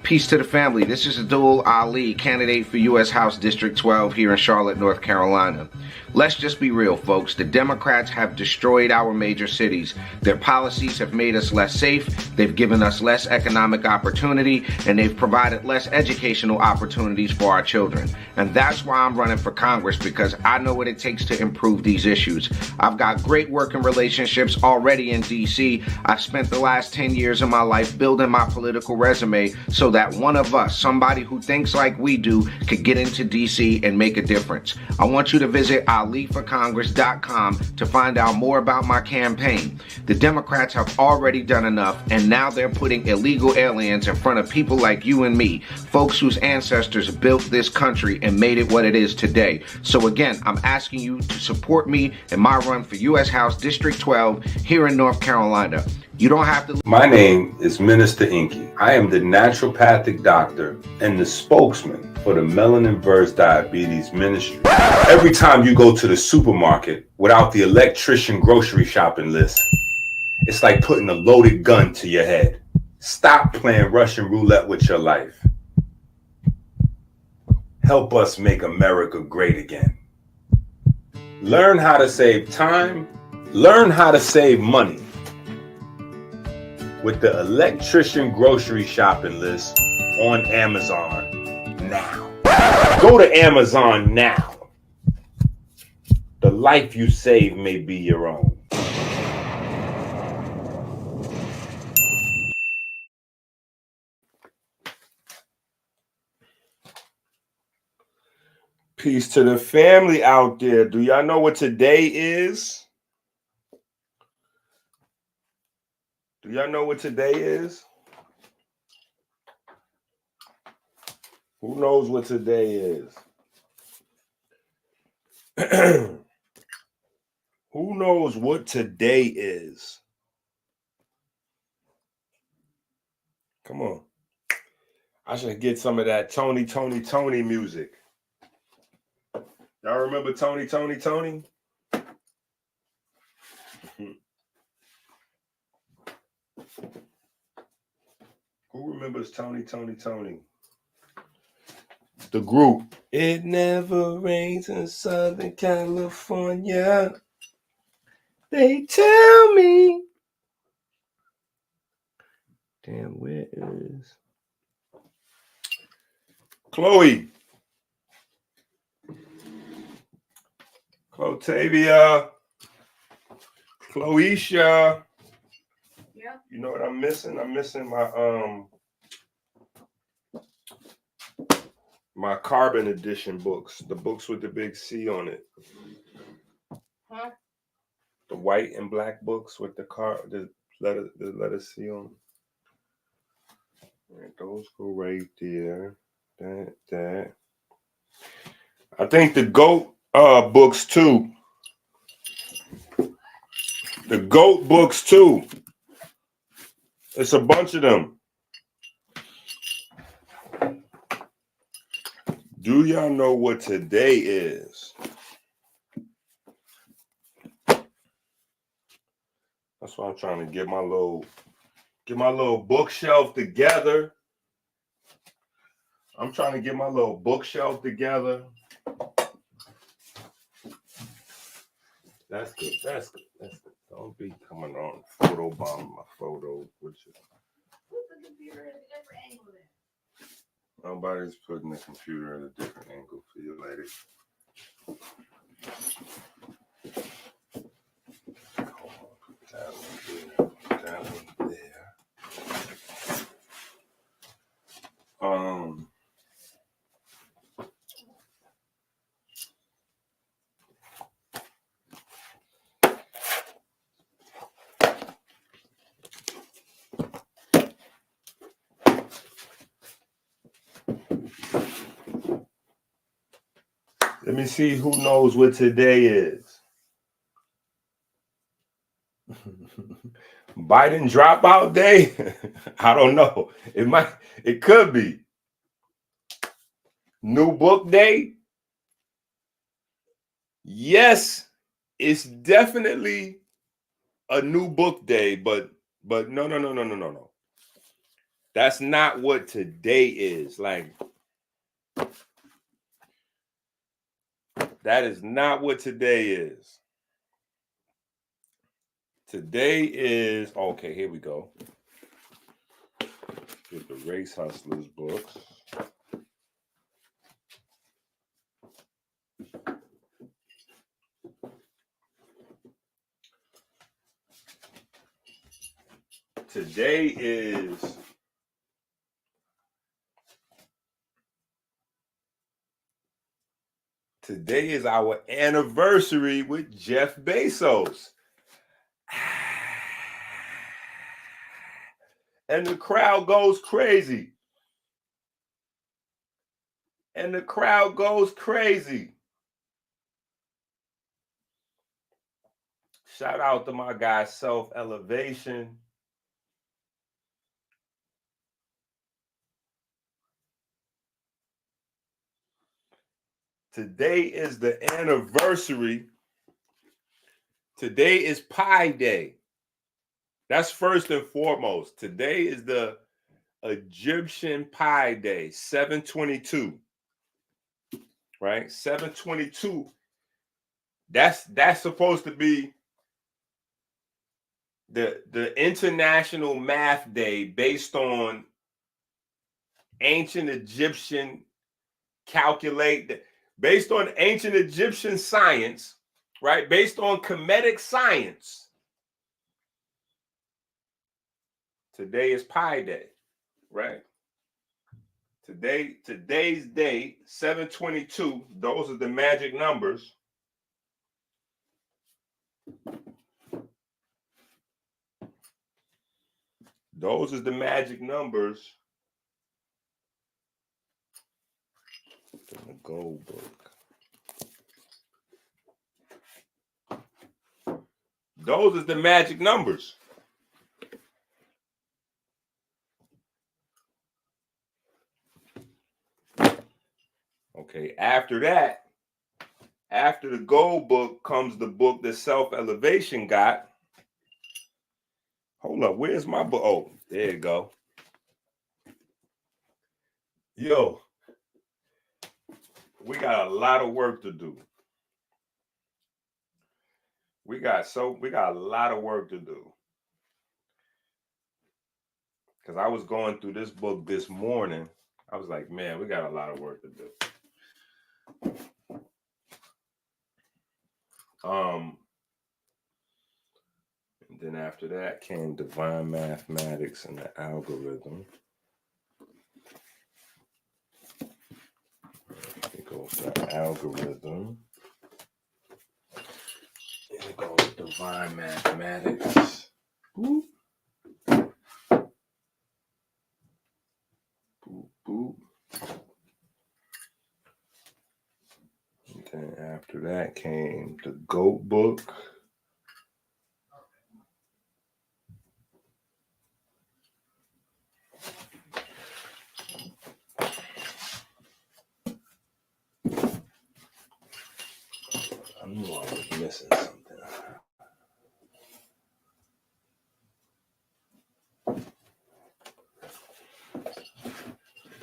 Peace to the family. This is Abdul Ali, candidate for U.S. House District 12 here in Charlotte, North Carolina. Let's just be real, folks. The Democrats have destroyed our major cities. Their policies have made us less safe, they've given us less economic opportunity, and they've provided less educational opportunities for our children. And that's why I'm running for Congress, because I know what it takes to improve these issues. I've got great working relationships already in D.C. I've spent the last 10 years of my life building my political resume so that one of us, somebody who thinks like we do, could get into D.C. and make a difference. I want you to visit aliforcongress.com to find out more about my campaign. The Democrats have already done enough, and now they're putting illegal aliens in front of people like you and me, folks whose ancestors built this country and made it what it is today. So again, I'm asking you to support me in my run for U.S. House District 12 here in North Carolina. You don't have to. My name is Minister Inky. I am the naturopathic doctor and the spokesman for the Melanin vs. Diabetes Ministry. Every time you go to the supermarket without the electrician grocery shopping list, it's like putting a loaded gun to your head. Stop playing Russian roulette with your life. Help us make America great again. Learn how to save time. Learn how to save money with the electrician grocery shopping list on Amazon now. Go to Amazon now. The life you save may be your own. Peace to the family out there. Do y'all know what today is? Do y'all know what today is? Who knows what today is? Who knows what today is? Come on. I should get some of that Tony music. Y'all remember Tony? Who remembers Tony? The group. It never rains in Southern California. They tell me. Damn, where is Chloe? Clotavia. Chloesha. Yeah. You know what I'm missing? I'm missing my carbon edition books, the books with the big C on it. Huh? The white and black books with the letter C on them. Right, those go right there. That. I think the GOAT books too. The GOAT books too. It's a bunch of them. Do y'all know what today is? That's why I'm trying to get my little bookshelf together. That's good. Don't be coming on photobombing my photo, which is. Put the computer at a different angle there. Nobody's putting the computer at a different angle for you, lady. Down there. Let me see who knows what today is. Biden dropout day? I don't know. It could be. New book day? Yes, it's definitely a new book day, but no. That's not what today is. Like, that is not what today is. Today is, okay, here we go. Get the Race Hustlers books. Today is our anniversary with Jeff Bezos. And the crowd goes crazy. And the crowd goes crazy. Shout out to my guy, Self Elevation. Today is the anniversary. Today is Pi Day. That's first and foremost. Today is the Egyptian Pi Day, 7/22. Right? 7/22. That's supposed to be the International Math Day based on ancient Egyptian based on ancient Egyptian science, right? Based on Kemetic science. Today is Pi Day, right? Today's date, 7/22. Those are the magic numbers. Those are the magic numbers. The gold book. Those are the magic numbers. Okay, after that, after the gold book comes the book that Self Elevation got. Hold up, where's my book? Oh, there you go. Yo, we got a lot of work to do. We got a lot of work to do. Because I was going through this book this morning. I was like, man, we got a lot of work to do. And then after that came Divine Mathematics and the Algorithm. We go for the Algorithm. Here goes Divine Mathematics. Boop. Boop, boop. And then after that came the GOAT book. I knew I was missing something.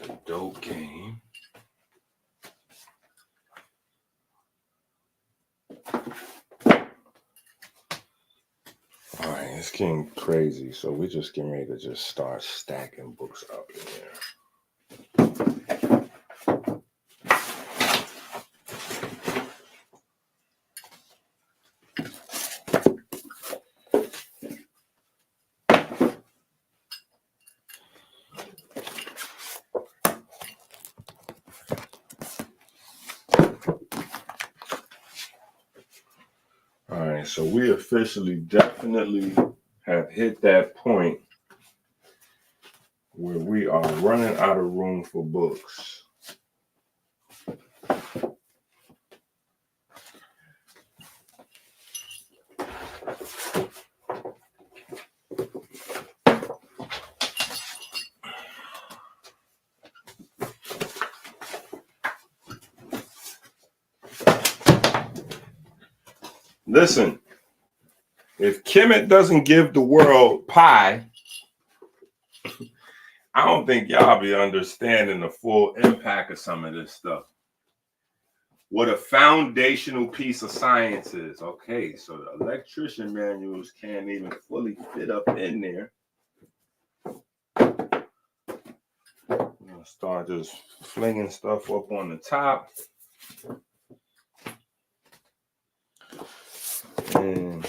The Dope Game. All right, it's getting crazy, so we're just getting ready to just start stacking books up in here. All right, so we officially definitely have hit that point where we are running out of room for books. Listen, if Kemet doesn't give the world pi, I don't think y'all be understanding the full impact of some of this stuff. What a foundational piece of science is. Okay, so the electrician manuals can't even fully fit up in there. I'm gonna start just flinging stuff up on the top. And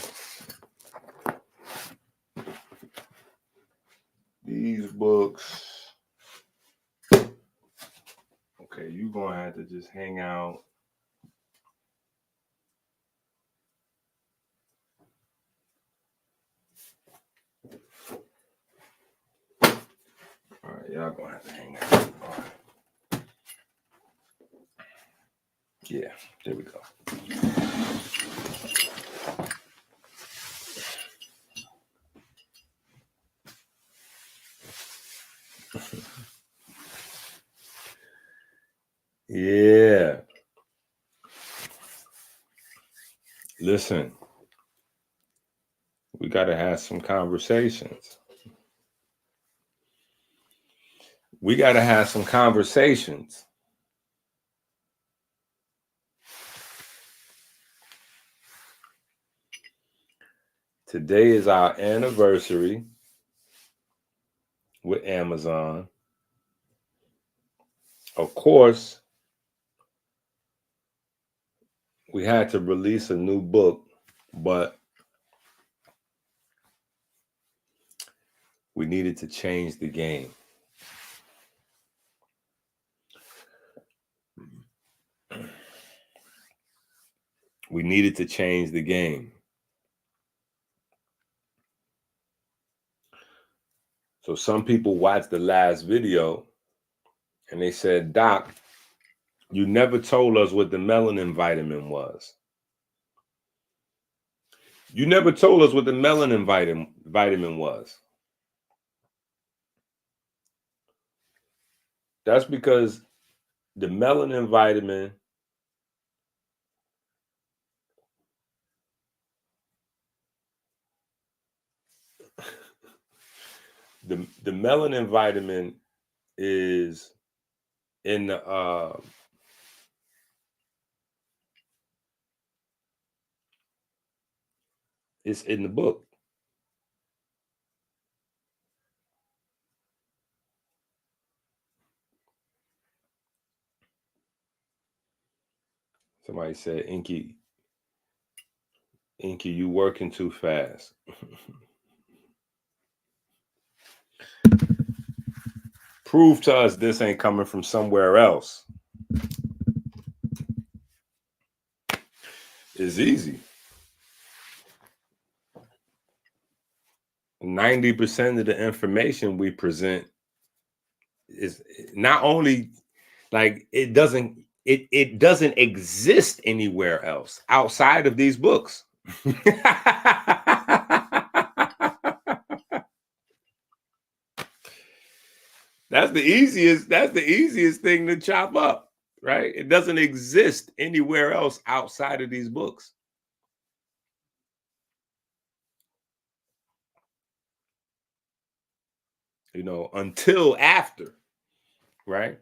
these books, okay, you're gonna have to just hang out. All right, y'all gonna have to hang out. All right. Yeah, there we go. Yeah. Listen, we got to have some conversations. We got to have some conversations. Today is our anniversary with Amazon. Of course, we had to release a new book, but we needed to change the game. We needed to change the game. So some people watched the last video and they said, Doc, you never told us what the melanin vitamin was. You never told us what the melanin vitamin was. That's because the melanin vitamin the melanin vitamin is in the it's in the book. Somebody said, Inky, you working too fast. Prove to us this ain't coming from somewhere else. It's easy. 90% of the information we present is not only like it doesn't exist anywhere else outside of these books. That's the easiest thing to chop up, right? It doesn't exist anywhere else outside of these books. You know, until after, right?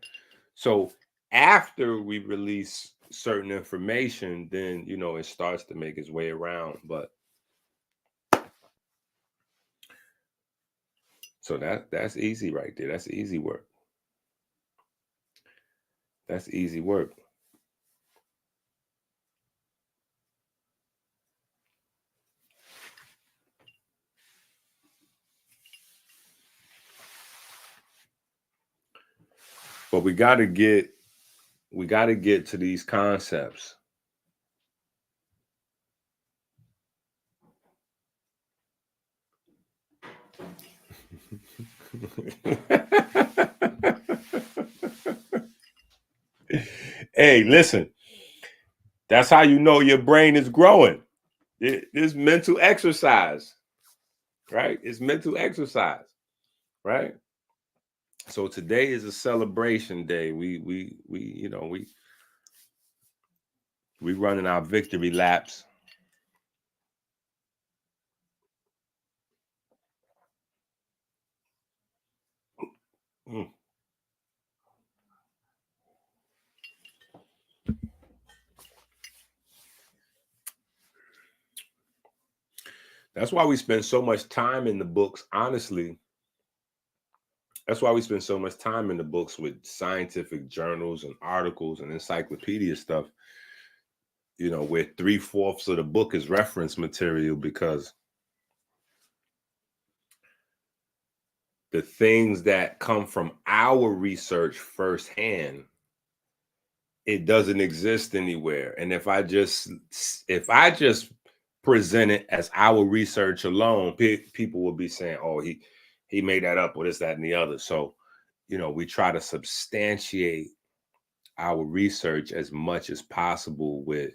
So after we release certain information, then, you know, it starts to make its way around. But so that's easy right there. That's easy work. That's easy work. But we got to get to these concepts. Hey, listen. That's how you know your brain is growing. It's mental exercise, right? It's mental exercise, right? So today is a celebration day. We running our victory laps. That's why we spend so much time in the books, honestly. That's why we spend so much time in the books with scientific journals and articles and encyclopedia stuff, you know, where 3/4 of the book is reference material, because the things that come from our research firsthand, it doesn't exist anywhere. And if I just present it as our research alone, people will be saying, oh, he made that up, or this, that, and the other. So, you know, we try to substantiate our research as much as possible with,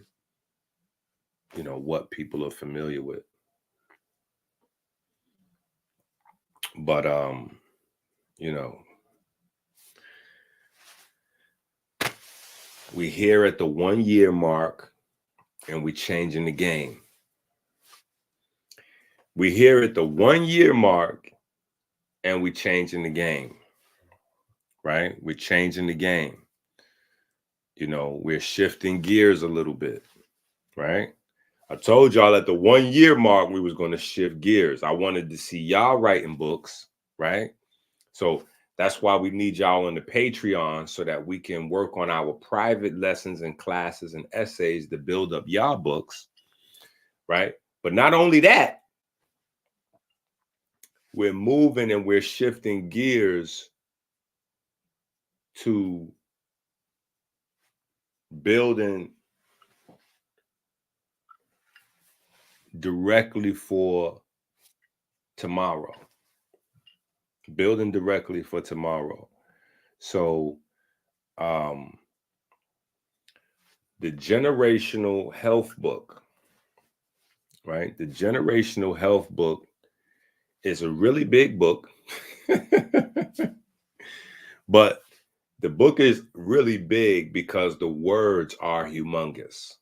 you know, what people are familiar with. But you know, we here at the 1 year mark and we changing the game. We here at the 1 year mark and we changing the game. Right? We're changing the game. You know, we're shifting gears a little bit, right? I told y'all at the 1 year mark we was going to shift gears. I wanted to see y'all writing books, right? So that's why we need y'all on the Patreon, so that we can work on our private lessons and classes and essays to build up y'all books, right? But not only that, we're moving and we're shifting gears to building directly for tomorrow. Building directly for tomorrow. So the generational health book, right? The generational health book is a really big book. But the book is really big because the words are humongous,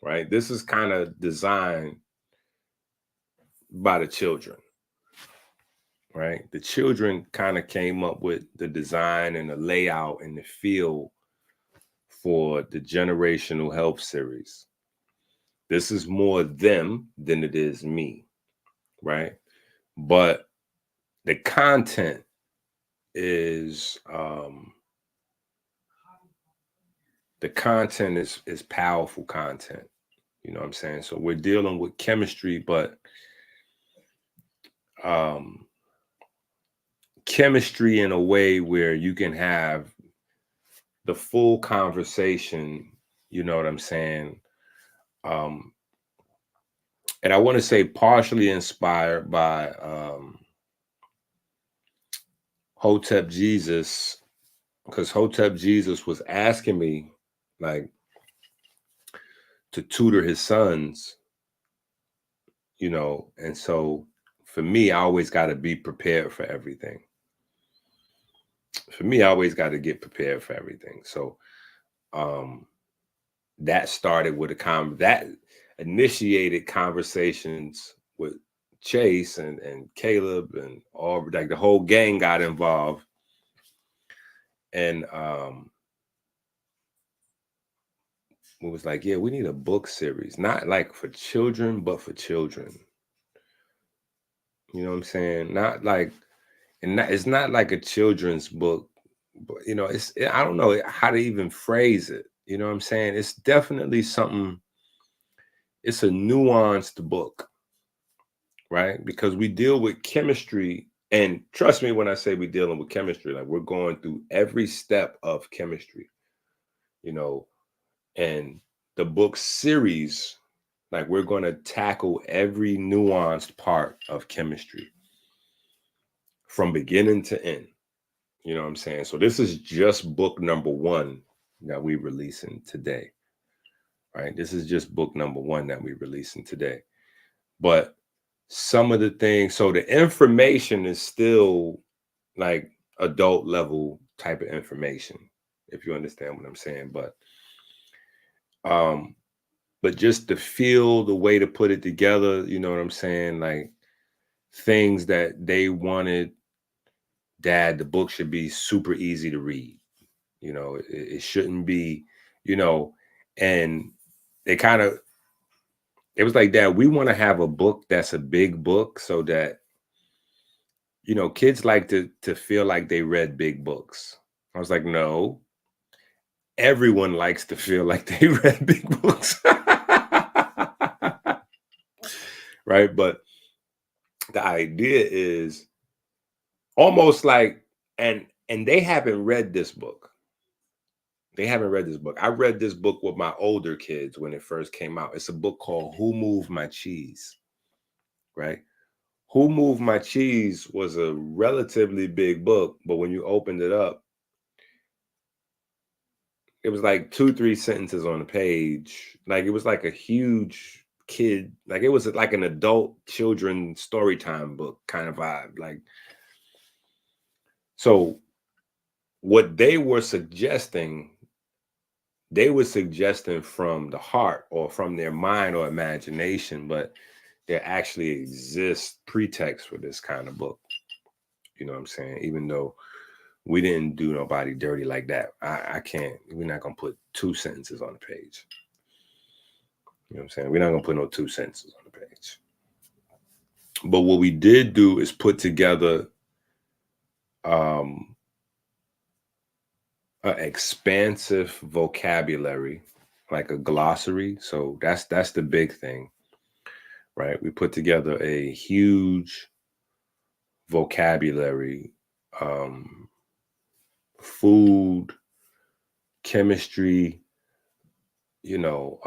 right? This is kind of designed by the children, right? The children kind of came up with the design and the layout and the feel for the generational health series. This is more them than it is me, right? But the content is powerful content. You know what I'm saying? So we're dealing with chemistry, but chemistry in a way where you can have the full conversation, you know what I'm saying? And I want to say partially inspired by Hotep Jesus, because Hotep Jesus was asking me, like, to tutor his sons, you know. And so for me, I always got to be prepared for everything. For me, I always got to get prepared for everything. So that started with that initiated conversations with Chase and Caleb and all, like the whole gang got involved. And it was like, yeah, we need a book series, not like for children, but for children. You know what I'm saying? Not like, it's not like a children's book, but you know, I don't know how to even phrase it. You know what I'm saying? It's definitely something. It's a nuanced book, right? Because we deal with chemistry, and trust me when I say we're dealing with chemistry, like we're going through every step of chemistry, you know. And the book series, like we're going to tackle every nuanced part of chemistry from beginning to end. You know what I'm saying? So this is just book number 1 that we're releasing today, right? This is just book number 1 that we're releasing today. But some of the things, so the information is still like adult level type of information, if you understand what I'm saying. But just the feel, the way to put it together, you know what I'm saying? Like things that they wanted Dad, the book should be super easy to read. You know, it shouldn't be, you know, and it was like, Dad, we want to have a book that's a big book so that, you know, kids like to feel like they read big books. I was like, no, everyone likes to feel like they read big books. Right? But the idea is almost like, and they haven't read this book. They haven't read this book. I read this book with my older kids when it first came out. It's a book called Who Moved My Cheese? Right? Who Moved My Cheese was a relatively big book, but when you opened it up, it was like 2-3 sentences on the page. Like it was like a huge kid, like it was like an adult children story time book kind of vibe. Like, so what they were suggesting from the heart or from their mind or imagination, but there actually exists pretext for this kind of book. You know what I'm saying? Even though we didn't do nobody dirty like that. I can't, we're not going to put 2 sentences on the page. You know what I'm saying? We're not going to put no 2 sentences on the page. But what we did do is put together an expansive vocabulary, like a glossary. So that's the big thing, right? We put together a huge vocabulary, food, chemistry, you know,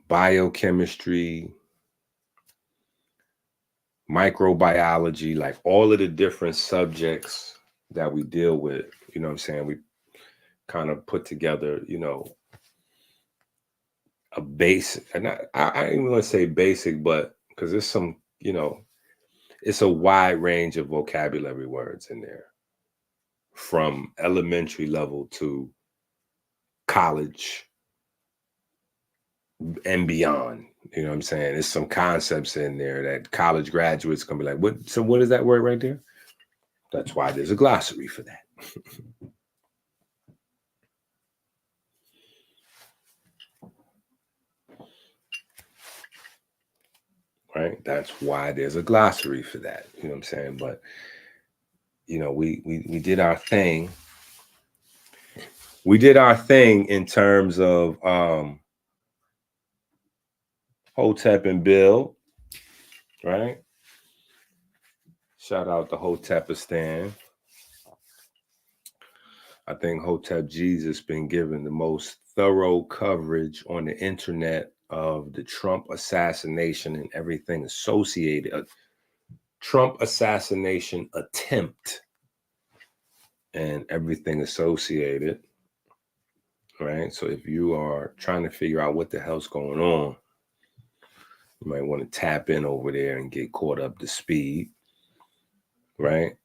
biochemistry, microbiology, like all of the different subjects that we deal with. You know what I'm saying? We kind of put together, you know, a basic, and I don't even want to say basic, but because there's some, you know, it's a wide range of vocabulary words in there from elementary level to college and beyond. You know what I'm saying? There's some concepts in there that college graduates gonna be like, what? So what is that word right there? That's why there's a glossary for that. Right? That's why there's a glossary for that. You know what I'm saying? But you know, we did our thing. We did our thing in terms of Hotep and Bill, right? Shout out to Hotepistan. I think Hotep Jesus been given the most thorough coverage on the internet of the Trump assassination and everything associated. Trump assassination attempt and everything associated, right? So if you are trying to figure out what the hell's going on, you might want to tap in over there and get caught up to speed, right?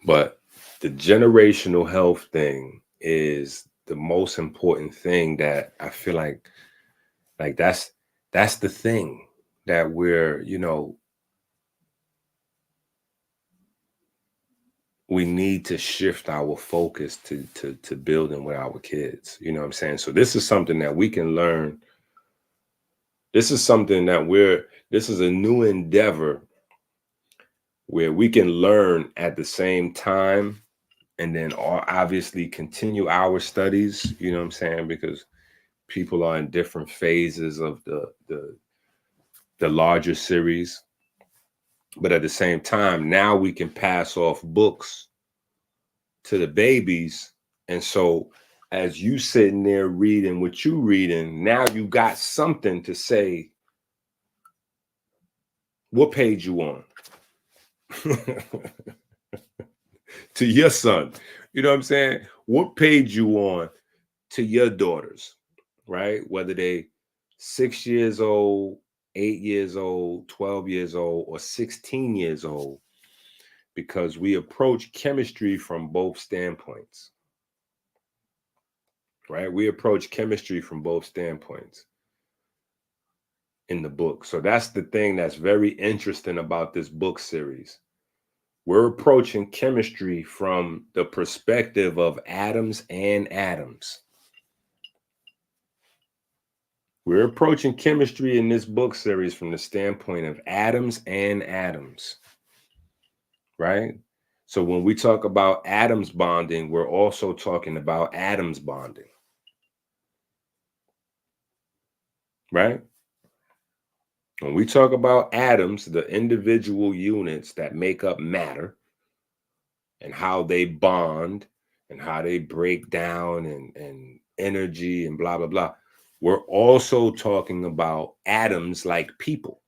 But the generational health thing is the most important thing that I feel like that's the thing that we're, you know, we need to shift our focus to building with our kids. You know what I'm saying? So this is something that we can learn. This is something that this is a new endeavor where we can learn at the same time and then obviously continue our studies, you know what I'm saying? Because people are in different phases of the larger series. But at the same time, now we can pass off books to the babies. And so as you sitting there reading what you reading, now you got something to say. What page you on? To your son. You know what I'm saying? What page you on to your daughters, right? Whether they 6 years old, 8 years old, 12 years old, or 16 years old, because we approach chemistry from both standpoints, right? We approach chemistry from both standpoints. in the book. So that's the thing that's very interesting about this book series. We're approaching chemistry from the perspective of atoms and atoms. We're approaching chemistry in this book series from the standpoint of atoms and atoms, right? So when we talk about atoms bonding, we're also talking about atoms bonding, right? When we talk about atoms, the individual units that make up matter and how they bond and how they break down and energy and blah, blah, blah. We're also talking about atoms like people,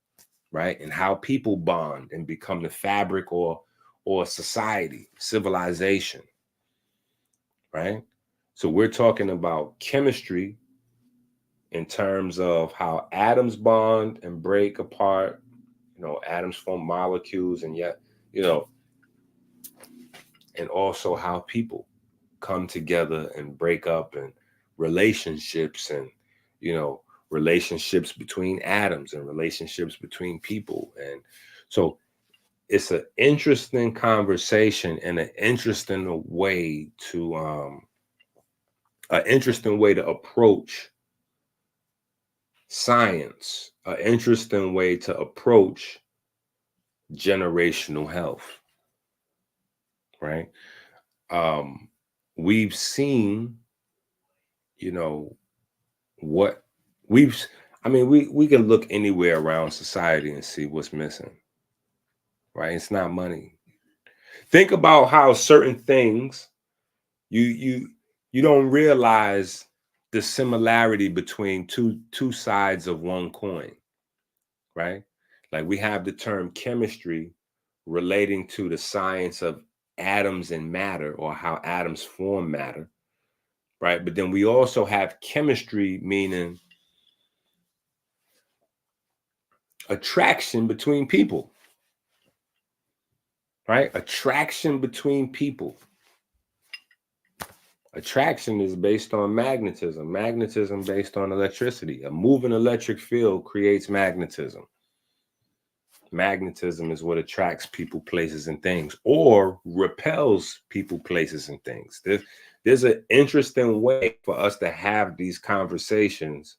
right? And how people bond and become the fabric or society, civilization, right? So we're talking about chemistry in terms of how atoms bond and break apart. You know, atoms form molecules, and yet, you know, and also how people come together and break up, and relationships, and you know, relationships between atoms and relationships between people. And so it's an interesting conversation and an interesting way to approach science, an interesting way to approach generational health, right? We've seen, you know, what we've I mean, we can look anywhere around society and see what's missing, right? It's not money. Think about how certain things you you you don't realize the similarity between two sides of one coin, right? Like we have the term chemistry relating to the science of atoms and matter, or how atoms form matter, right? But then we also have chemistry meaning attraction between people, right? Attraction between people. Attraction is based on magnetism. Magnetism based on electricity. A moving electric field creates magnetism. Magnetism is what attracts people, places, and things, or repels people, places, and things. There's an interesting way for us to have these conversations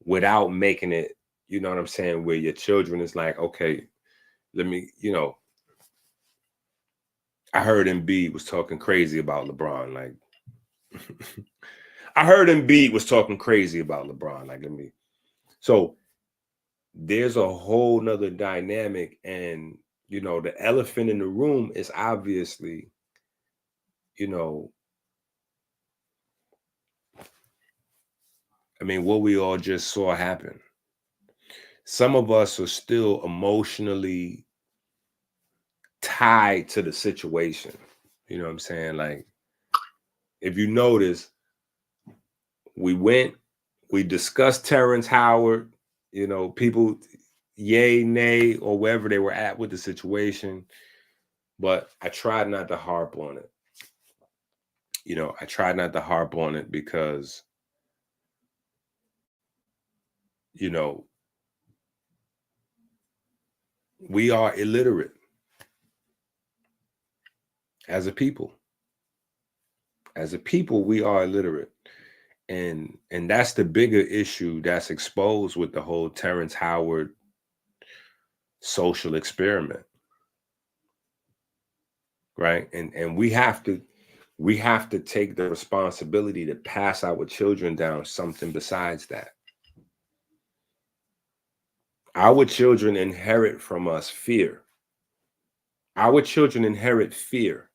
without making it, you know what I'm saying, where your children is like, okay, let me, you know, I heard Embiid was talking crazy about LeBron. Like, I heard Embiid was talking crazy about LeBron. Like, let me. So there's a whole nother dynamic, and you know, the elephant in the room is obviously, you know, I mean, what we all just saw happen. Some of us are still emotionally tied to the situation. You know what I'm saying? Like, if you notice, we discussed Terrence Howard, you know, people yay, nay, or wherever they were at with the situation. But I tried not to harp on it. You know, I tried not to harp on it because, you know, we are illiterate as a people. As a people, we are illiterate. And that's the bigger issue that's exposed with the whole Terrence Howard social experiment, right? And we have to take the responsibility to pass our children down something besides that. Our children inherit from us fear. Our children inherit fear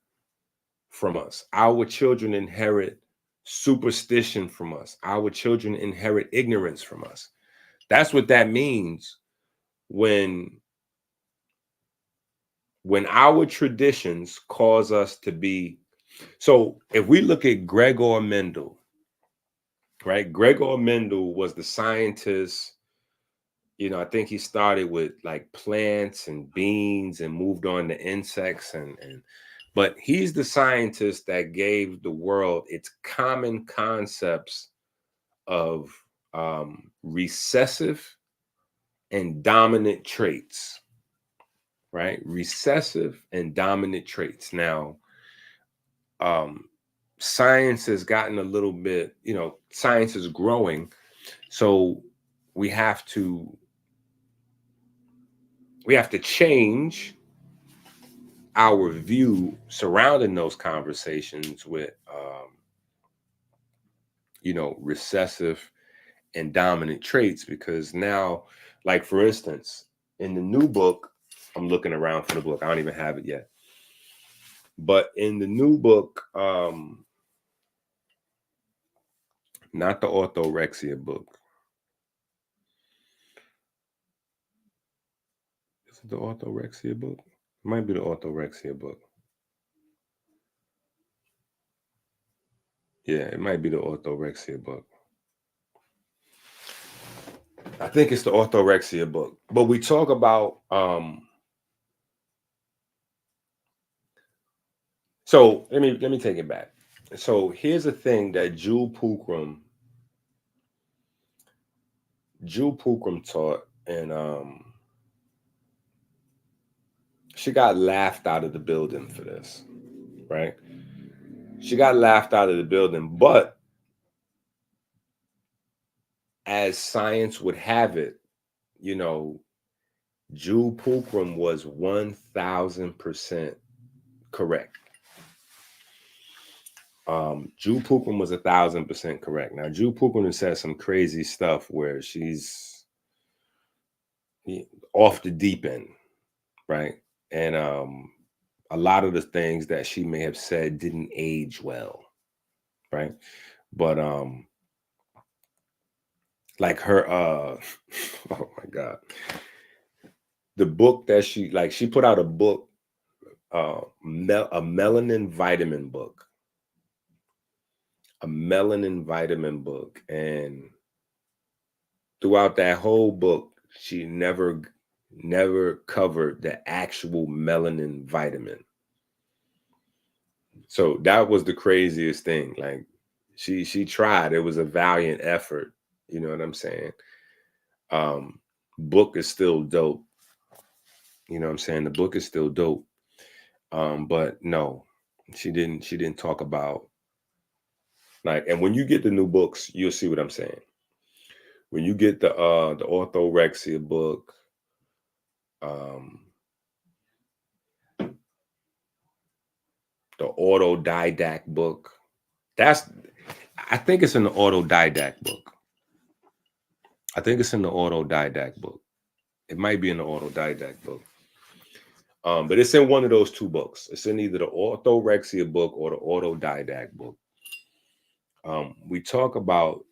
from us. Our children inherit superstition from us. Our children inherit ignorance from us. That's what that means when our traditions cause us to be. So if we look at Gregor Mendel, right? Gregor Mendel was the scientist. You know, I think he started with like plants and beans and moved on to insects and but he's the scientist that gave the world its common concepts of recessive and dominant traits, right? Recessive and dominant traits. Now, science has gotten a little bit, science is growing. So we have to change our view surrounding those conversations with, recessive and dominant traits, because now, like for instance, in the new book, I'm looking around for the book. I don't even have it yet. But in the new book, not the orthorexia book. Is it the orthorexia book? It might be the orthorexia book. Yeah, it might be the orthorexia book. I think it's the orthorexia book. But we talk about so let me take it back. So here's the thing that Jewel Pookrum taught, and she got laughed out of the building for this, right? She got laughed out of the building, but as science would have it, Jewel Pookrum was 1000% correct. Jewel Pookrum was 1000% correct. Now, Jewel Pookrum says some crazy stuff where she's off the deep end, right? And a lot of the things that she may have said didn't age well, right? But like her oh my God, the book that she put out a book, a melanin vitamin book, and throughout that whole book, she never covered the actual melanin vitamin. So that was the craziest thing. Like she tried. It was a valiant effort. You know what I'm saying? Book is still dope. You know what I'm saying? The book is still dope. But no, she didn't talk about, like, and when you get the new books, you'll see what I'm saying. When you get the orthorexia book, the autodidact book, I think it's in the autodidact book. It might be in the autodidact book. But it's in one of those two books. It's in either the orthorexia book or the autodidact book. We talk about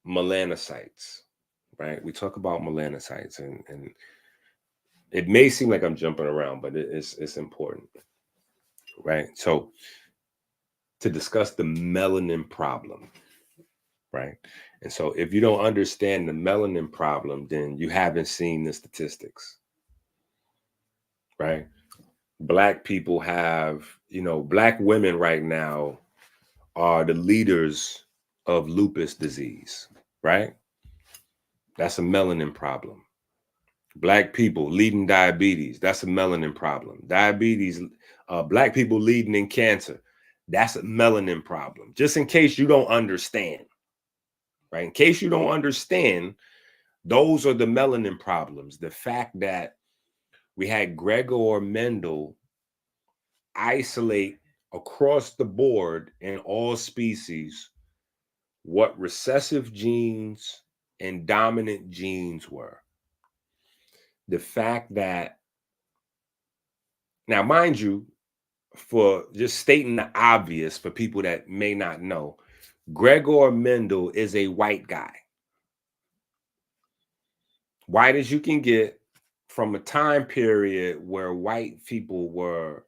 melanocytes, right? We talk about melanocytes, and it may seem like I'm jumping around, but it's important, right? So to discuss the melanin problem, right? And so if you don't understand the melanin problem, then you haven't seen the statistics, right? Black people have, Black women right now are the leaders of lupus disease, right? That's a melanin problem. Black people leading diabetes, that's a melanin problem. Diabetes, Black people leading in cancer, that's a melanin problem. Just in case you don't understand, right? In case you don't understand, those are the melanin problems. The fact that we had Gregor Mendel isolate across the board in all species what recessive genes and dominant genes were. The fact that, now, mind you, for just stating the obvious for people that may not know, Gregor Mendel is a white guy. White as you can get, from a time period where white people were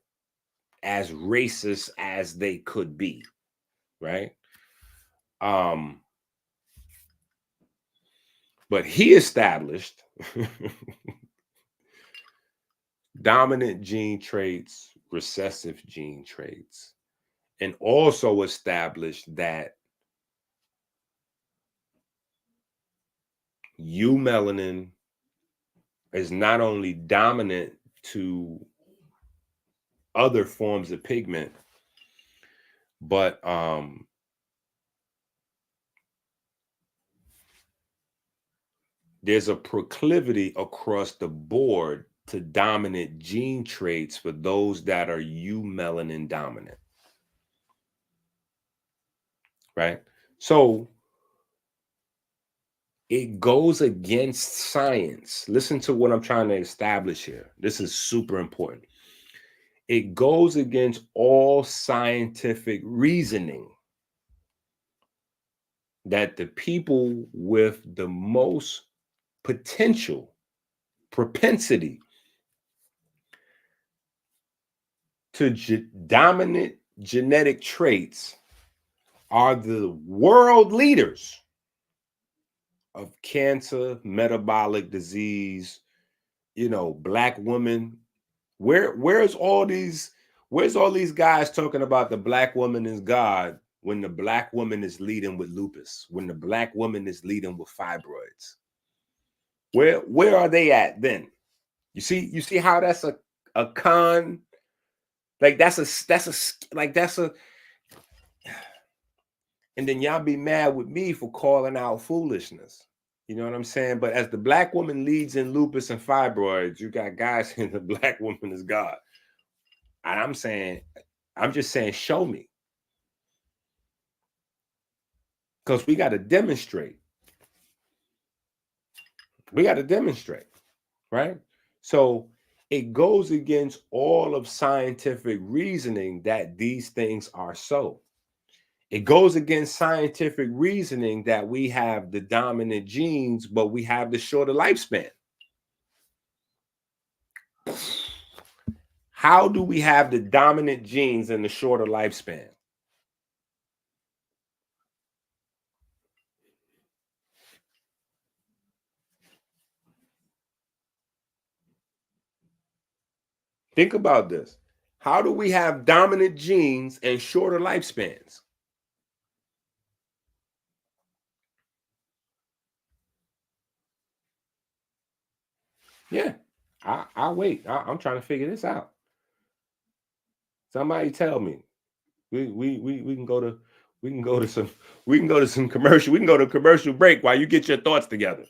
as racist as they could be, right? But he established dominant gene traits, recessive gene traits, and also established that Melanin is not only dominant to other forms of pigment, but there's a proclivity across the board to dominant gene traits for those that are melanin dominant, right? So it goes against science. Listen to what I'm trying to establish here. This is super important. It goes against all scientific reasoning that the people with the most potential propensity to dominant genetic traits are the world leaders of cancer, metabolic disease, black women. Where's all these guys talking about the black woman is God when the black woman is leading with lupus, when the black woman is leading with fibroids? Where are they at then? You see how that's a con? Like that's a and then y'all be mad with me for calling out foolishness. You know what I'm saying? But as the black woman leads in lupus and fibroids, you got guys saying the black woman is God. And I'm just saying, show me. Because we got to demonstrate. Right? So it goes against all of scientific reasoning that these things are so. It goes against scientific reasoning that we have the dominant genes, but we have the shorter lifespan. How do we have the dominant genes and the shorter lifespan? Think about this. How do we have dominant genes and shorter lifespans? Yeah, I'll wait. I'm trying to figure this out. Somebody tell me. We can go to some commercial. We can go to a commercial break while you get your thoughts together.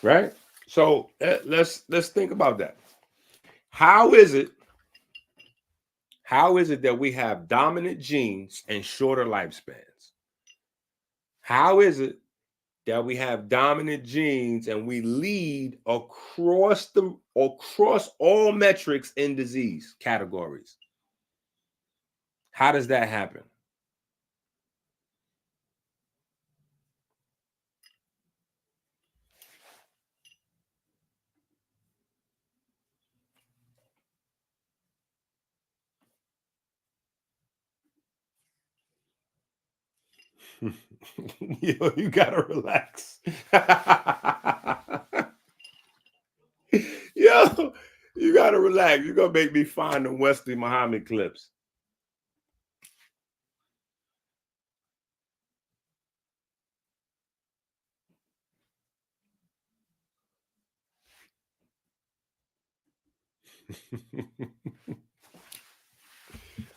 Right? So let's think about that. How is it that we have dominant genes and shorter lifespans? How is it that we have dominant genes and we lead across all metrics in disease categories? How does that happen? Yo, you gotta relax. Yo, you gotta relax. You're gonna make me find the Wesley Muhammad clips.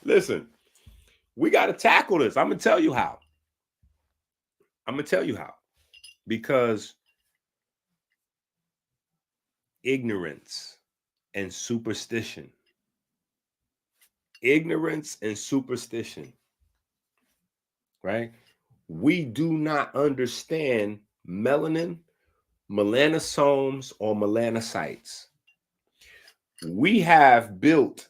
Listen, we got to tackle this. I'm going to tell you how. Because ignorance and superstition. Right? We do not understand melanin, melanosomes, or melanocytes. We have built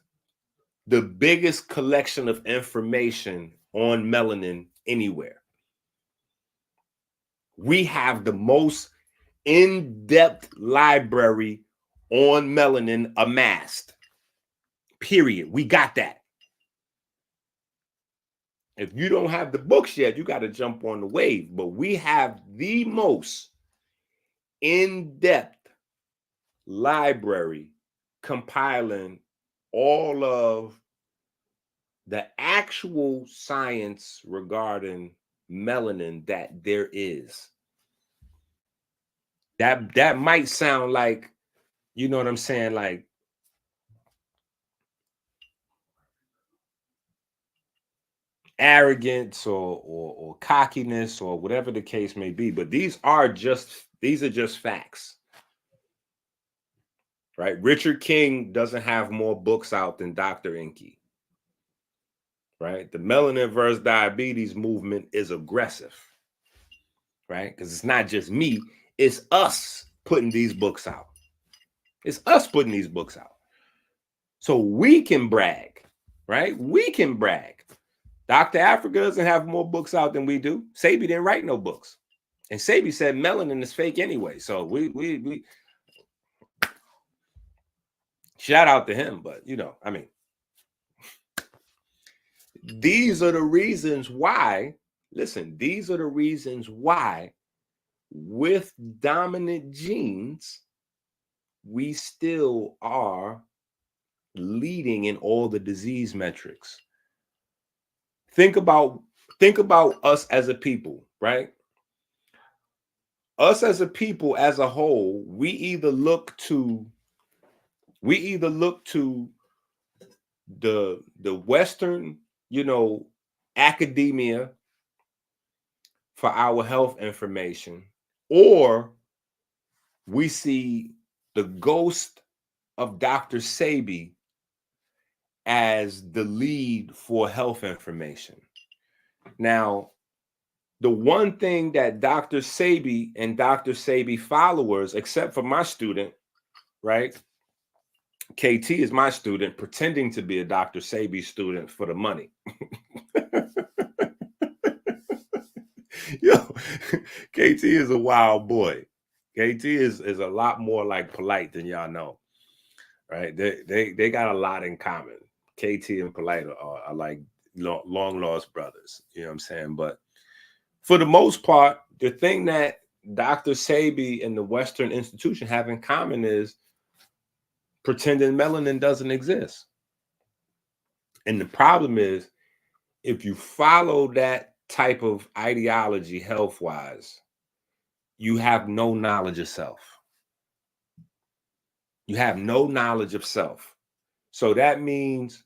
the biggest collection of information on melanin anywhere. We have the most in-depth library on melanin amassed. Period. We got that. If you don't have the books yet, you got to jump on the wave. But we have the most in-depth library compiling all of the actual science regarding melanin that there is. That might sound like, you know what I'm saying, like arrogance or cockiness or whatever the case may be, but these are just facts. Right? Richard King doesn't have more books out than Dr. Inky. Right? The melanin versus diabetes movement is aggressive. Right? Because it's not just me, it's us putting these books out. So we can brag, right? We can brag. Dr. Africa doesn't have more books out than we do. Sebi didn't write no books. And Sebi said melanin is fake anyway. So we shout out to him, but you know, I mean, these are the reasons why, listen, these are the reasons why with dominant genes, we still are leading in all the disease metrics. Think about us as a people, right? Us as a people as a whole, we either look to the Western, you know, academia for our health information, or we see the ghost of Dr. Sebi as the lead for health information. Now, the one thing that Dr. Sebi and Dr. Sebi followers, except for my student, right? KT is my student, pretending to be a Dr. Sebi student for the money. Yo, KT is a wild boy. KT is a lot more like polite than y'all know, right? They got a lot in common. KT and polite are like long lost brothers. You know what I'm saying? But for the most part, the thing that Dr. Sebi and the Western institution have in common is pretending melanin doesn't exist. And the problem is, if you follow that type of ideology health-wise, you have no knowledge of self. You have no knowledge of self. So that means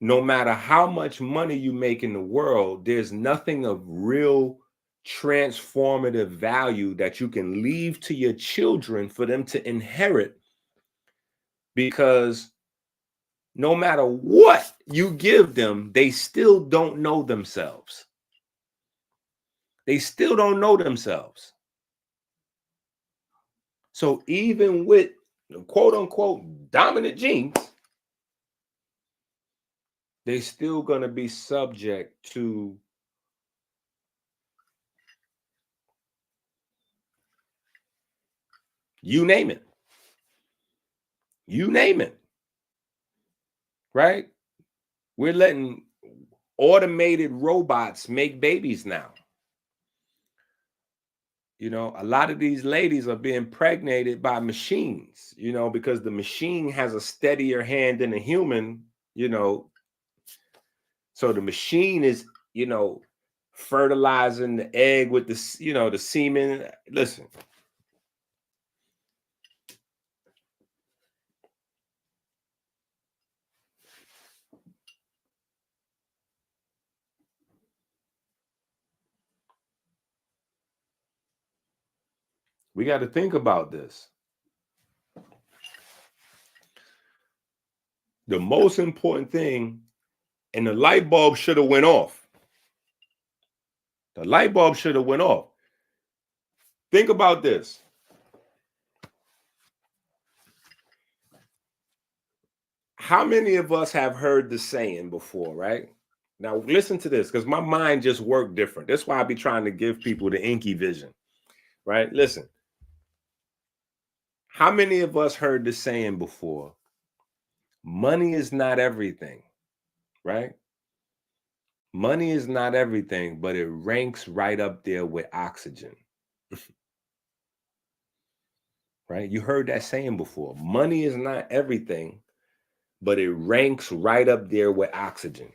no matter how much money you make in the world, there's nothing of real transformative value that you can leave to your children for them to inherit, because no matter what you give them, they still don't know themselves. They still don't know themselves. So even with quote unquote dominant genes, they're still going to be subject to you name it. You name it. Right? We're letting automated robots make babies now. You know, a lot of these ladies are being impregnated by machines, you know, because the machine has a steadier hand than a human, you know. So the machine is, you know, fertilizing the egg with the, you know, the semen. Listen. We got to think about this. The most important thing, and the light bulb should have went off. The light bulb should have went off. Think about this. How many of us have heard the saying before, right? Now listen to this, because my mind just worked different. That's why I be trying to give people the inky vision, right? Listen. How many of us heard the saying before? Money is not everything, right? Money is not everything, but it ranks right up there with oxygen. Right? You heard that saying before. Money is not everything, but it ranks right up there with oxygen.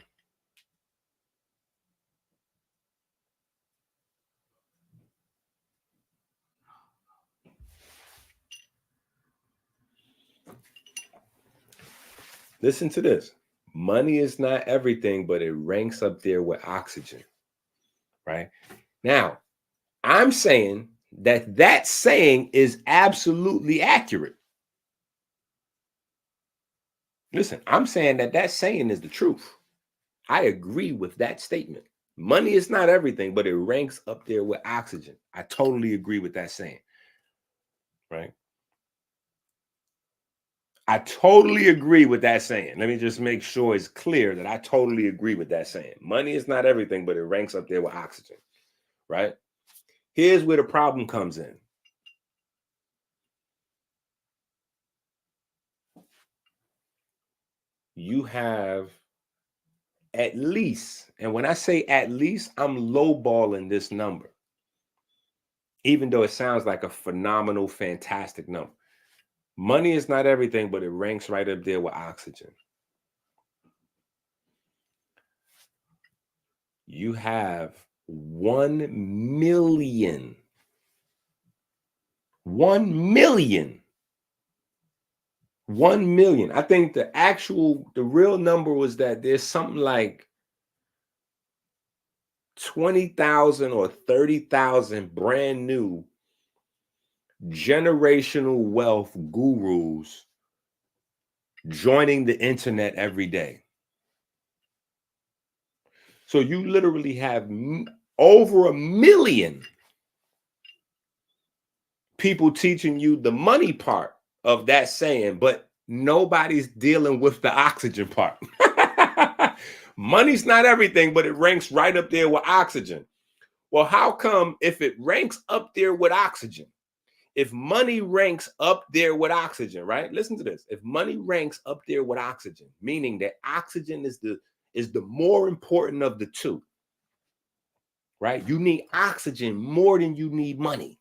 Listen to this. Money is not everything, but it ranks up there with oxygen. Right? Now, I'm saying that saying is absolutely accurate. Listen, I'm saying that saying is the truth. I agree with that statement. Money is not everything, but it ranks up there with oxygen. I totally agree with that saying. Right? I totally agree with that saying. Let me just make sure it's clear that I totally agree with that saying. Money is not everything, but it ranks up there with oxygen. Right? Here's where the problem comes in. You have at least, and when I say at least, I'm lowballing this number, even though it sounds like a phenomenal, fantastic number. Money is not everything, but it ranks right up there with oxygen. You have 1 million. 1 million. 1 million. I think the real number was that there's something like 20,000 or 30,000 brand new generational wealth gurus joining the internet every day. So you literally have over 1 million people teaching you the money part of that saying, but nobody's dealing with the oxygen part. Money's not everything, but it ranks right up there with oxygen. Well, how come if it ranks up there with oxygen, if money ranks up there with oxygen, right? Listen to this. If money ranks up there with oxygen, meaning that oxygen is the more important of the two, right? You need oxygen more than you need money.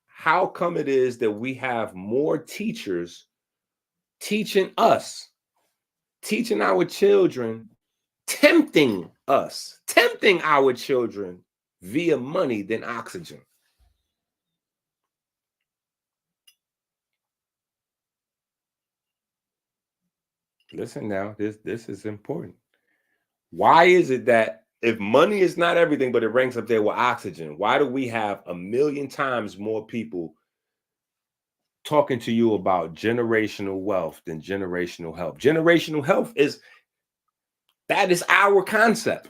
How come it is that we have more teachers teaching us, teaching our children, tempting us, tempting our children via money than oxygen? Listen now, this is important. Why is it that if money is not everything, but it ranks up there with oxygen, why do we have 1 million times more people talking to you about generational wealth than generational health? Generational health is our concept.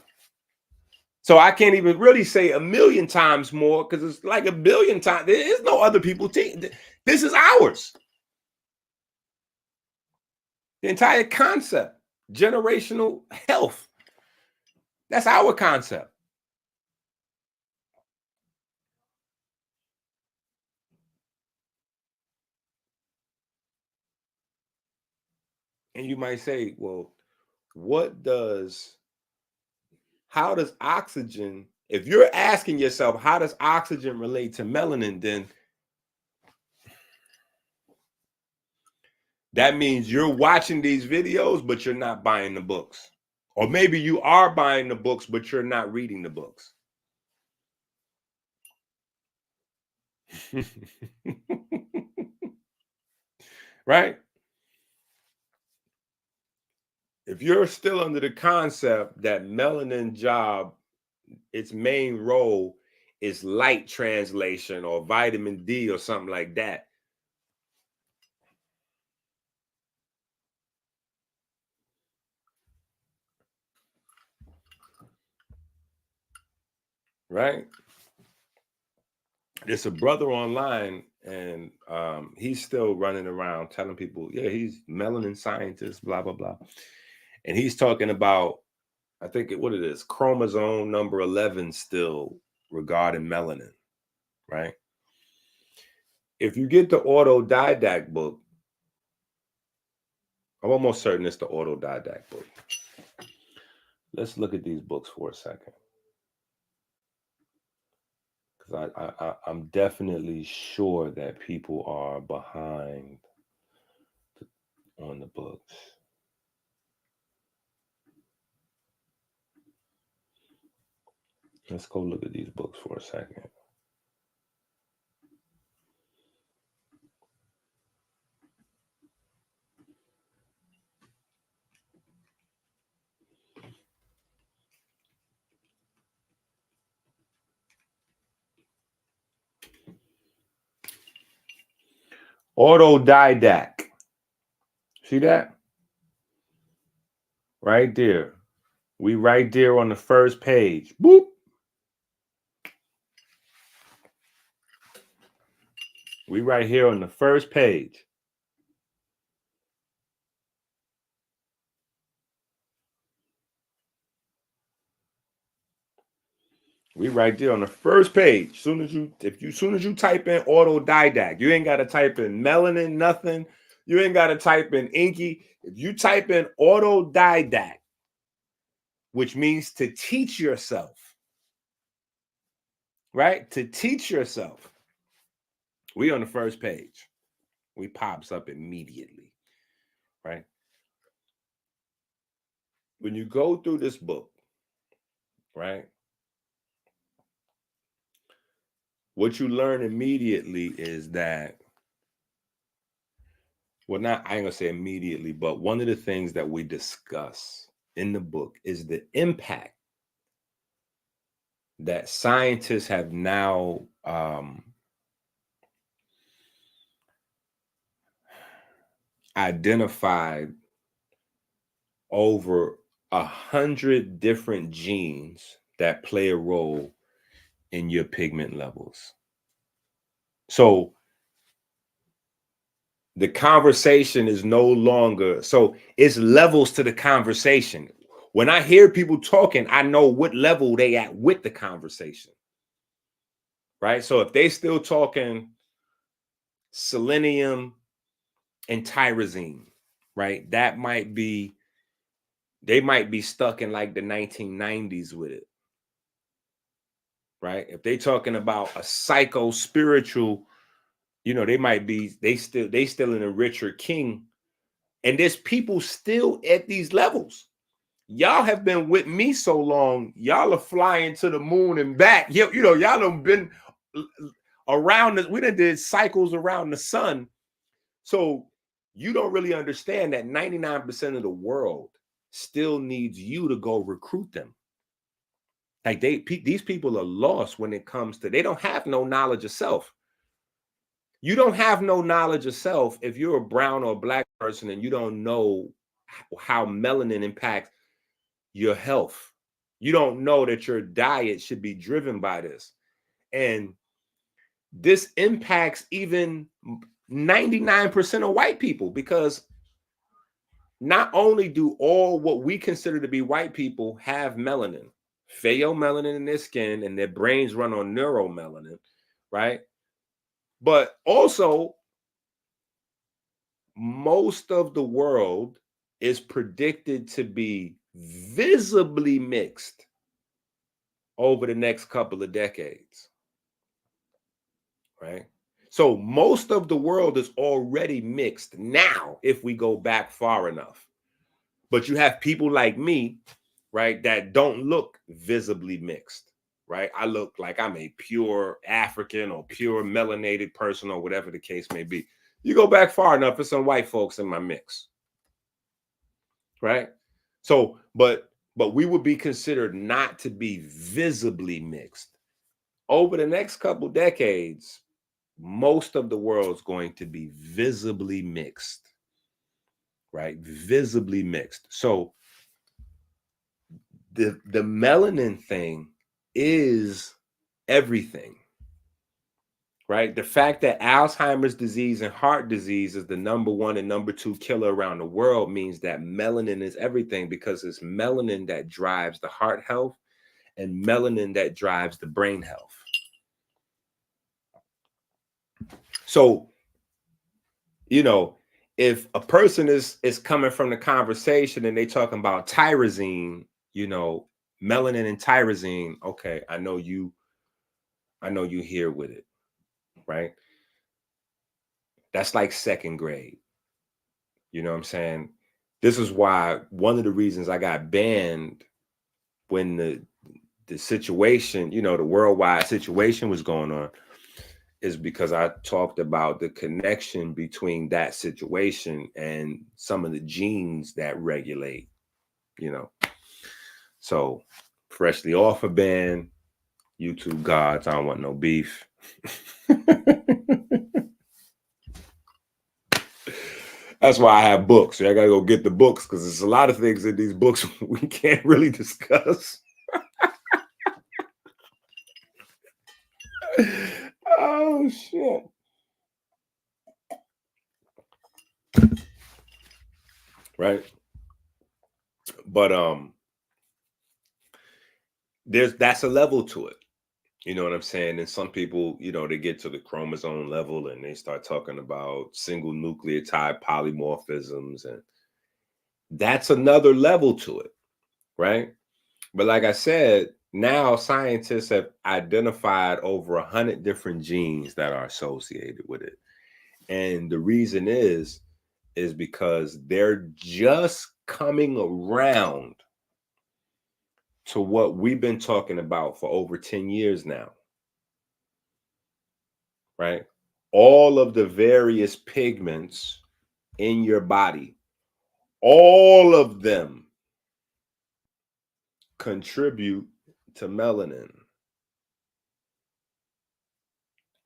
So I can't even really say 1 million times more, because it's like 1 billion times. There is no other people. This is ours. The entire concept, generational health. That's our concept. And you might say, well, how does oxygen, if you're asking yourself, how does oxygen relate to melanin, then that means you're watching these videos, but you're not buying the books. Or maybe you are buying the books, but you're not reading the books. Right? If you're still under the concept that melanin job, its main role is light translation or vitamin D or something like that. Right? There's a brother online, and he's still running around telling people, yeah, he's melanin scientist, blah, blah, blah. And he's talking about, I think what it is, chromosome number 11 still regarding melanin, right? If you get the autodidact book, I'm almost certain it's the autodidact book. Let's look at these books for a second. Because I'm definitely sure that people are behind on the books. Let's go look at these books for a second. Autodidact. See that? Right there. We right there on the first page. Boop. We right here on the first page. We right there on the first page. Soon as you type in autodidact, you ain't got to type in melanin, nothing. You ain't got to type in inky. If you type in autodidact, which means to teach yourself, right? To teach yourself. We on the first page. We pops up immediately, right? When you go through this book, right? What you learn immediately is that, well, not, I ain't gonna say immediately, but one of the things that we discuss in the book is the impact that scientists have now identified over 100 different genes that play a role in your pigment levels. So the conversation is no longer, so it's levels to the conversation. When I hear people talking, I know what level they at with the conversation, right? So if they still talking selenium and tyrosine, right? That might be, they might be stuck in like the 1990s with it, right? If they talking about a psycho spiritual, you know, they might be, they still in a Richard King. And there's people still at these levels. Y'all have been with me so long, y'all are flying to the moon and back. You know, y'all have been around, we done did cycles around the sun. So you don't really understand that 99% of the world still needs you to go recruit them. Like these people are lost when it comes to, they don't have no knowledge of self. You don't have no knowledge of self if you're a brown or black person and you don't know how melanin impacts your health. You don't know that your diet should be driven by this. And this impacts even 99% of white people, because not only do all what we consider to be white people have melanin, pheomelanin in their skin, and their brains run on neuromelanin, right? But also, most of the world is predicted to be visibly mixed over the next couple of decades, right? So most of the world is already mixed now if we go back far enough. But you have people like me, right, that don't look visibly mixed, right? I look like I'm a pure African or pure melanated person or whatever the case may be. You go back far enough, there's some white folks in my mix, right? So, but we would be considered not to be visibly mixed. over the next couple decades, most of the world's going to be visibly mixed, right? Visibly mixed. So the melanin thing is everything, right? The fact that Alzheimer's disease and heart disease is the #1 and #2 killer around the world means that melanin is everything, because it's melanin that drives the heart health and melanin that drives the brain health. So, you know, if a person is coming from the conversation and they talking about tyrosine, melanin and tyrosine, okay, I know you here with it, right? That's like second grade. You know what I'm saying? This is why one of the reasons I got banned when the situation, the worldwide situation was going on, is because I talked about the connection between that situation and some of the genes that regulate, So freshly off a ban, YouTube gods, I don't want no beef. That's why I have books. I gotta go get the books, because there's a lot of things in these books we can't really discuss. Oh shit. Right. But that's a level to it. You know what I'm saying? And some people, they get to the chromosome level and they start talking about single nucleotide polymorphisms, and that's another level to it, right? But like I said, now scientists have identified over 100 different genes that are associated with it. And the reason is because they're just coming around to what we've been talking about for over 10 years now, right? All of the various pigments in your body, all of them contribute to melanin.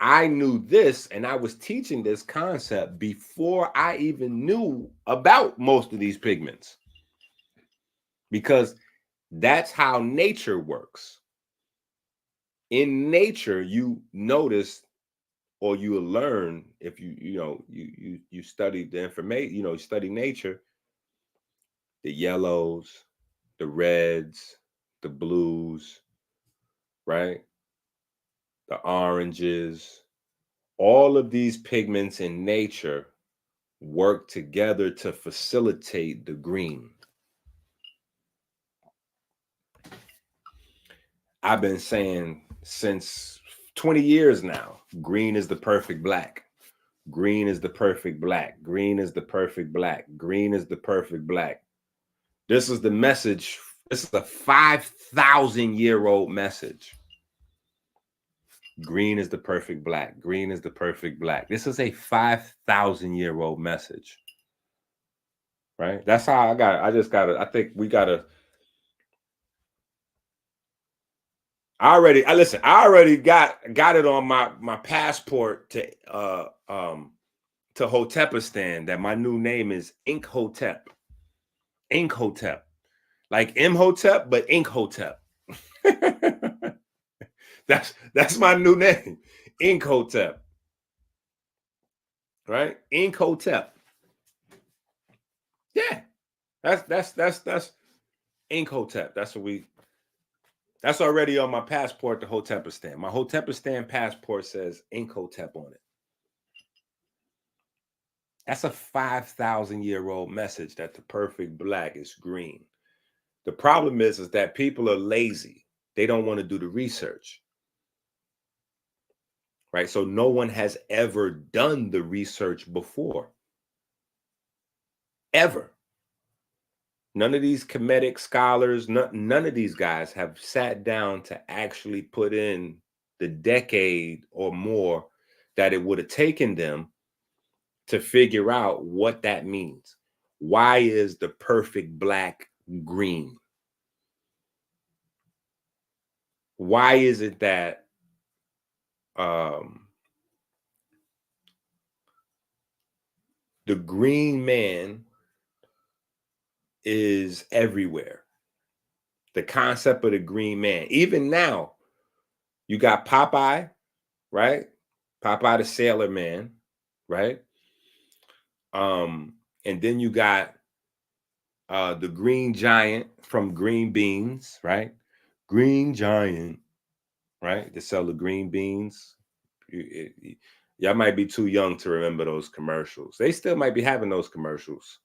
I knew this, and I was teaching this concept before I even knew about most of these pigments, because that's how nature works. In nature, you notice, or you will learn, if you study the information, you study nature, the yellows, the reds, the blues, right? The oranges, all of these pigments in nature work together to facilitate the green. I've been saying since 20 years now, green is the perfect black. Green is the perfect black. Green is the perfect black. Green is the perfect black. This is the message. This is a 5,000-year-old message. Green is the perfect black. Green is the perfect black. This is a 5,000-year-old message. Right? That's how I think we got to. I already got it on my passport to Hotepistan, that my new name is Inkhotep. Inkhotep. Like Imhotep, but Inkhotep. That's my new name. Inkhotep. Right? Inkhotep. Yeah. That's Inkhotep. That's already on my passport to Hotepistan. My Hotepistan passport says Inkhotep on it. That's a 5,000-year-old message that the perfect black is green. The problem is that people are lazy. They don't want to do the research. Right? So no one has ever done the research before. Ever. None of these Kemetic scholars, none of these guys have sat down to actually put in the decade or more that it would have taken them to figure out what that means. Why is the perfect black green? Why is it that the green man is everywhere. The concept of the green man. Even now, you got Popeye, right? Popeye the Sailor Man, right? And then you got the Green Giant from Green Beans, right? Green Giant, right? To sell the green beans. Y'all might be too young to remember those commercials. They still might be having those commercials,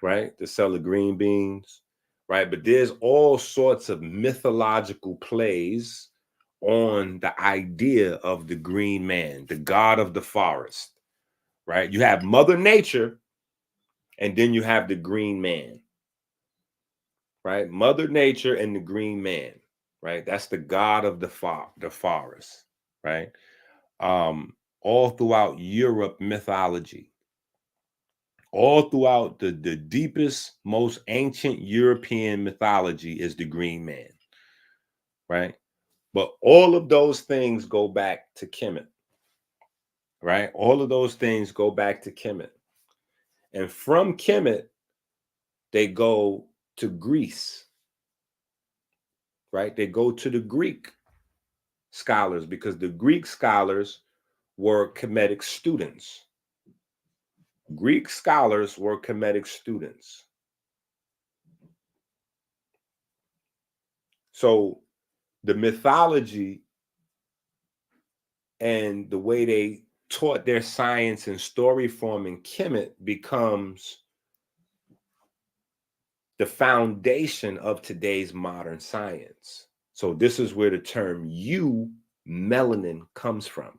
right? To sell the green beans, right? But there's all sorts of mythological plays on the idea of the green man, the god of the forest, right? You have Mother Nature, and then you have the green man, right? Mother Nature and the green man, right? That's the god of the forest, right? All throughout Europe mythology, all throughout the deepest, most ancient European mythology is the green man, right? But all of those things go back to Kemet, right? All of those things go back to Kemet. And from Kemet, they go to Greece, right? They go to the Greek scholars because the Greek scholars were Kemetic students. Greek scholars were Kemetic students. So the mythology and the way they taught their science and story form in Kemet becomes the foundation of today's modern science. So this is where the term melanin comes from,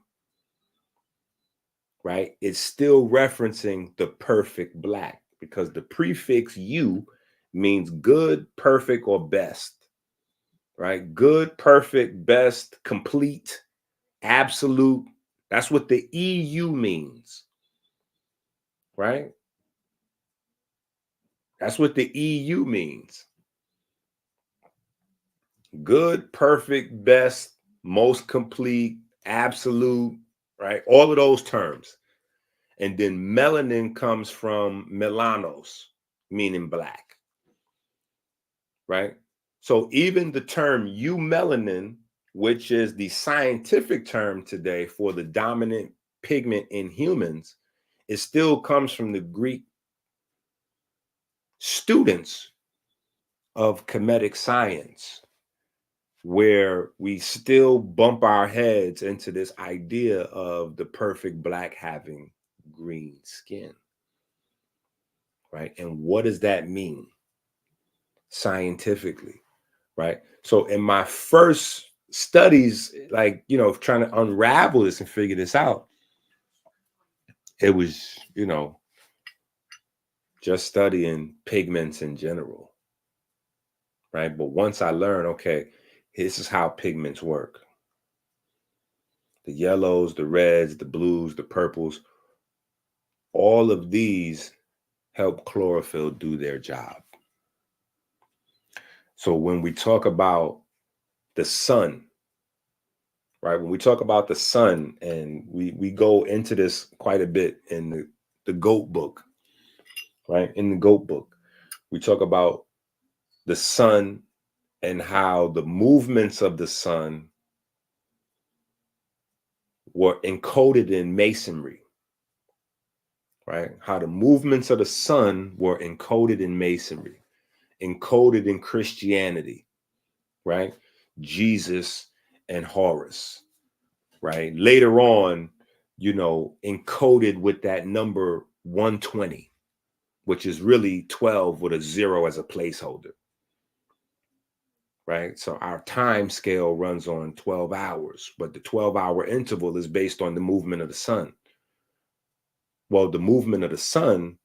right? It's still referencing the perfect black because the prefix U means good, perfect, or best, right? Good, perfect, best, complete, absolute. That's what the EU means, right? That's what the EU means. Good, perfect, best, most complete, absolute, right? All of those terms. And then melanin comes from melanos, meaning black, right? So even the term eumelanin, which is the scientific term today for the dominant pigment in humans, it still comes from the Greek students of Kemetic science, where we still bump our heads into this idea of the perfect black having green skin, right? And what does that mean scientifically, right? So in my first studies, like, trying to unravel this and figure this out, it was, just studying pigments in general, right? But once I learned, okay, this is how pigments work. The yellows, the reds, the blues, the purples, all of these help chlorophyll do their job. So when we talk about the sun, right? When we talk about the sun, and we go into this quite a bit in the GOAT book, right? In the GOAT book, we talk about the sun and how the movements of the sun were encoded in masonry, right? How the movements of the sun were encoded in masonry, encoded in Christianity, right? Jesus and Horus, right? Later on, encoded with that number 120, which is really 12 with a 0 as a placeholder, right? So our time scale runs on 12 hours, but the 12-hour interval is based on the movement of the sun. Well, the movement of the sun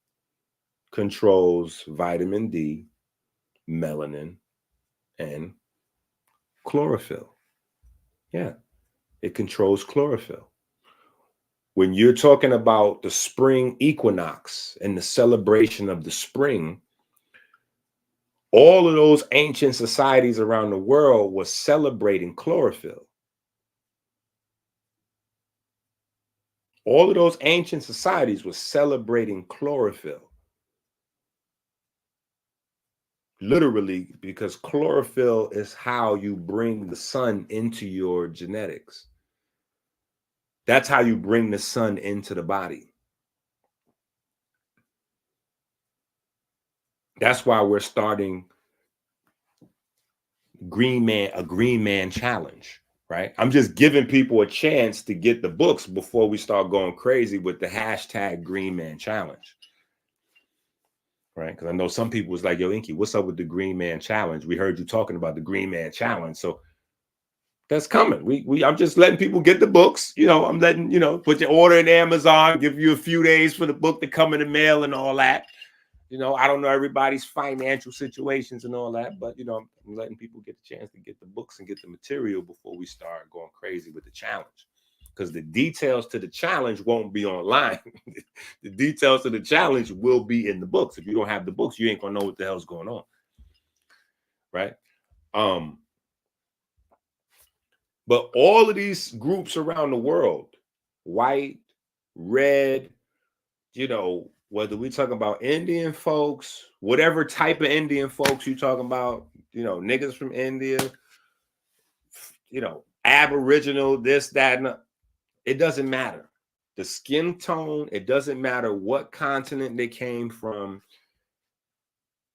controls vitamin D, melanin, and chlorophyll. Yeah, it controls chlorophyll. When you're talking about the spring equinox and the celebration of the spring, all of those ancient societies around the world were celebrating chlorophyll. All of those ancient societies were celebrating chlorophyll. Literally, because chlorophyll is how you bring the sun into your genetics. That's how you bring the sun into the body. That's why we're starting a Green Man challenge, right? I'm just giving people a chance to get the books before we start going crazy with the hashtag Green Man challenge. Right? Because I know some people was like, yo, Inky, what's up with the Green Man challenge? We heard you talking about the Green Man challenge. So that's coming. I'm just letting people get the books. I'm letting, put your order in Amazon, give you a few days for the book to come in the mail and all that. I don't know everybody's financial situations and all that, but I'm letting people get the chance to get the books and get the material before we start going crazy with the challenge. Because the details to the challenge won't be online. The details to the challenge will be in the books. If you don't have the books, you ain't gonna know what the hell's going on. Right? But all of these groups around the world, white, red, whether we talk about Indian folks, whatever type of Indian folks you talking about, niggas from India, Aboriginal, this, that, and it doesn't matter. The skin tone, it doesn't matter what continent they came from.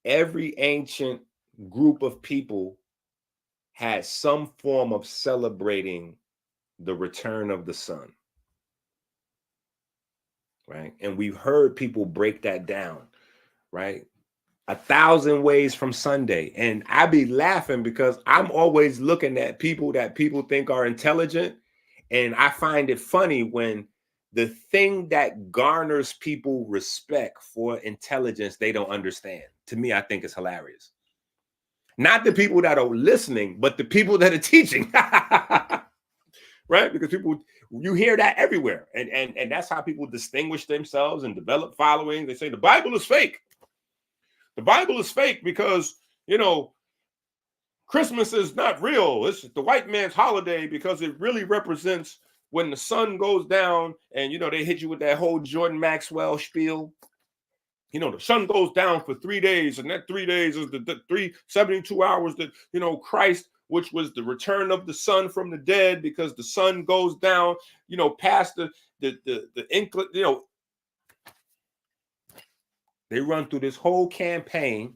Every ancient group of people had some form of celebrating the return of the sun. Right? And we've heard people break that down, right? 1,000 ways from Sunday. And I be laughing because I'm always looking at people that people think are intelligent. And I find it funny when the thing that garners people respect for intelligence, they don't understand. To me, I think it's hilarious. Not the people that are listening, but the people that are teaching. Right? Because you hear that everywhere. And that's how people distinguish themselves and develop following. They say the Bible is fake. The Bible is fake because, Christmas is not real. It's the white man's holiday because it really represents when the sun goes down and, they hit you with that whole Jordan Maxwell spiel. The sun goes down for 3 days and that 3 days is the 372 hours that, Christ, which was the return of the sun from the dead because the sun goes down, past the they run through this whole campaign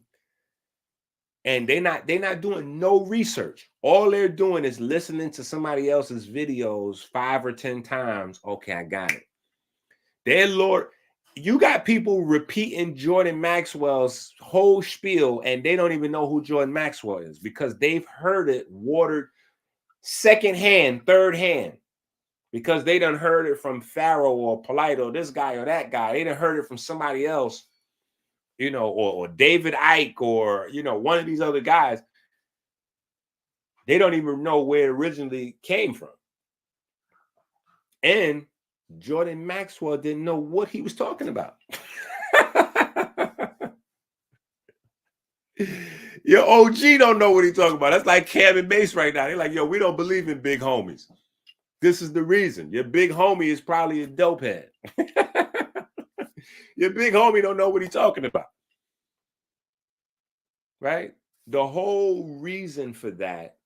and they're not doing no research. All they're doing is listening to somebody else's videos 5 or 10 times. Okay, I got it. Lord, you got people repeating Jordan Maxwell's whole spiel and they don't even know who Jordan Maxwell is because they've heard it watered secondhand, third hand, because they done heard it from Pharaoh or Polite or this guy or that guy. They done heard it from somebody else. Or David Icke or, one of these other guys. They don't even know where it originally came from. And Jordan Maxwell didn't know what he was talking about. Your OG don't know what he's talking about. That's like Cam and Bass right now. They're like, yo, we don't believe in big homies. This is the reason. Your big homie is probably a dope head. Your big homie don't know what he's talking about. Right? The whole reason for that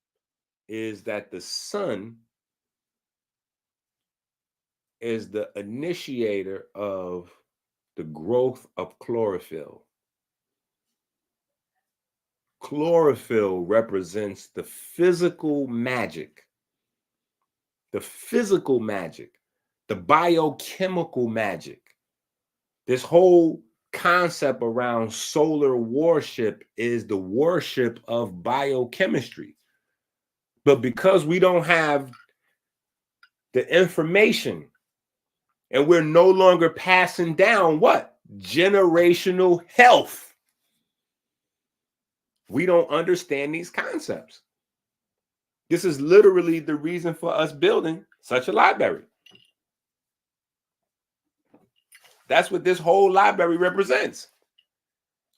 is that the sun is the initiator of the growth of chlorophyll. Chlorophyll represents the physical magic, the biochemical magic. This whole concept around solar worship is the worship of biochemistry. But because we don't have the information and we're no longer passing down what? Generational health. We don't understand these concepts. This is literally the reason for us building such a library. That's what this whole library represents.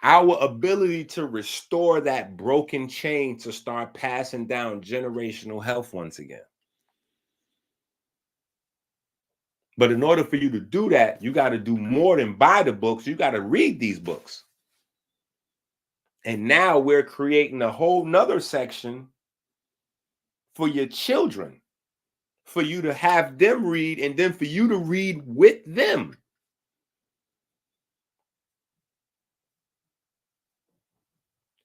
Our ability to restore that broken chain to start passing down generational health once again. But in order for you to do that, you got to do more than buy the books. You got to read these books. And now we're creating a whole nother section for your children, for you to have them read, and then for you to read with them.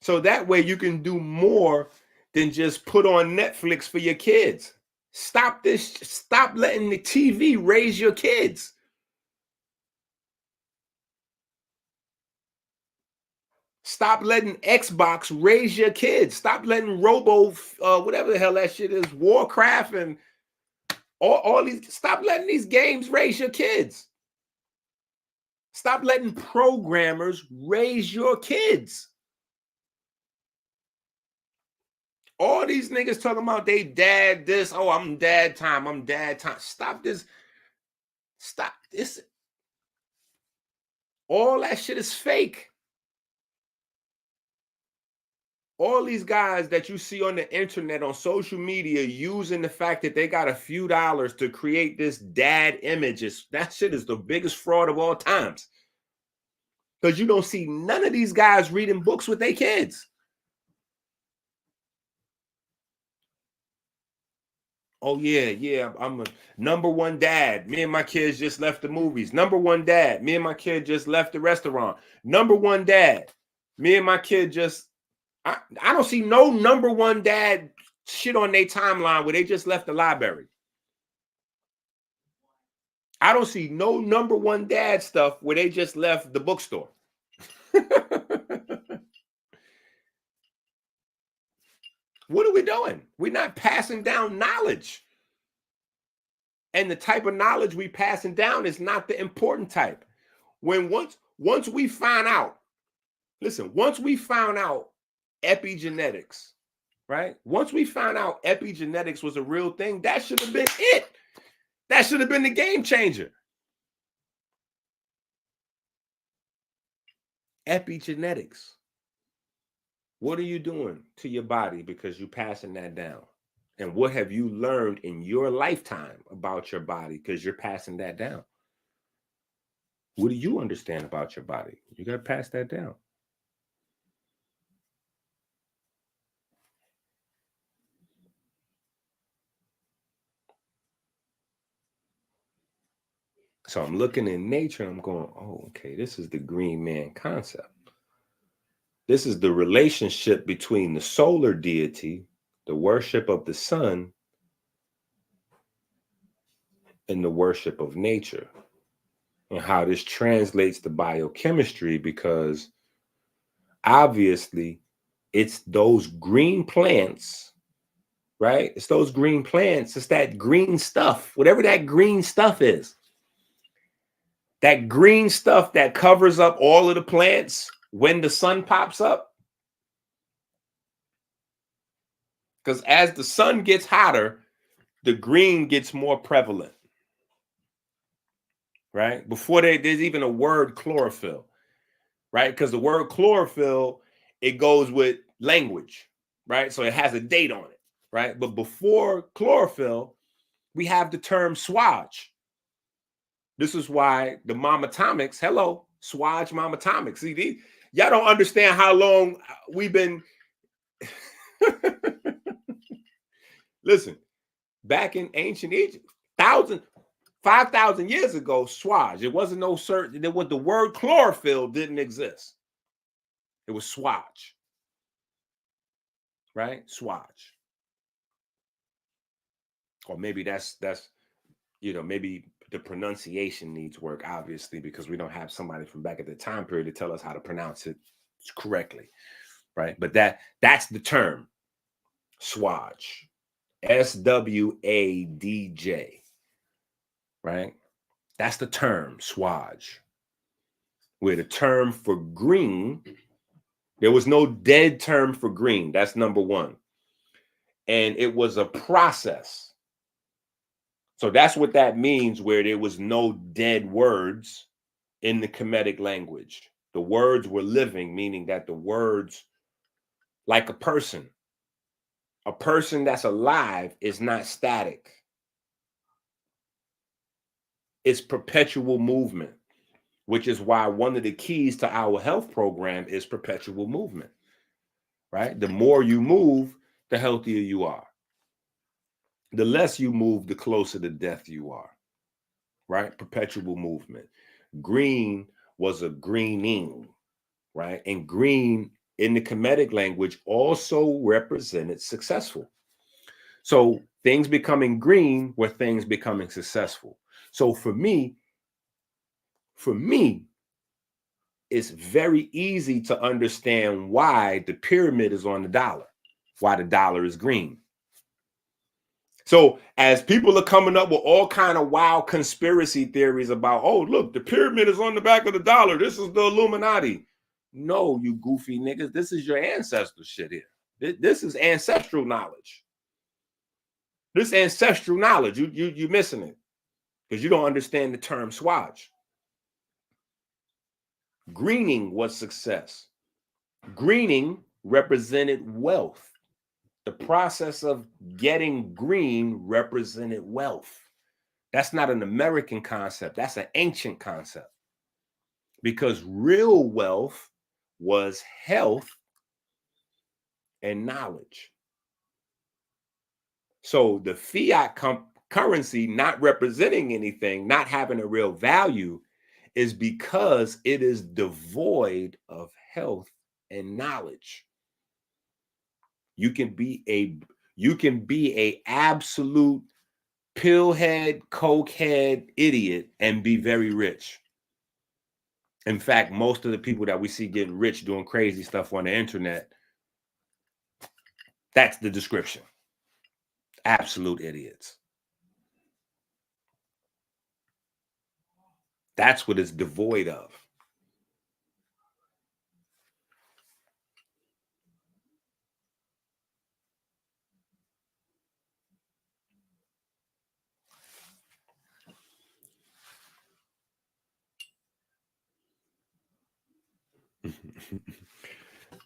So that way you can do more than just put on Netflix for your kids. Stop this. Stop letting the TV raise your kids. Stop letting Xbox raise your kids. Stop letting whatever the hell that shit is, Warcraft and all these. Stop letting these games raise your kids. Stop letting programmers raise your kids. All these niggas talking about they dad this. Oh, I'm dad time. I'm dad time. Stop this. Stop this. All that shit is fake. All these guys that you see on the internet, on social media, using the fact that they got a few dollars to create this dad images, that shit is the biggest fraud of all times. Because you don't see none of these guys reading books with their kids. Oh, yeah, I'm a number one dad. Me and my kids just left the movies. Number one dad. Me and my kid just left the restaurant. Number one dad. Me and my kid just... I don't see no number one dad shit on their timeline where they just left the library. I don't see no number one dad stuff where they just left the bookstore. What are we doing? We're not passing down knowledge. And the type of knowledge we passing down is not the important type. When once we find out, listen, once we found out epigenetics, right? Once we found out epigenetics was a real thing, that should have been it. That should have been the game changer. Epigenetics. What are you doing to your body because you're passing that down? And what have you learned in your lifetime about your body because you're passing that down? What do you understand about your body? You got to pass that down. So I'm looking in nature and I'm going, oh, okay, this is the green man concept. This is the relationship between the solar deity, the worship of the sun, and the worship of nature, and how this translates to biochemistry, because obviously it's those green plants, right? It's those green plants. It's that green stuff, whatever that green stuff is. That green stuff that covers up all of the plants when the sun pops up. Because as the sun gets hotter, the green gets more prevalent, right? Before there's even a word chlorophyll, right? Because the word chlorophyll, it goes with language, right? So it has a date on it, right? But before chlorophyll, we have the term swage. This is why the mamatomics, hello, swage mamatomics. See, y'all don't understand how long we've been... Listen, back in ancient Egypt, 5,000 years ago, swage. It wasn't no certain. There was the word chlorophyll didn't exist. It was swage, right? Swage. Or maybe that's maybe the pronunciation needs work, obviously, because we don't have somebody from back at the time period to tell us how to pronounce it correctly, right? But that's the term, swage. SWADJ, right? That's the term, swage. Where the term for green, there was no dead term for green. That's number one. And it was a process. So that's what that means, where there was no dead words in the Kemetic language. The words were living, meaning that the words, like a person that's alive is not static. It's perpetual movement, which is why one of the keys to our health program is perpetual movement, right? The more you move, the healthier you are. The less you move, the closer to death you are, right? Perpetual movement. Green was a greening, right? And green in the Kemetic language also represented successful. So things becoming green were things becoming successful. So for me, it's very easy to understand why the pyramid is on the dollar, why the dollar is green. So as people are coming up with all kind of wild conspiracy theories about, oh, look, the pyramid is on the back of the dollar. This is the Illuminati. No, you goofy niggas. This is your ancestral shit here. This is ancestral knowledge. This ancestral knowledge, you're missing it because you don't understand the term swatch. Greening was success. Greening represented wealth. The process of getting green represented wealth. That's not an American concept. That's an ancient concept. Because real wealth was health and knowledge. So the fiat currency not representing anything, not having a real value, is because it is devoid of health and knowledge. You can be a absolute pillhead, cokehead idiot and be very rich. In fact, most of the people that we see getting rich doing crazy stuff on the internet, that's the description. Absolute idiots. That's what it's devoid of.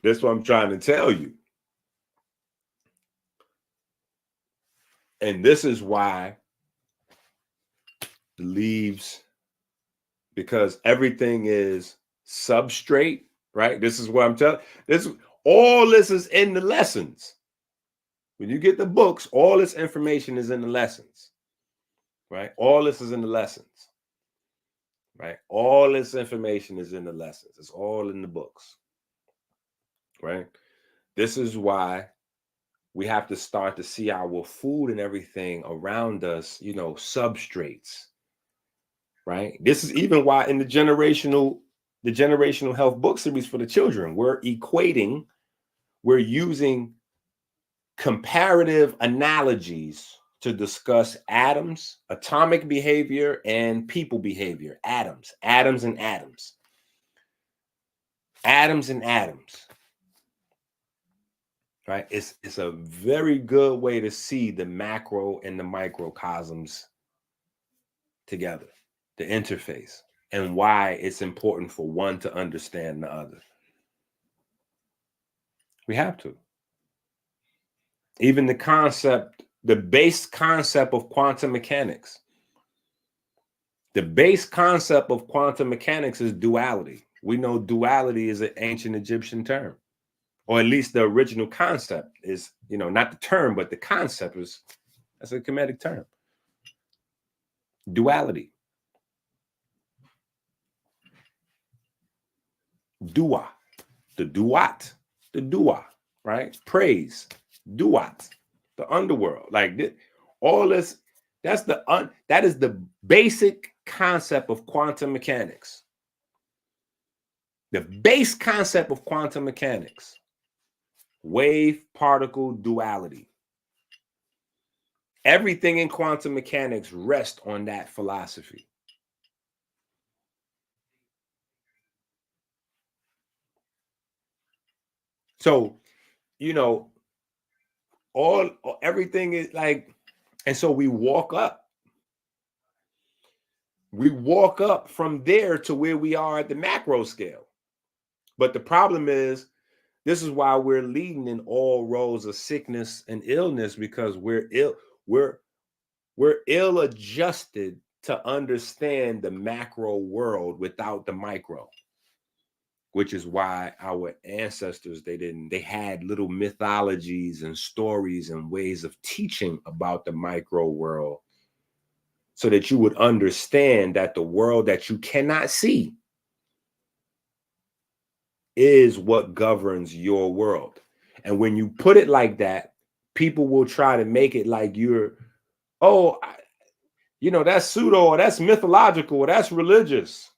That's what I'm trying to tell you. And this is why the leaves, because everything is substrate, right? This is what I'm telling you. All this is in the lessons. When you get the books, all this information is in the lessons, right? All this is in the lessons, right? All this information is in the lessons. It's all in the books, right? This is why we have to start to see our food and everything around us, substrates, right? This is even why in the generational health book series for the children, we're using comparative analogies to discuss atoms, atomic behavior, and people behavior. Atoms and atoms. Atoms and atoms. Right? It's a very good way to see the macro and the microcosms together, the interface, and why it's important for one to understand the other. We have to. Even the base concept of quantum mechanics. The base concept of quantum mechanics is duality. We know duality is an ancient Egyptian term, or at least the original concept is, not the term, but the concept that's a Kemetic term. Duality. Dua. The duat. The dua, right? Praise. Duat. The underworld. Like this, all this, that is the basic concept of quantum mechanics. The base concept of quantum mechanics. Wave particle duality. Everything in quantum mechanics rests on that philosophy. So, everything is like, and so we walk up. We walk up from there to where we are at the macro scale. But the problem is, this is why we're leading in all roles of sickness and illness, because we're ill adjusted to understand the macro world without the micro, which is why our ancestors, they had little mythologies and stories and ways of teaching about the micro world so that you would understand that the world that you cannot see is what governs your world. And when you put it like that, people will try to make it like you're, oh, that's pseudo, or that's mythological, or that's religious.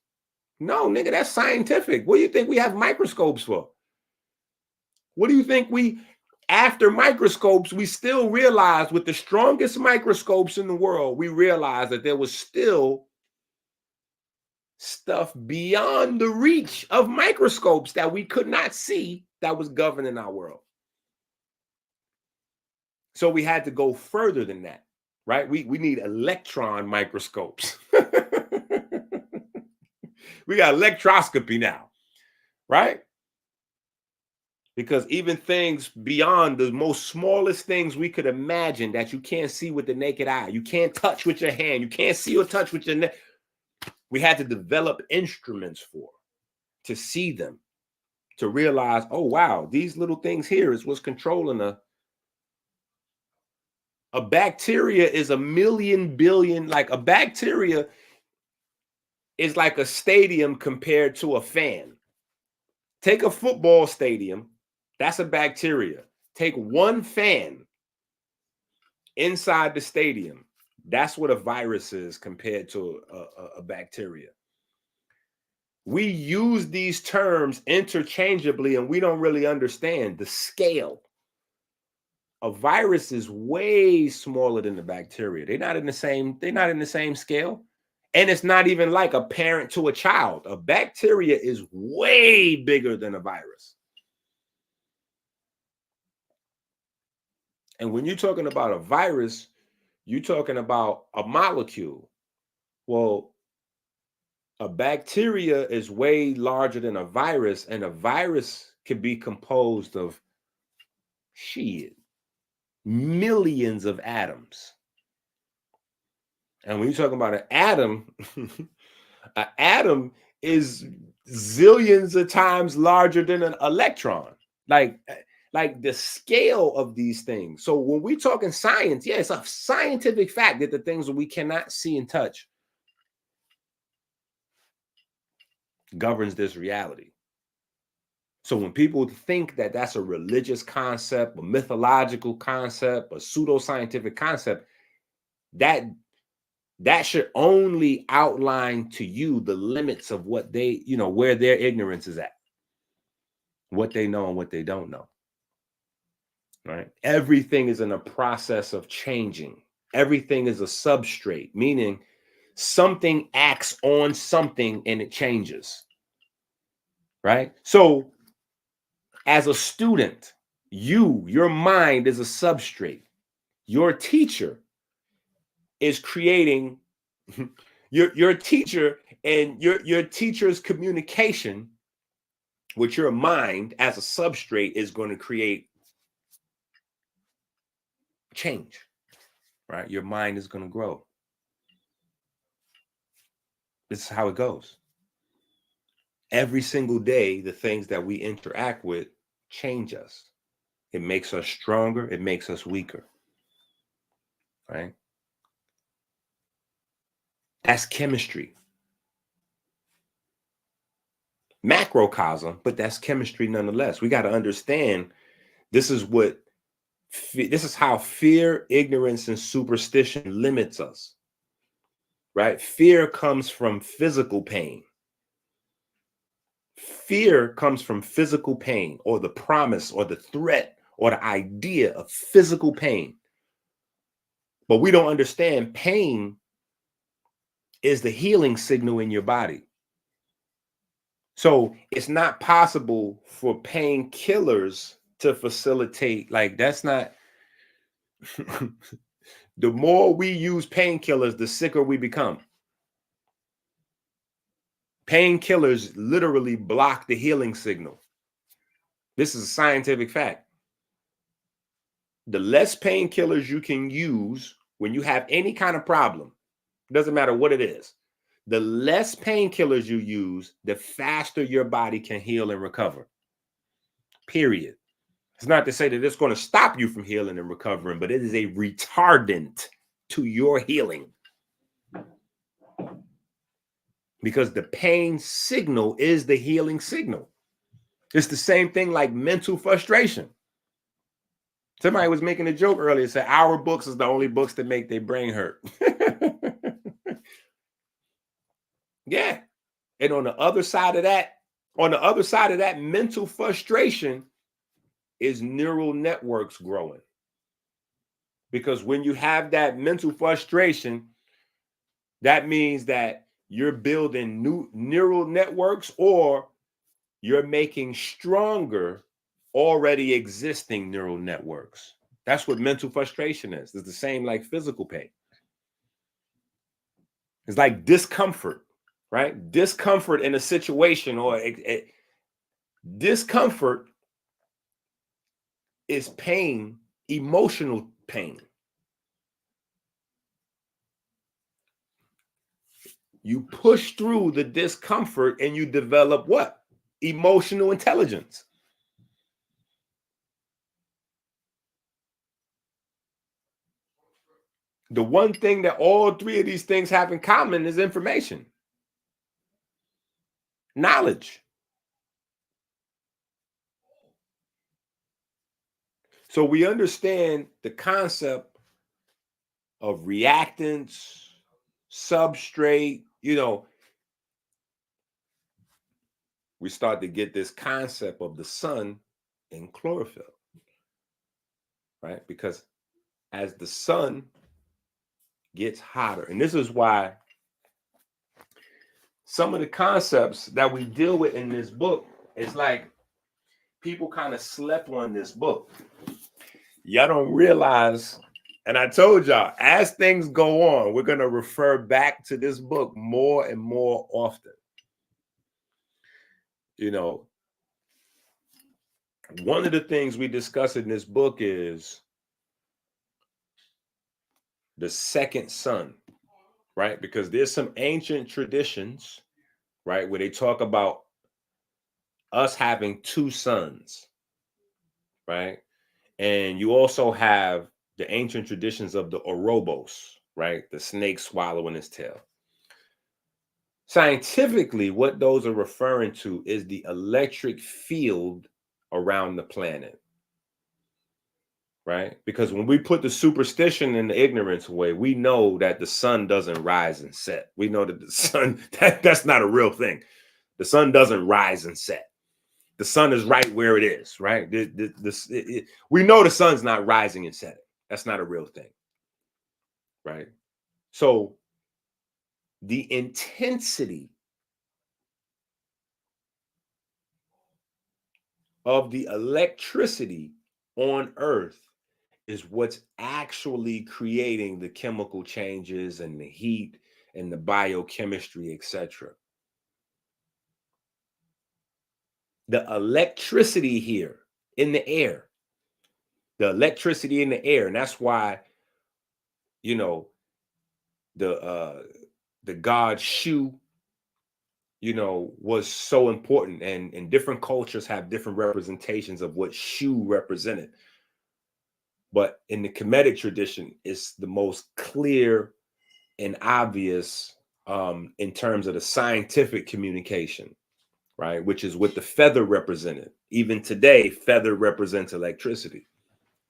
No, nigga, that's scientific. What do you think we have microscopes for? What do you think after microscopes, we still realized with the strongest microscopes in the world, we realized that there was still stuff beyond the reach of microscopes that we could not see that was governing our world. So we had to go further than that, right? We need electron microscopes. We got electroscopy now, right? Because even things beyond the most smallest things we could imagine that you can't see with the naked eye, you can't touch with your hand, you can't see or touch with your neck, we had to develop instruments to see them, to realize, oh, wow, these little things here is what's controlling a bacteria is a million billion, like a bacteria is like a stadium compared to a fan. Take a football stadium, that's a bacteria. Take one fan inside the stadium, that's what a virus is compared to a bacteria. We use these terms interchangeably and we don't really understand the scale. A virus is way smaller than the bacteria. They're not in the same scale. And it's not even like a parent to a child. A bacteria is way bigger than a virus. And when you're talking about a virus, you're talking about a molecule. Well, a bacteria is way larger than a virus, and a virus can be composed of millions of atoms. And when you're talking about an atom is zillions of times larger than an electron. Like the scale of these things. So when we're talking science, yeah, it's a scientific fact that the things that we cannot see and touch governs this reality. So when people think that that's a religious concept, a mythological concept, a pseudoscientific concept, that should only outline to you the limits of what they, where their ignorance is at, what they know and what they don't know. Right? Everything is in a process of changing. Everything is a substrate, meaning something acts on something and it changes. Right? So as a student, your mind is a substrate. Your teacher is creating your teacher, and your teacher's communication with your mind as a substrate is going to create change, right? Your mind is going to grow. This is how it goes. Every single day, the things that we interact with change us. It makes us stronger. It makes us weaker, right? That's chemistry. Macrocosm, but that's chemistry nonetheless. We got to understand this is how fear, ignorance, and superstition limits us, right? Fear comes from physical pain. Fear comes from physical pain, or the promise or the threat or the idea of physical pain. But we don't understand pain is the healing signal in your body. So it's not possible for painkillers to facilitate, like that's not, the more we use painkillers, the sicker we become. Painkillers literally block the healing signal. This is a scientific fact. The less painkillers you can use when you have any kind of problem, It doesn't matter what it is. The less painkillers you use, the faster your body can heal and recover. Period. It's not to say that it's going to stop you from healing and recovering, but it is a retardant to your healing. Because the pain signal is the healing signal. It's the same thing like mental frustration. Somebody was making a joke earlier, said our books is the only books that make their brain hurt. Yeah. And on the other side of that mental frustration is neural networks growing. Because when you have that mental frustration, that means that you're building new neural networks, or you're making stronger already existing neural networks. That's what mental frustration is. It's the same like physical pain. It's like discomfort, right? Discomfort in a situation, or discomfort is pain, emotional pain. You push through the discomfort and you develop what? Emotional intelligence. The one thing that all three of these things have in common is information, knowledge. So we understand the concept of reactants, substrate, we start to get this concept of the sun and chlorophyll, right? Because as the sun gets hotter, and this is why some of the concepts that we deal with in this book, it's like people kind of slept on this book. Y'all don't realize, and I told y'all, as things go on, we're going to refer back to this book more and more often. One of the things we discuss in this book is the second sun, right? Because there's some ancient traditions, right, where they talk about us having two suns, right? And you also have the ancient traditions of the Ouroboros, right? The snake swallowing its tail. Scientifically, what those are referring to is the electric field around the planet, right? Because when we put the superstition and the ignorance away, we know that the sun doesn't rise and set. We know that the sun, that's not a real thing. The sun doesn't rise and set. The sun is right where it is, right? We know the sun's not rising and setting. That's not a real thing, right? So the intensity of the electricity on Earth is what's actually creating the chemical changes and the heat and the biochemistry, etc. The electricity here in the air, and that's why, the god Shu, was so important, and different cultures have different representations of what Shu represented. But in the Kemetic tradition, it's the most clear and obvious in terms of the scientific communication, right? Which is what the feather represented. Even today, feather represents electricity,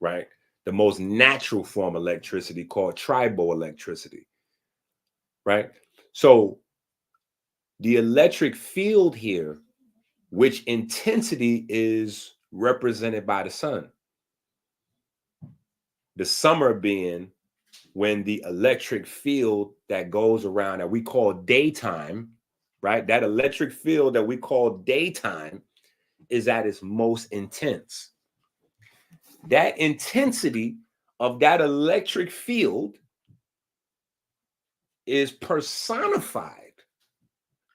right? The most natural form of electricity called triboelectricity, right? So the electric field here, which intensity is represented by the sun. The summer being when the electric field that goes around that we call daytime, right? That electric field that we call daytime is at its most intense. That intensity of that electric field is personified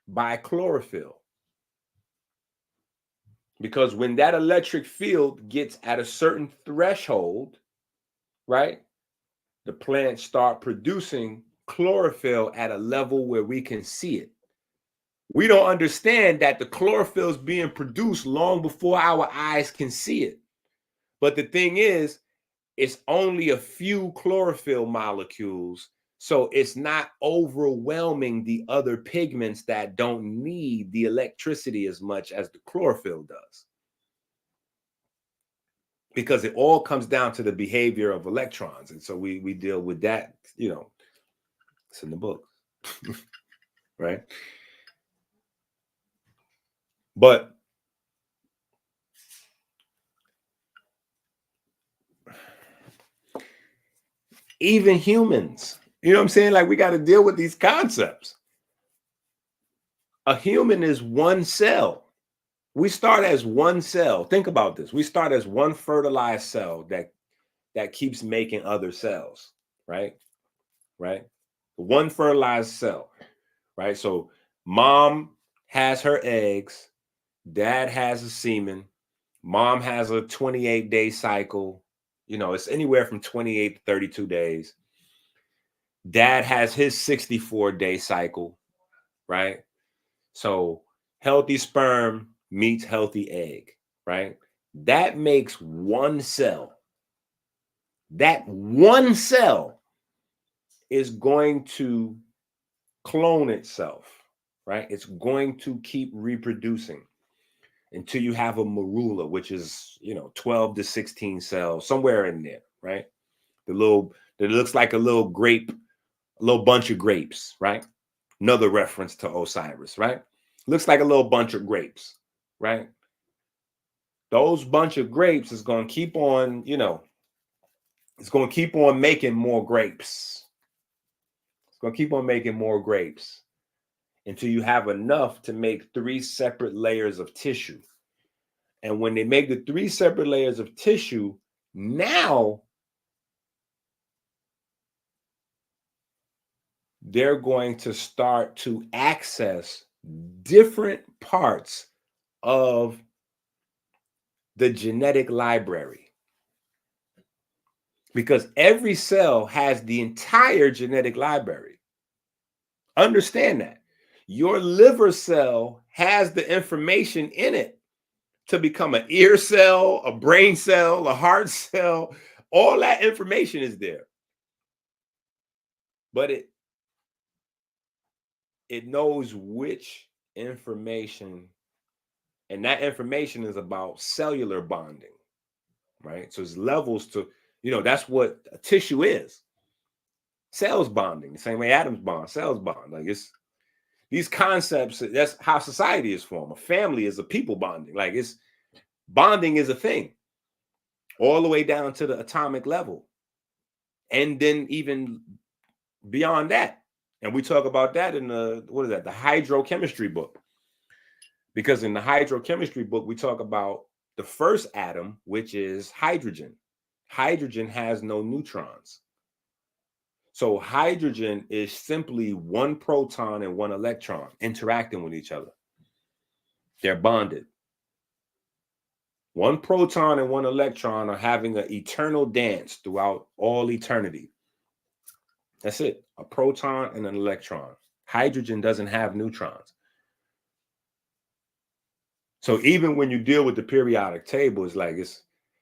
by chlorophyll. Because when that electric field gets at a certain threshold, right, the plants start producing chlorophyll at a level where we can see it. We don't understand that the chlorophyll is being produced long before our eyes can see it. But the thing is, it's only a few chlorophyll molecules, so it's not overwhelming the other pigments that don't need the electricity as much as the chlorophyll does. Because it all comes down to the behavior of electrons. And so we deal with that, it's in the book, right? But even humans, you know what I'm saying? Like, we got to deal with these concepts. A human is one cell. We start as one cell. Think about this. We start as one fertilized cell that keeps making other cells, right? Right? One fertilized cell, right? So mom has her eggs, dad has a semen, mom has a 28-day cycle. It's anywhere from 28 to 32 days. Dad has his 64-day cycle, right? So healthy sperm meets healthy egg, right? That makes one cell. That one cell is going to clone itself, right? It's going to keep reproducing until you have a marula, which is, 12 to 16 cells, somewhere in there, right? That looks like a little grape, a little bunch of grapes, right? Another reference to Osiris, right? Looks like a little bunch of grapes, right? Those bunch of grapes is going to keep on, it's going to keep on making more grapes. It's going to keep on making more grapes until you have enough to make 3 separate layers of tissue. And when they make the 3 separate layers of tissue, now they're going to start to access different parts of the genetic library. Because every cell has the entire genetic library. Understand that. Your liver cell has the information in it to become an ear cell, a brain cell, a heart cell. All that information is there. But it knows which information, and that information is about cellular bonding, right? So it's levels to, that's what a tissue is. Cells bonding, the same way atoms bond, cells bond. Like, it's these concepts, that's how society is formed. A family is a people bonding. Like, it's bonding is a thing all the way down to the atomic level. And then even beyond that. And we talk about that in the hydrochemistry book. Because in the hydrochemistry book, we talk about the first atom, which is hydrogen. Hydrogen has no neutrons. So hydrogen is simply one proton and one electron interacting with each other. They're bonded. One proton and one electron are having an eternal dance throughout all eternity. That's it. A proton and an electron. Hydrogen doesn't have neutrons. So even when you deal with the periodic table, it's like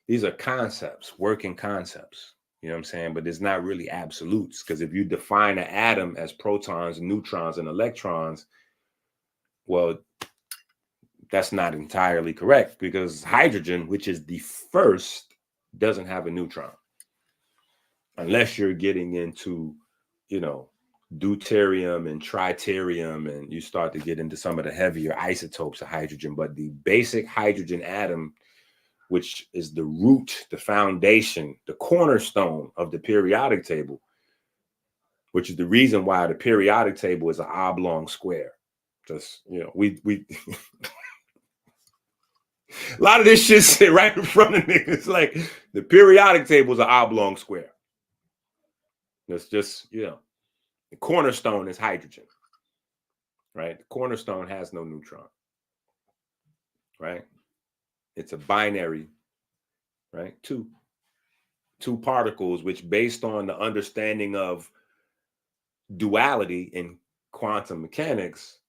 these are concepts, working concepts. You know what I'm saying? But it's not really absolutes, because if you define an atom as protons, neutrons, and electrons, well, that's not entirely correct, because hydrogen, which is the first, doesn't have a neutron. Unless you're getting into, deuterium and tritium, and you start to get into some of the heavier isotopes of hydrogen. But the basic hydrogen atom, which is the root, the foundation, the cornerstone of the periodic table, which is the reason why the periodic table is an oblong square. Just, we a lot of this shit sit right in front of niggas. It's like the periodic table is an oblong square. It's just, the cornerstone is hydrogen, right? The cornerstone has no neutron, right? It's a binary, right? Two particles, which, based on the understanding of duality in quantum mechanics,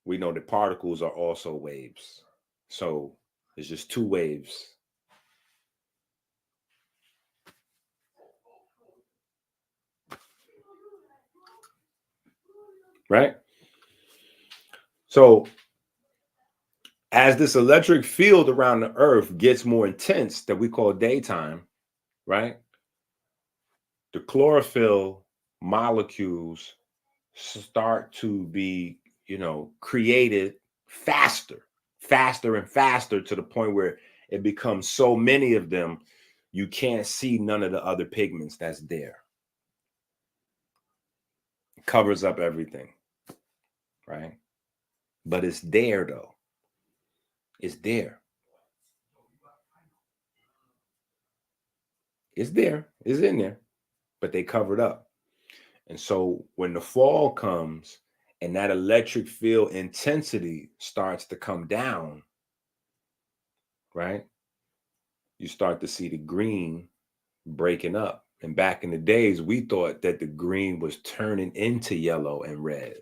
we know that particles are also waves. So it's just two waves. Right? So as this electric field around the earth gets more intense, that we call daytime, right? The chlorophyll molecules start to be, created faster and faster, to the point where it becomes so many of them, you can't see none of the other pigments that's there. It covers up everything, right? But it's there though. It's there. It's there. It's in there. But they covered up. And so when the fall comes and that electric field intensity starts to come down, right? You start to see the green breaking up. And back in the days, we thought that the green was turning into yellow and red,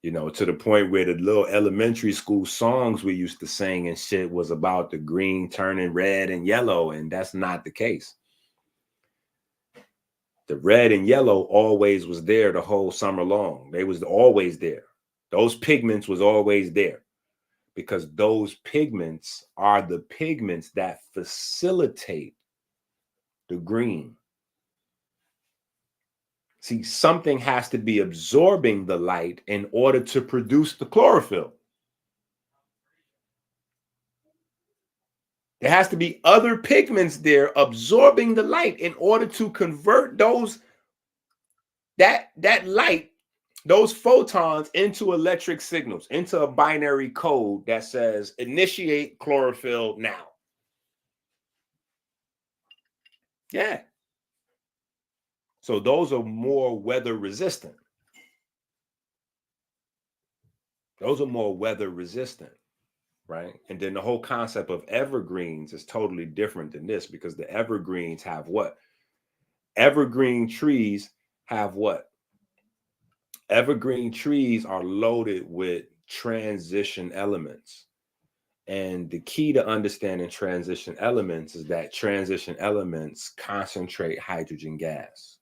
to the point where the little elementary school songs we used to sing and shit was about the green turning red and yellow. And that's not the case. The red and yellow always was there the whole summer long. They was always there. Those pigments was always there, because those pigments are the pigments that facilitate the green. See, something has to be absorbing the light in order to produce the chlorophyll. There has to be other pigments there absorbing the light in order to convert that light, those photons, into electric signals, into a binary code that says initiate chlorophyll now. Yeah. So those are more weather resistant. Those are more weather resistant, right? And then the whole concept of evergreens is totally different than this, because the evergreens have what? Evergreen trees have what? Evergreen trees are loaded with transition elements. And the key to understanding transition elements is that transition elements concentrate hydrogen gas.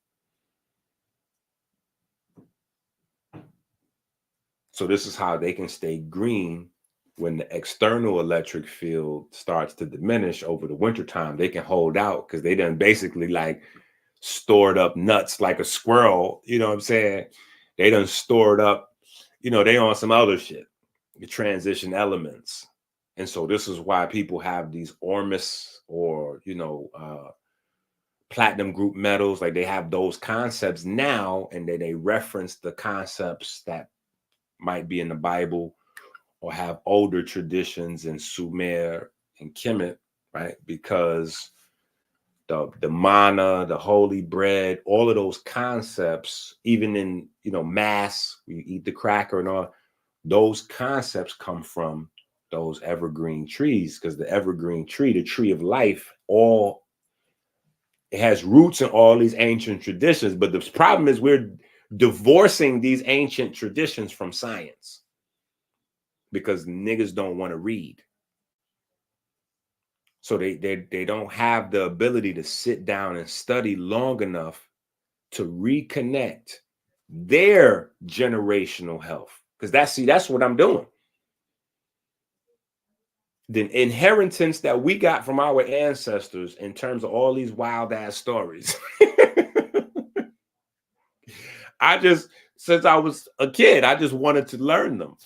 So this is how they can stay green when the external electric field starts to diminish over the wintertime. They can hold out because they done basically like stored up nuts like a squirrel. You know what I'm saying? They done stored up, they on some other shit, the transition elements. And so this is why people have these Ormus or, platinum group metals. Like they have those concepts now, and then they reference the concepts that might be in the Bible or have older traditions in Sumer and Kemet, right? Because the manna, the holy bread, all of those concepts, even in, mass, we eat the cracker and all, those concepts come from those evergreen trees, because the evergreen tree, the tree of life, it has roots in all these ancient traditions. But the problem is we're divorcing these ancient traditions from science because niggas don't want to read. So they don't have the ability to sit down and study long enough to reconnect their generational health. Because that's what I'm doing. The inheritance that we got from our ancestors in terms of all these wild ass stories. Since I was a kid, I just wanted to learn them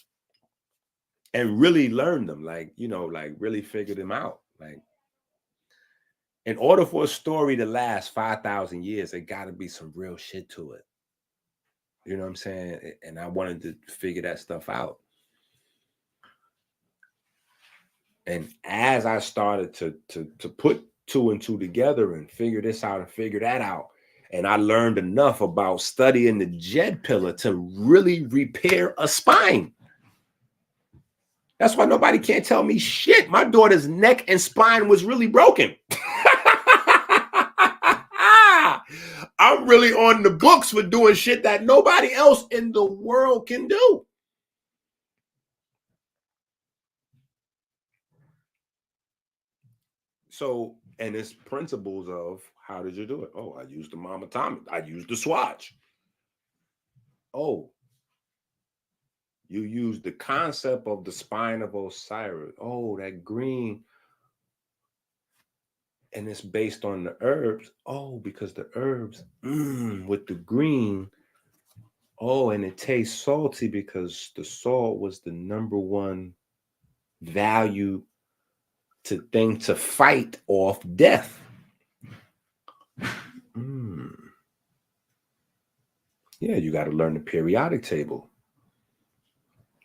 and really learn them, like really figure them out. Like, in order for a story to last 5,000 years, it got to be some real shit to it. You know what I'm saying? And I wanted to figure that stuff out. And as I started to put two and two together and figure this out and figure that out, and I learned enough about studying the Jed pillar to really repair a spine. That's why nobody can't tell me shit. My daughter's neck and spine was really broken. I'm really on the books for doing shit that nobody else in the world can do. So, and it's principles of how did you do it? Oh, I used the mama Tommy. I used the swatch. Oh, you used the concept of the spine of Osiris. Oh, that green. And it's based on the herbs. Oh, because the herbs with the green. Oh, and it tastes salty because the salt was the number one value to fight off death. Yeah, you got to learn the periodic table,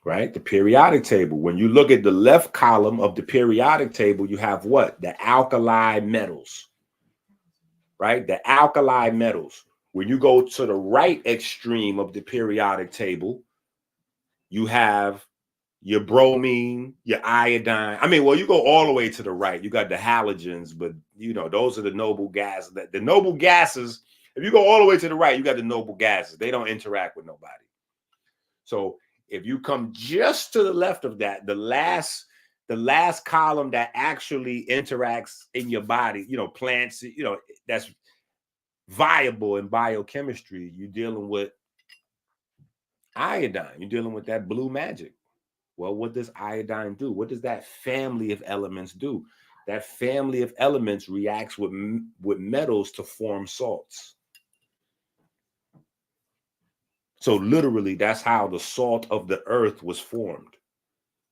right? The periodic table. When you look at the left column of the periodic table, you have what? The alkali metals, right? The alkali metals. When you go to the right extreme of the periodic table, you have your bromine, your iodine. I mean, well, you go all the way to the right. You got the halogens, but you know, those are the noble gases. The noble gases, if you go all the way to the right, you got the noble gases. They don't interact with nobody. So if you come just to the left of that, the last column that actually interacts in your body, you know, plants, you know, that's viable in biochemistry, you're dealing with iodine. You're dealing with that blue magic. Well, what does iodine do? What does that family of elements do? That family of elements reacts with metals to form salts. So literally, that's how the salt of the earth was formed.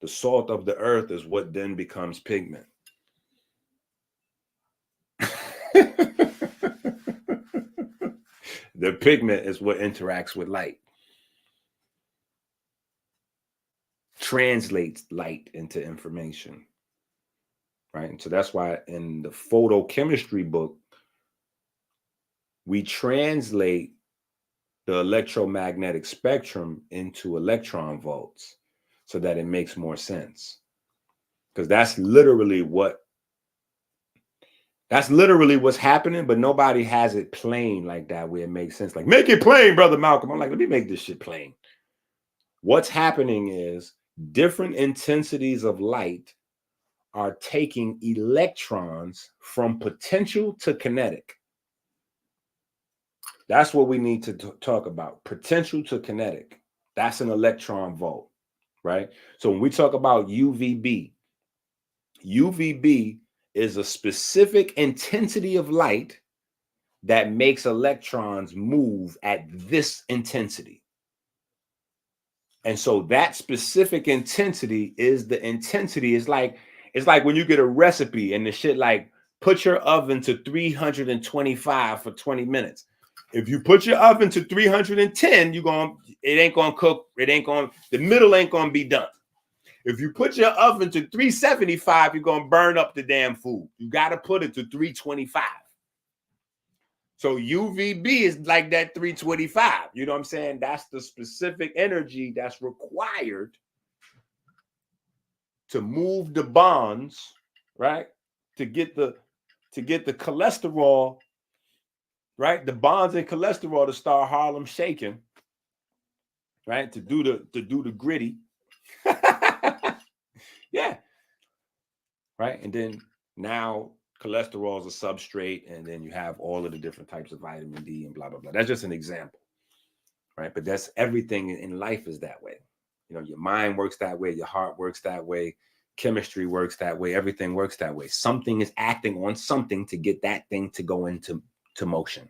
The salt of the earth is what then becomes pigment. The pigment is what interacts with light. Translates light into information, right? And so that's why in the photochemistry book, we translate the electromagnetic spectrum into electron volts so that it makes more sense. Because that's literally what's happening, but nobody has it plain like that where it makes sense. Like, make it plain, Brother Malcolm. I'm like, let me make this shit plain. What's happening is different intensities of light are taking electrons from potential to kinetic. That's what we need to talk about. Potential to kinetic. That's an electron volt, right? So when we talk about UVB, UVB is a specific intensity of light that makes electrons move at this intensity. And so that specific intensity is the intensity. It's like when you get a recipe and the shit like put your oven to 325 for 20 minutes. If you put your oven to 310, it ain't gonna cook. The middle ain't gonna be done. If you put your oven to 375, you're gonna burn up the damn food. You gotta put it to 325. So UVB is like that 325. You know what I'm saying? That's the specific energy that's required to move the bonds, right? To get the cholesterol, right? The bonds in cholesterol to start Harlem shaking, right? To do the gritty. Yeah. Right. And then now cholesterol is a substrate, and then you have all of the different types of vitamin D and blah, blah, blah. That's just an example. Right. But that's everything in life is that way. You know, your mind works that way, your heart works that way, chemistry works that way, everything works that way. Something is acting on something to get that thing to go into motion.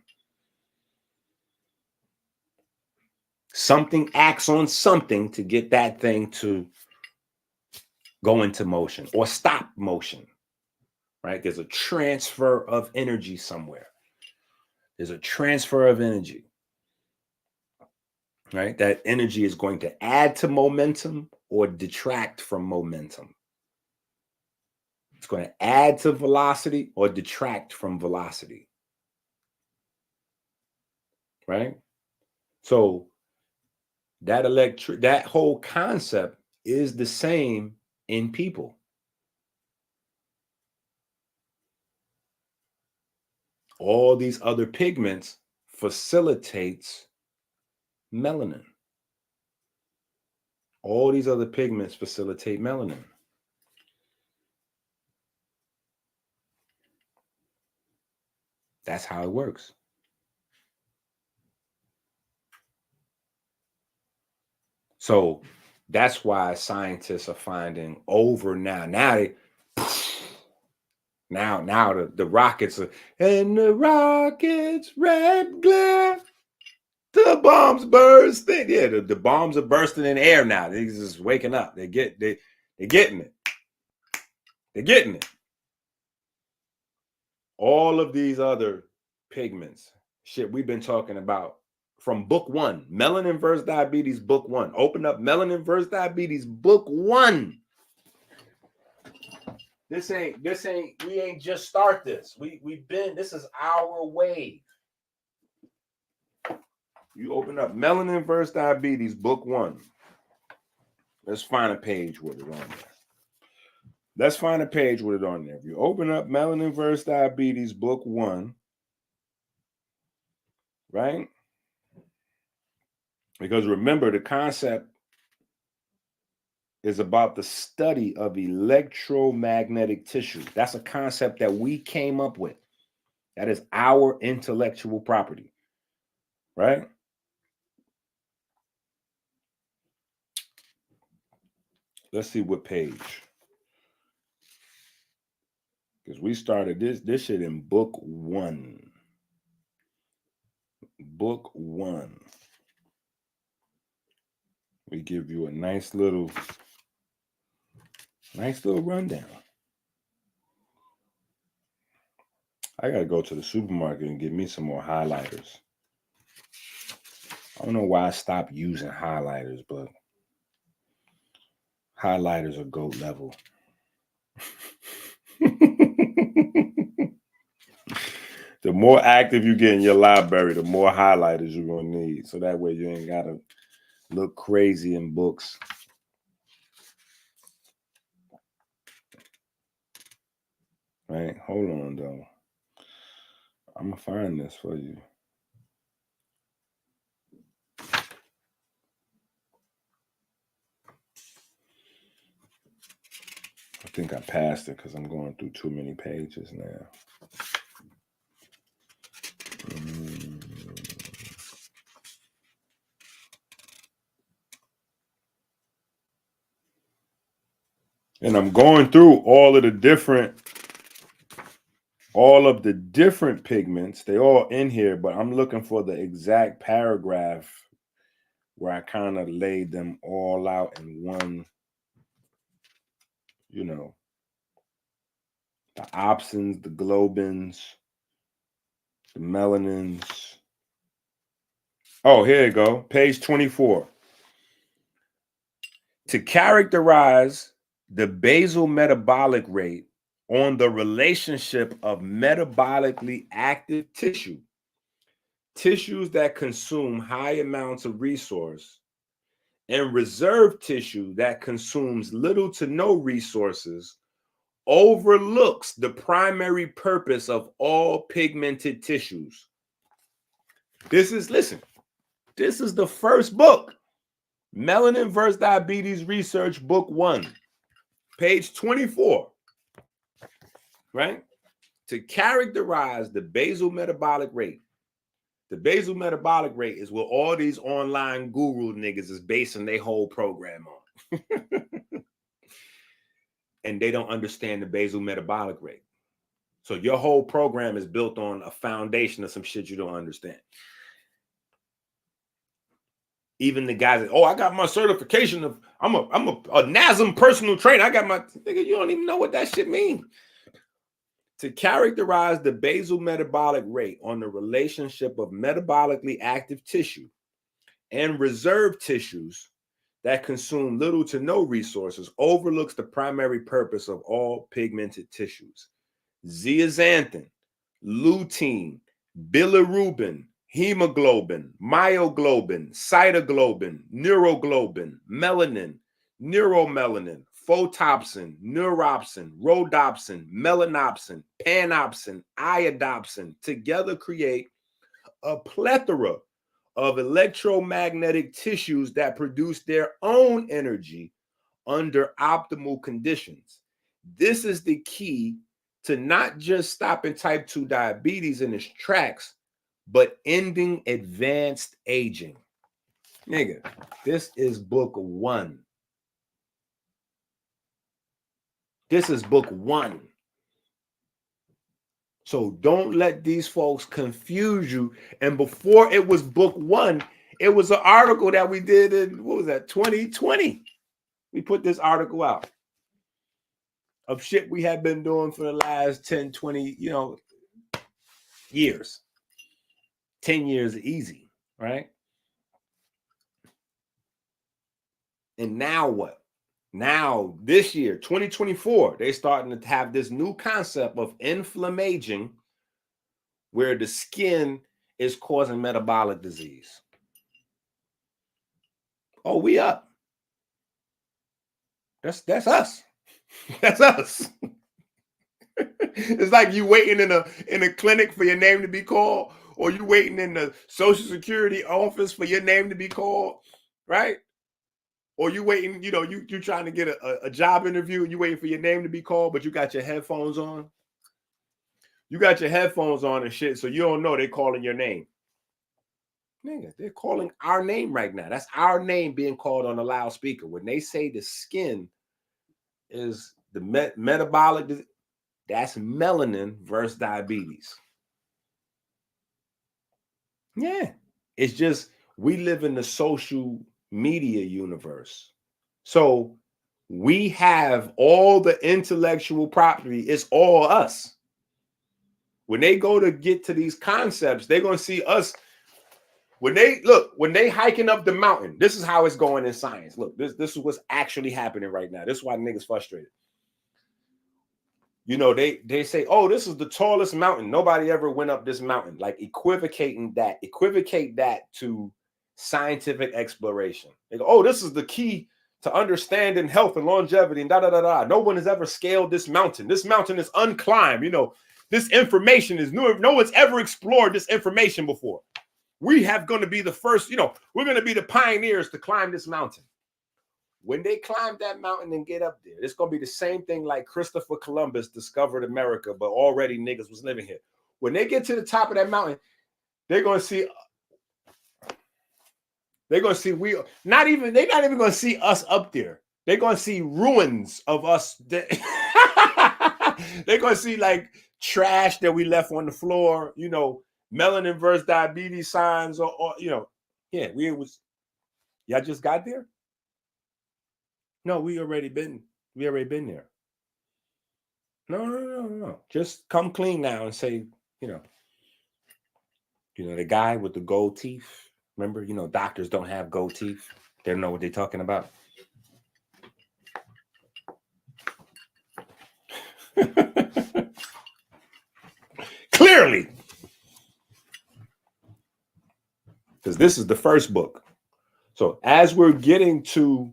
Something acts on something to get that thing to go into motion or stop motion. Right? There's a transfer of energy somewhere. There's a transfer of energy. Right? That energy is going to add to momentum or detract from momentum. It's going to add to velocity or detract from velocity. Right? So that whole concept is the same in people. All these other pigments facilitates melanin. All these other pigments facilitate melanin. That's how it works. So that's why scientists are finding over now. Now the rockets are, and the rockets red glare. The bombs bursting. Yeah, the bombs are bursting in the air now. They're just waking up. They're getting it. They're getting it. All of these other pigments, shit we've been talking about from book 1, Melanin versus Diabetes, book 1. Open up Melanin versus Diabetes, book 1. This ain't, we ain't just start this. We've been, this is our wave. You open up Melanin versus Diabetes, book 1. Let's find a page with it on there. Let's find a page with it on there. If you open up Melanin versus Diabetes, book 1, right? Because remember, the concept is about the study of electromagnetic tissue. That's a concept that we came up with. That is our intellectual property, right? Let's see what page. Because we started this shit in book 1. Book 1. We give you a nice little rundown. I gotta go to the supermarket and get me some more highlighters. I don't know why I stopped using highlighters, but highlighters are GOAT level. The more active you get in your library, the more highlighters you're gonna need. So that way you ain't gotta look crazy in books. Right? Hold on though. I'm gonna find this for you. I think I passed it because I'm going through too many pages now. And I'm going through all of the different pigments. They all in here, but I'm looking for the exact paragraph where I kind of laid them all out in one, you know, the opsins, the globins, the melanins. Oh, here you go. Page 24. To characterize the basal metabolic rate on the relationship of metabolically active tissues that consume high amounts of resource, and reserve tissue that consumes little to no resources, overlooks the primary purpose of all pigmented tissues. This is the first book. Melanin versus Diabetes Research, book 1, page 24, right? To characterize the basal metabolic rate. The basal metabolic rate is what all these online guru niggas is basing their whole program on. And they don't understand the basal metabolic rate. So your whole program is built on a foundation of some shit you don't understand. Even the guys that, I got my certification of, I'm a NASM personal trainer. I got my, nigga, you don't even know what that shit means. To characterize the basal metabolic rate on the relationship of metabolically active tissue and reserve tissues that consume little to no resources, overlooks the primary purpose of all pigmented tissues. Zeaxanthin, lutein, bilirubin, hemoglobin, myoglobin, cytoglobin, neuroglobin, melanin, neuromelanin, photopsin, neuropsin, rhodopsin, melanopsin, panopsin, iodopsin together create a plethora of electromagnetic tissues that produce their own energy under optimal conditions. This is the key to not just stopping type 2 diabetes in its tracks, but ending advanced aging. Nigga, this is book 1. This is book 1. So don't let these folks confuse you. And before it was book 1, it was an article that we did in, what was that, 2020. We put this article out of shit we have been doing for the last 10, 20, years. 10 years easy, right? And now what? Now, this year, 2024, they're starting to have this new concept of inflammation where the skin is causing metabolic disease. Oh, we up. That's us. That's us. It's like you waiting in a clinic for your name to be called, or you waiting in the Social Security office for your name to be called, right? Or you waiting, you trying to get a job interview and you waiting for your name to be called, but you got your headphones on. You got your headphones on and shit, so you don't know they're calling your name. Nigga, they're calling our name right now. That's our name being called on a loudspeaker. When they say the skin is the metabolic, that's melanin versus diabetes. Yeah, it's just we live in the social media universe. So we have all the intellectual property. It's all us. When they go to get to these concepts, they're going to see us. When they hiking up the mountain, this is how it's going in science. Look, this is what's actually happening right now. This is why niggas frustrated. They say, oh, this is the tallest mountain. Nobody ever went up this mountain. Like equivocate that to scientific exploration. They go, oh, this is the key to understanding health and longevity and da-da-da-da. No one has ever scaled this mountain. This mountain is unclimbed. This information is new. No one's ever explored this information before. We have going to be the first, we're going to be the pioneers to climb this mountain. When they climb that mountain and get up there, it's going to be the same thing like Christopher Columbus discovered America, but already niggas was living here. When they get to the top of that mountain, they're going to see they're not even going to see us up there. They're going to see ruins of us. They're going to see like trash that we left on the floor, melanin versus diabetes signs, or y'all just got there? No, we already been there. No. Just come clean now and say, the guy with the gold teeth. Remember, doctors don't have gold teeth. They don't know what they're talking about. Clearly. Because this is the first book. So as we're getting to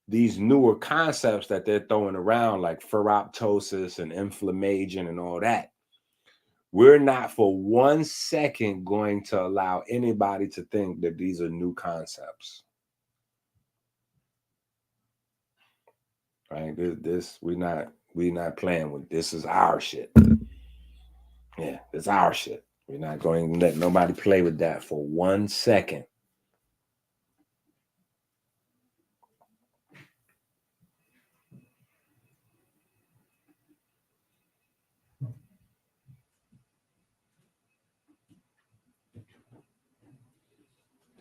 these newer concepts that they're throwing around, like ferroptosis and inflammation and all that, we're not for 1 second going to allow anybody to think that these are new concepts. Right? We're not playing with this. Is our shit. Yeah, it's our shit. We're not going to let nobody play with that for 1 second.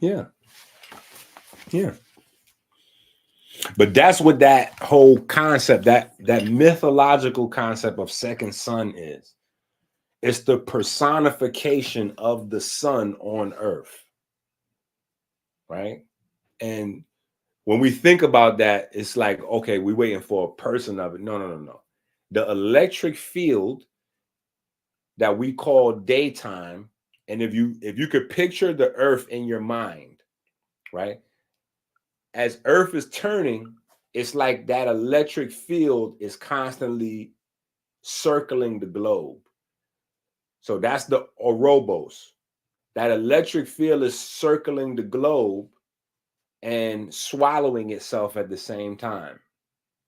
Yeah. But that's what that whole concept, that mythological concept of second sun is. It's the personification of the sun on earth. Right? And when we think about that, it's like, okay, we're waiting for a person of it. No. The electric field that we call daytime, and if you could picture the earth in your mind, right? As earth is turning, it's like that electric field is constantly circling the globe. So that's the Ouroboros. That electric field is circling the globe and swallowing itself at the same time,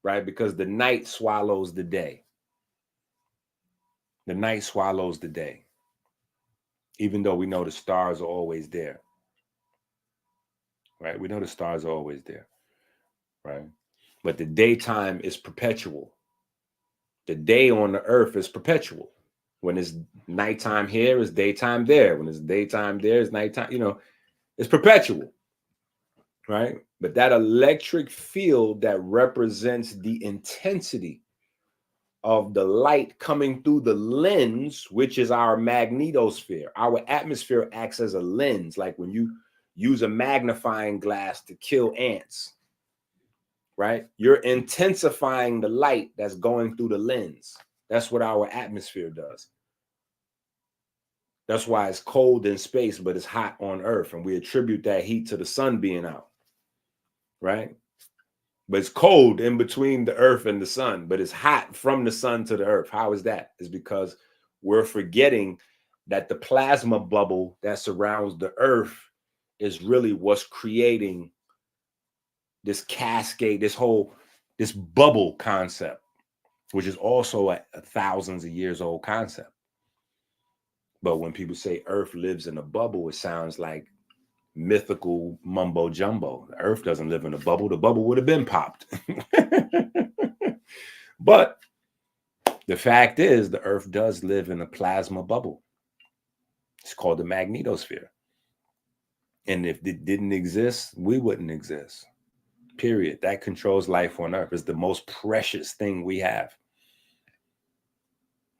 right? Because the night swallows the day. The night swallows the day, even though we know the stars are always there, right? We know the stars are always there, right? But the daytime is perpetual. The day on the earth is perpetual. When it's nighttime here, it's daytime there. When it's daytime there, it's nighttime, you know, it's perpetual, right? But that electric field that represents the intensity of the light coming through the lens, which is our magnetosphere. Our atmosphere acts as a lens, like when you use a magnifying glass to kill ants, right? You're intensifying the light that's going through the lens. That's what our atmosphere does. That's why it's cold in space, but it's hot on Earth. And we attribute that heat to the sun being out, right? But it's cold in between the Earth and the sun, but it's hot from the sun to the Earth. How is that? It's because we're forgetting that the plasma bubble that surrounds the Earth is really what's creating this cascade, this bubble concept, which is also a thousands of years old concept. But when people say Earth lives in a bubble, it sounds like mythical mumbo jumbo. The Earth doesn't live in a bubble. The bubble would have been popped. But the fact is, the Earth does live in a plasma bubble. It's called the magnetosphere. And if it didn't exist, we wouldn't exist. Period. That controls life on Earth. It's the most precious thing we have.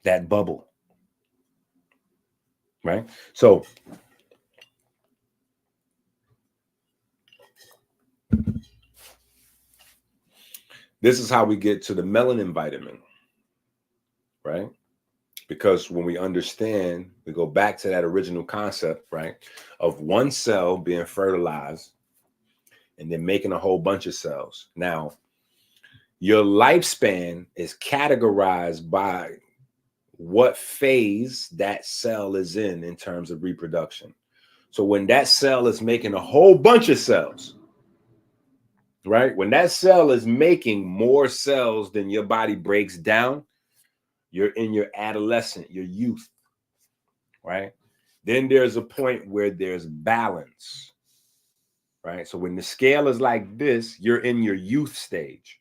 That bubble. Right? So this is how we get to the melanin vitamin, right? Because when we understand, we go back to that original concept, right, of one cell being fertilized and then making a whole bunch of cells. Now, your lifespan is categorized by what phase that cell is in terms of reproduction. So when that cell is making a whole bunch of cells, right? When that cell is making more cells than your body breaks down, you're in your adolescent, your youth, right? Then there's a point where there's balance, right? So when the scale is like this, you're in your youth stage.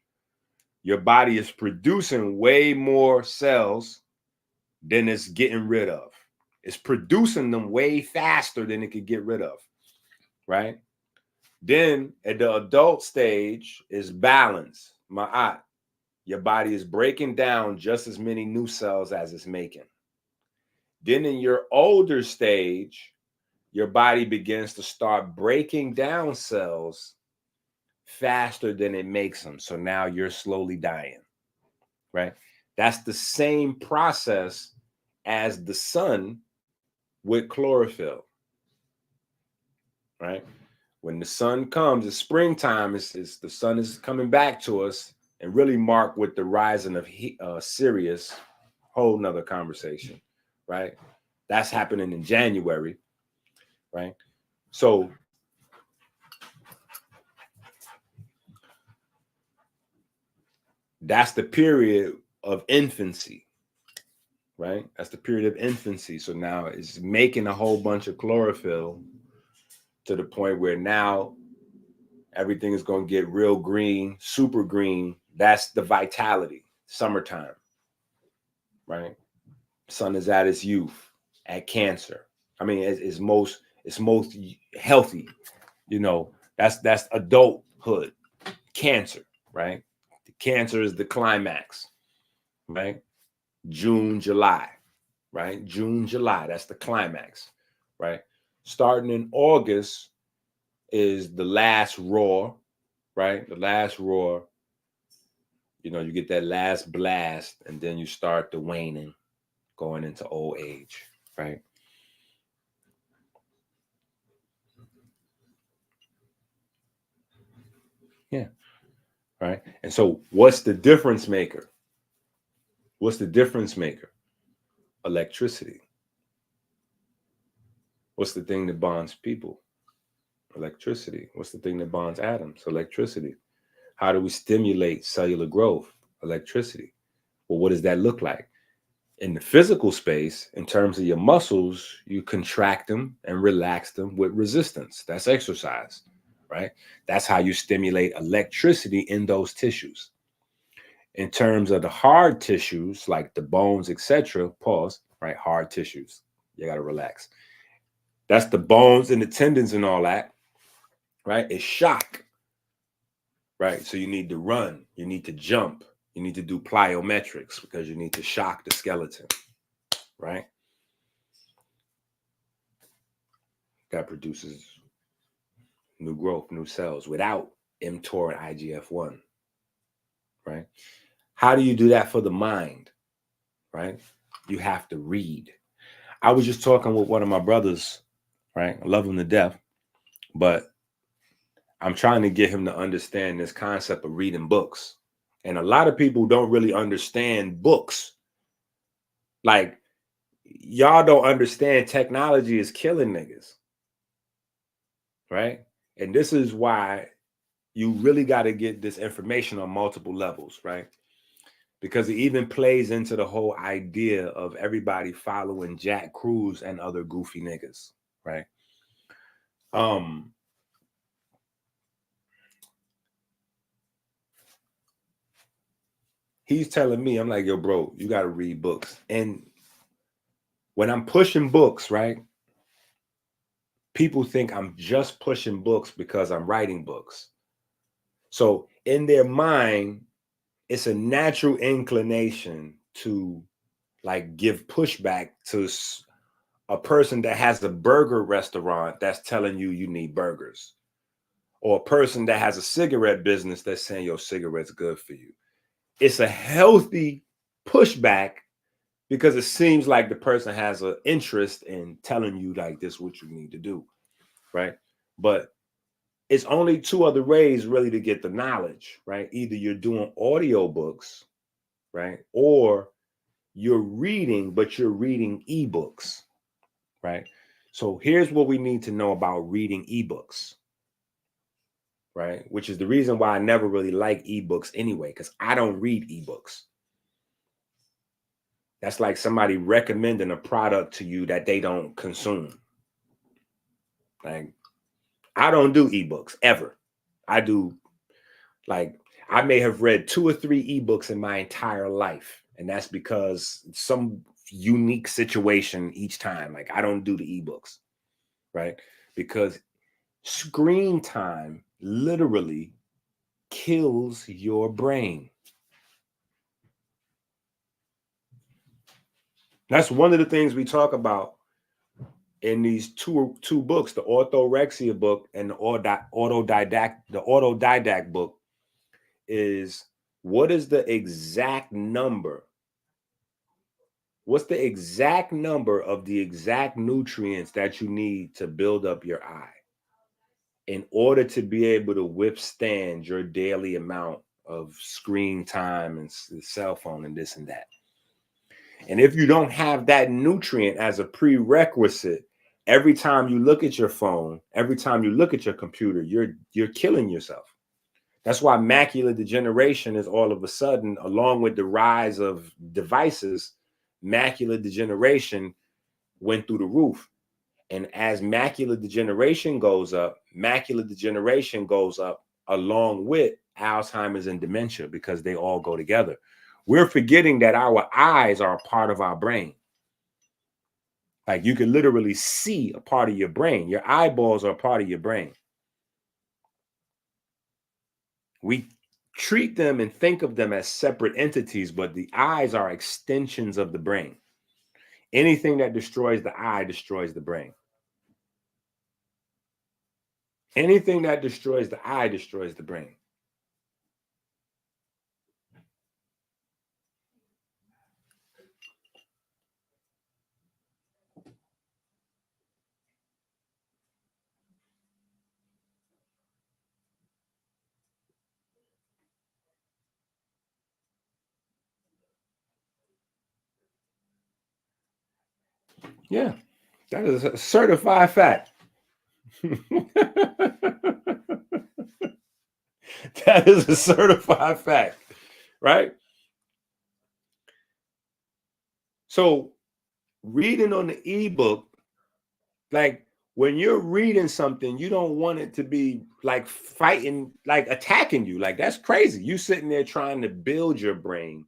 Your body is producing way more cells than it's getting rid of. It's producing them way faster than it could get rid of, right? Then at the adult stage is balance, ma'at. Your body is breaking down just as many new cells as it's making. Then in your older stage, your body begins to start breaking down cells faster than it makes them. So now you're slowly dying, right? That's the same process as the sun with chlorophyll, right? When the sun comes, it's springtime, it's the sun is coming back to us, and really marked with the rising of Sirius, whole nother conversation, right? That's happening in January, right? So that's the period of infancy, right? That's the period of infancy. So now it's making a whole bunch of chlorophyll to the point where now everything is going to get real green, super green. That's the vitality, summertime, right? Sun is at its youth, at Cancer. I mean, it's most healthy. You know, that's adulthood, Cancer, right? The Cancer is the climax, right? June, July, right? June, July, that's the climax, right? Starting in August is the last roar, right? The last roar, you know, you get that last blast, and then you start the waning, going into old age, right? Yeah, right. And so what's the difference maker? What's the difference maker? Electricity. What's the thing that bonds people? Electricity. What's the thing that bonds atoms? Electricity. How do we stimulate cellular growth? Electricity. Well, what does that look like? In the physical space, in terms of your muscles, you contract them and relax them with resistance. That's exercise, right? That's how you stimulate electricity in those tissues. In terms of the hard tissues, like the bones, etc., pause, right? Hard tissues. You got to relax. That's the bones and the tendons and all that, right? It's shock, right? So you need to run, you need to jump, you need to do plyometrics because you need to shock the skeleton, right? That produces new growth, new cells without mTOR and IGF-1, right? How do you do that for the mind, right? You have to read. I was just talking with one of my brothers, right? I love him to death, but I'm trying to get him to understand this concept of reading books. And a lot of people don't really understand books. Like, y'all don't understand technology is killing niggas, right? And this is why you really got to get this information on multiple levels, right? Because it even plays into the whole idea of everybody following Jack Cruz and other goofy niggas, right? He's telling me, I'm like, yo, bro, you got to read books. And when I'm pushing books, right? People think I'm just pushing books because I'm writing books. So in their mind, it's a natural inclination to like give pushback to a person that has a burger restaurant that's telling you you need burgers, or a person that has a cigarette business that's saying your cigarette's good for you. It's a healthy pushback because it seems like the person has an interest in telling you like this what you need to do, right? But it's only two other ways really to get the knowledge, right? Either you're doing audio books, right? Or you're reading, but you're reading ebooks, right? So here's what we need to know about reading ebooks, right? Which is the reason why I never really like ebooks anyway, because I don't read ebooks. That's like somebody recommending a product to you that they don't consume. Like, I don't do ebooks ever. I do, like, I may have read 2 or 3 ebooks in my entire life. And that's because some unique situation each time. Like, I don't do the ebooks, right? Because screen time literally kills your brain. That's one of the things we talk about in these two books, the orthorexia book and the autodidact book, is what is the exact number? What's the exact number of the exact nutrients that you need to build up your eye in order to be able to withstand your daily amount of screen time and cell phone and this and that? And if you don't have that nutrient as a prerequisite, every time you look at your phone, every time you look at your computer, you're killing yourself. That's why macular degeneration is all of a sudden, along with the rise of devices, macular degeneration went through the roof. And as macular degeneration goes up along with Alzheimer's and dementia, because they all go together. We're forgetting that our eyes are a part of our brain. Like, you can literally see a part of your brain. Your eyeballs are a part of your brain. We treat them and think of them as separate entities, but the eyes are extensions of the brain. Anything that destroys the eye destroys the brain. Anything that destroys the eye destroys the brain. Yeah. That is a certified fact. That is a certified fact, right? So reading on the ebook, like when you're reading something, you don't want it to be like fighting, like attacking you. Like that's crazy. You sitting there trying to build your brain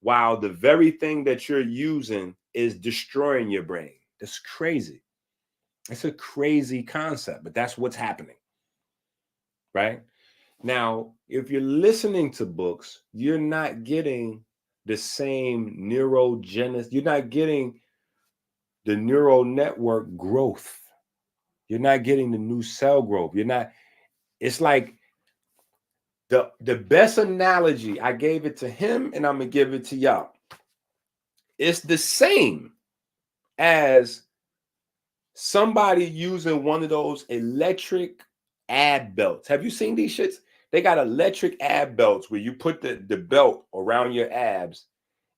while the very thing that you're using is destroying your brain. That's crazy. It's a crazy concept, but that's what's happening, right? Now, if you're listening to books, you're not getting the same neurogenesis. You're not getting the neural network growth. You're not getting the new cell growth. You're not, it's like the best analogy, I gave it to him and I'm going to give it to y'all. It's the same as somebody using one of those electric ab belts. Have you seen these shits? They got electric ab belts where you put the belt around your abs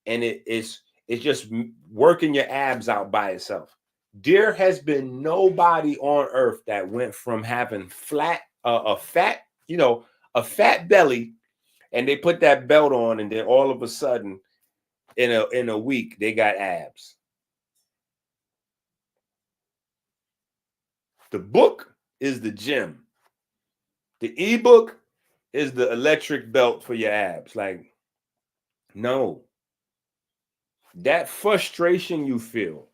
and it's just working your abs out by itself. There has been nobody on earth that went from having a fat belly, and they put that belt on, and then all of a sudden, in a week, they got abs. The book is the gym. The ebook is the electric belt for your abs. Like, no. That frustration you feel,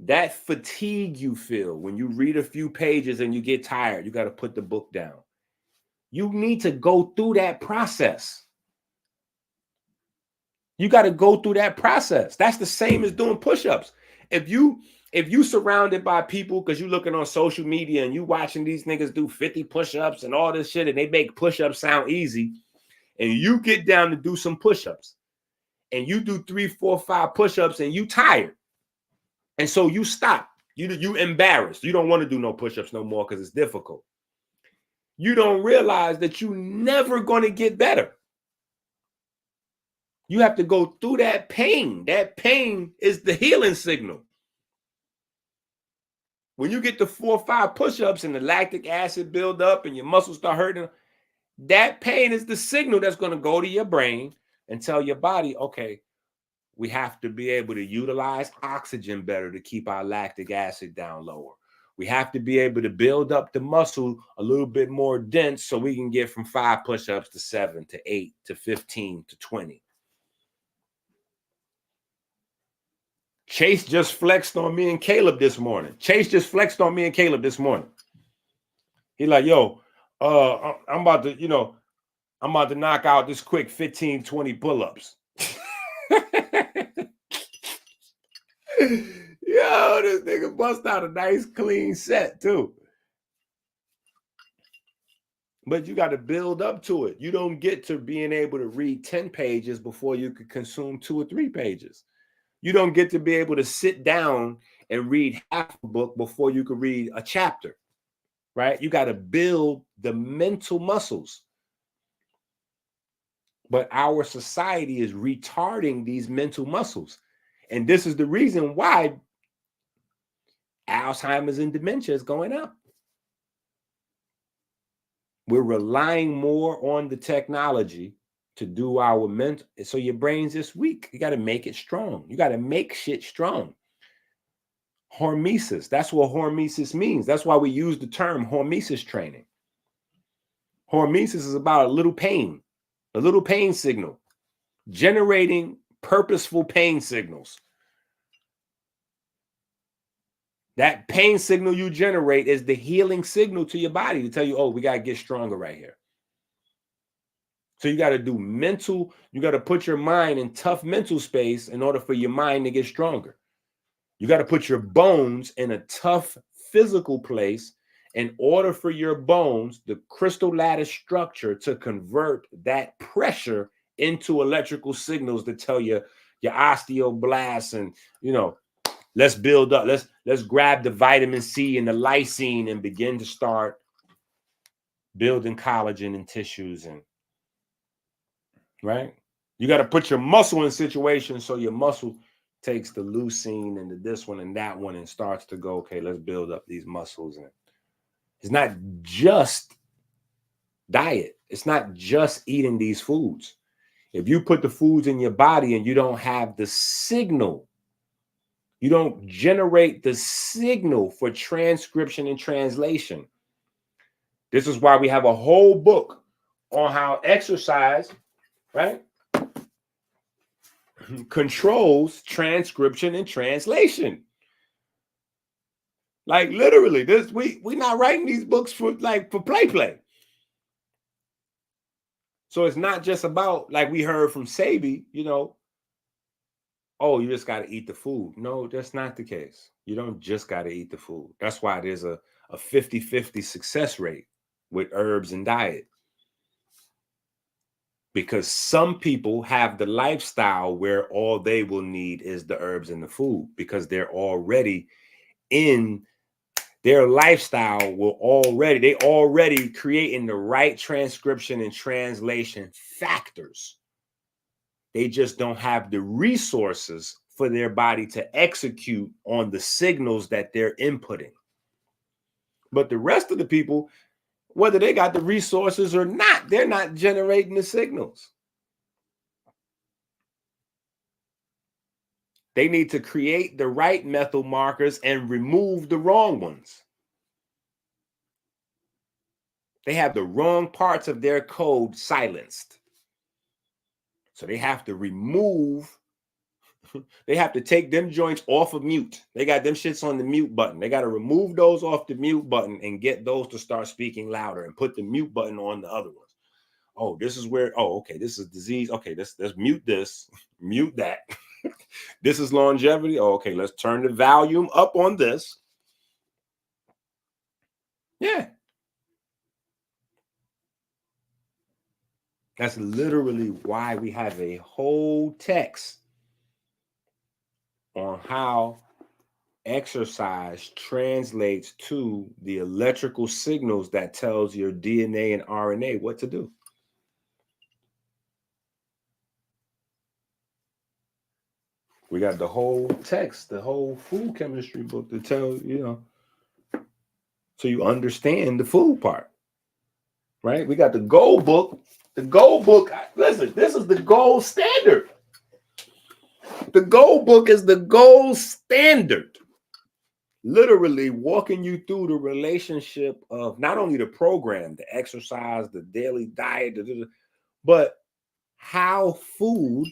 that fatigue you feel when you read a few pages and you get tired, you got to put the book down. You need to go through that process. You got to go through that process. That's the same as doing push-ups. If you surrounded by people because you're looking on social media and you watching these niggas do 50 push-ups and all this shit and they make push-ups sound easy, and you get down to do some push-ups and you do 3, 4, 5 push-ups and you tired. And so you stop. You embarrassed. You don't want to do no push-ups no more because it's difficult. You don't realize that you're never going to get better. You have to go through that pain. That pain is the healing signal. When you get the 4 or 5 push-ups and the lactic acid build up and your muscles start hurting, that pain is the signal that's going to go to your brain and tell your body, okay, we have to be able to utilize oxygen better to keep our lactic acid down lower. We have to be able to build up the muscle a little bit more dense so we can get from 5 push-ups to 7 to 8 to 15 to 20. Chase just flexed on me and Caleb this morning. He like, yo, I'm about to knock out this quick 15, 20 pull-ups. Yo, this nigga bust out a nice clean set too. But you got to build up to it. You don't get to being able to read 10 pages before you could consume 2 or 3 pages. You don't get to be able to sit down and read half a book before you could read a chapter, right? You got to build the mental muscles. But our society is retarding these mental muscles. And this is the reason why Alzheimer's and dementia is going up. We're relying more on the technology to do our mental. So your brain's just weak. You got to make it strong. You got to make shit strong. Hormesis. That's what hormesis means. That's why we use the term hormesis training. Hormesis is about a little pain signal, generating purposeful pain signals. That pain signal you generate is the healing signal to your body to tell you, oh, we got to get stronger right here. So you got to do mental, you got to put your mind in tough mental space in order for your mind to get stronger. You got to put your bones in a tough physical place in order for your bones, the crystal lattice structure, to convert that pressure into electrical signals to tell you your osteoblasts and, let's build up. Let's grab the vitamin C and the lysine and begin to start building collagen in tissues. And right, you got to put your muscle in situations so your muscle takes the leucine and the this one and that one and starts to go, okay, let's build up these muscles. And it's not just diet. It's not just eating these foods. If you put the foods in your body and you don't have the signal, you don't generate the signal for transcription and translation. This is why we have a whole book on how exercise, right, controls transcription and translation. Like literally, this we're not writing these books for play. So it's not just about, like we heard from Sabi, oh, you just got to eat the food. No, that's not the case. You don't just got to eat the food. That's why there's a 50-50 success rate with herbs and diet. Because some people have the lifestyle where all they will need is the herbs and the food, because they're already in their lifestyle, they already creating the right transcription and translation factors. They just don't have the resources for their body to execute on the signals that they're inputting. But the rest of the people, whether they got the resources or not, they're not generating the signals. They need to create the right methyl markers and remove the wrong ones. They have the wrong parts of their code silenced. So they have to remove, they have to take them joints off of mute. They got them shits on the mute button. They got to remove those off the mute button and get those to start speaking louder and put the mute button on the other ones. Oh, this is where, oh, okay, this is disease. Okay, let's mute this, mute that. This is longevity. Oh, okay, let's turn the volume up on this. Yeah. That's literally why we have a whole text on how exercise translates to the electrical signals that tells your DNA and RNA what to do. We got the whole text, the whole food chemistry book to tell, so you understand the food part, right? We got the gold book. The gold book, listen, this is the gold standard. The gold book is the gold standard. Literally walking you through the relationship of not only the program, the exercise, the daily diet, but how food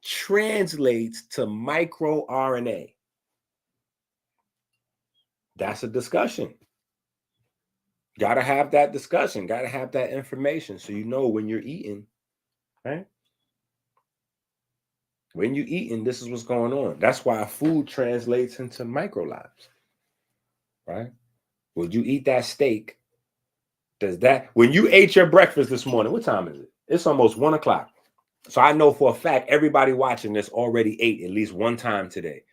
translates to microRNA. That's a discussion. Got to have that discussion. Got to have that information so you know when you're eating, right? When you're eating, this is what's going on. That's why food translates into microlives, right? Would you eat that steak? When you ate your breakfast this morning, what time is it? It's almost 1 o'clock. So I know for a fact everybody watching this already ate at least one time today.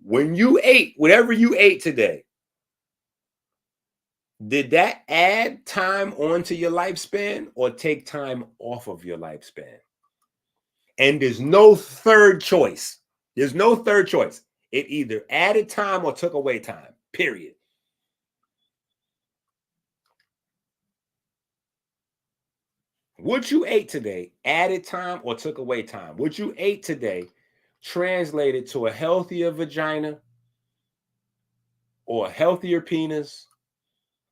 When you ate, whatever you ate today, did that add time onto your lifespan or take time off of your lifespan? And there's no third choice. There's no third choice. It either added time or took away time, period. What you ate today added time or took away time? What you ate today translated to a healthier vagina or a healthier penis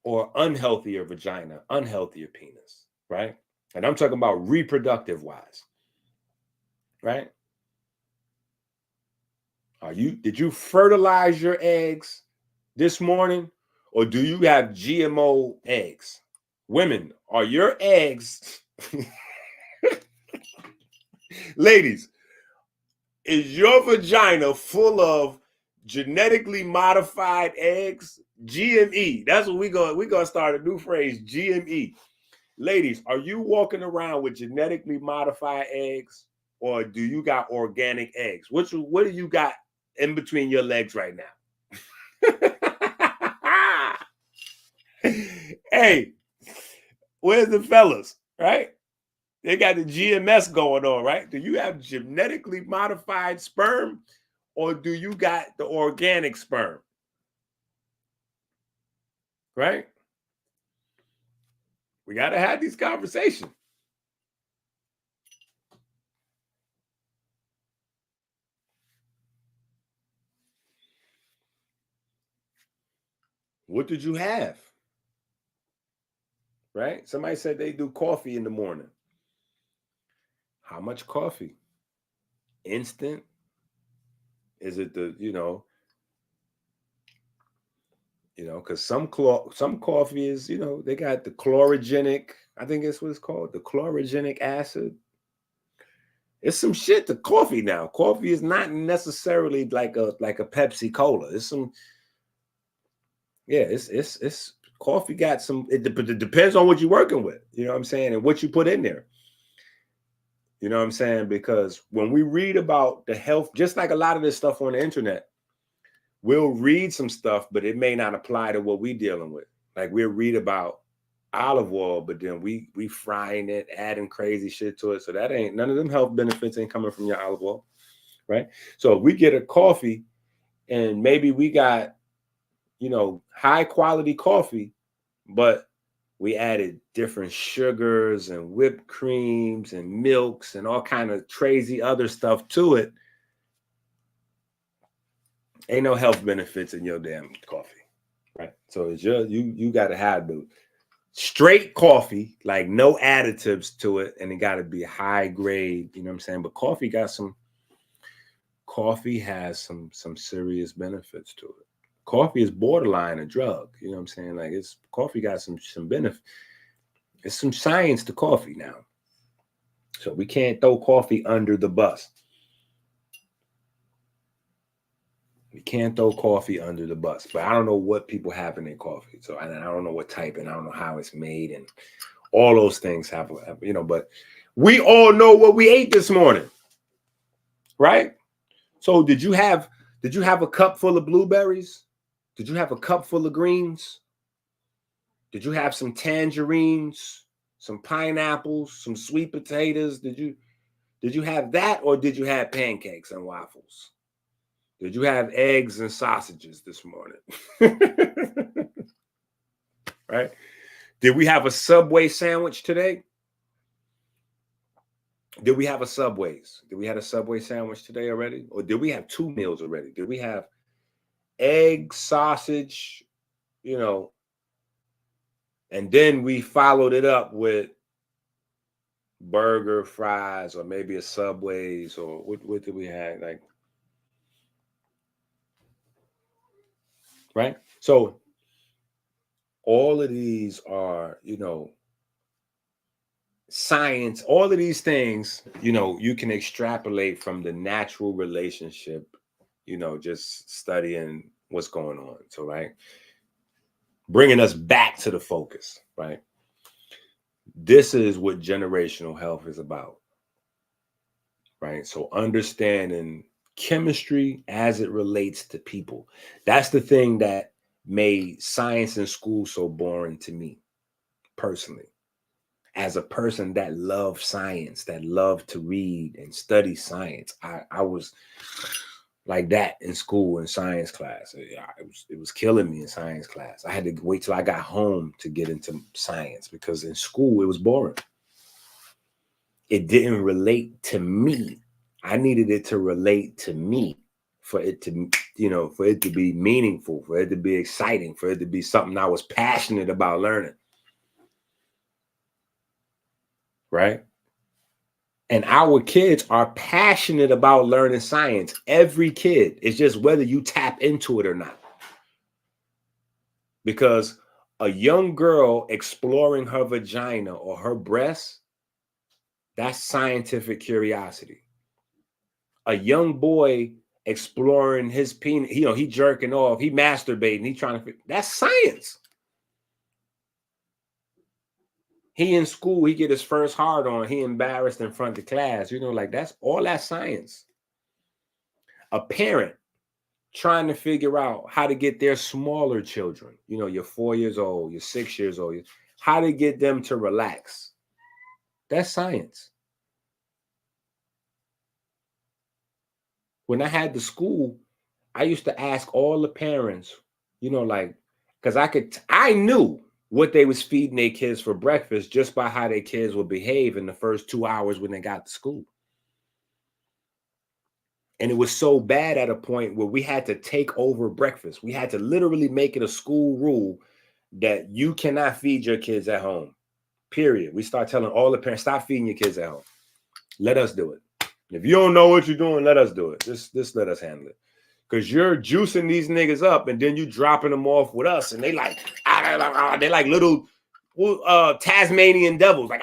or unhealthier vagina, unhealthier penis, right? And I'm talking about reproductive wise, right? Did you fertilize your eggs this morning, or do you have GMO eggs? Women, are your eggs, ladies, is your vagina full of genetically modified eggs? GME. That's what we're gonna start a new phrase, GME. Ladies, are you walking around with genetically modified eggs, or do you got organic eggs? What do you got in between your legs right now? Hey, where's the fellas, right? They got the GMS going on, right? Do you have genetically modified sperm, or do you got the organic sperm? Right? We got to have these conversations. What did you have? Right? Somebody said they do coffee in the morning. How much coffee? Instant? Is it the, because some coffee is, they got the chlorogenic, I think that's what it's called, the chlorogenic acid. It's some shit to coffee now. Coffee is not necessarily like a Pepsi Cola. It's some, it's coffee got some, it depends on what you're working with, you know what I'm saying, and what you put in there. You know what I'm saying? Because when we read about the health, just like a lot of this stuff on the internet, we'll read some stuff, but it may not apply to what we're dealing with. Like we'll read about olive oil, but then we frying it, adding crazy shit to it. So that ain't, none of them health benefits ain't coming from your olive oil, right? So if we get a coffee and maybe we got, high quality coffee, but we added different sugars and whipped creams and milks and all kind of crazy other stuff to it. Ain't no health benefits in your damn coffee, right? So it's just, you got to have the straight coffee, like no additives to it, and it got to be high grade. You know what I'm saying? But coffee has some serious benefits to it. Coffee is borderline a drug. You know what I'm saying? Like coffee got some benefit. It's some science to coffee now. So we can't throw coffee under the bus. We can't throw coffee under the bus. But I don't know what people have in their coffee. So I don't know what type, and I don't know how it's made, and all those things have, but we all know what we ate this morning. Right? So did you have a cup full of blueberries? Did you have a cup full of greens? Did you have some tangerines, some pineapples, some sweet potatoes? Did you have that, or did you have pancakes and waffles? Did you have eggs and sausages this morning? Right? Did we have a Subway sandwich today? Did we have a Subway's? Did we have a Subway sandwich today already? Or did we have 2 meals already? Did we have egg, sausage, and then we followed it up with burger, fries, or maybe a Subway's, or what did we have? Like, right? So all of these are, science, all of these things, you can extrapolate from the natural relationship, just studying what's going on. So, right, bringing us back to the focus, right? This is what generational health is about, right? So understanding chemistry as it relates to people. That's the thing that made science in school so boring to me personally. As a person that loved science, that loved to read and study science, I was like that in school in science class. It was killing me in science class. I had to wait till I got home to get into science because in school it was boring. It didn't relate to me. I needed it to relate to me for it to, for it to be meaningful, for it to be exciting, for it to be something I was passionate about learning. Right? And our kids are passionate about learning science. Every kid. It's just whether you tap into it or not. Because a young girl exploring her vagina or her breast, that's scientific curiosity. A young boy exploring his penis, he jerking off, he masturbating, he trying to, that's science. He in school, he get his first hard on, he embarrassed in front of the class, like that's all that science. A parent trying to figure out how to get their smaller children, you're 4 years old, you're 6 years old, how to get them to relax. That's science. when I had the school, I used to ask all the parents, like, because I knew what they was feeding their kids for breakfast just by how their kids would behave in the first 2 hours when they got to school. And it was so bad at a point where we had to take over breakfast. We had to literally make it a school rule that you cannot feed your kids at home, period. We start telling all the parents, stop feeding your kids at home. Let us do it. If you don't know what you're doing, let us do it. Just let us handle it. Because you're juicing these niggas up and then you dropping them off with us. And they like, they like little Tasmanian devils. Like,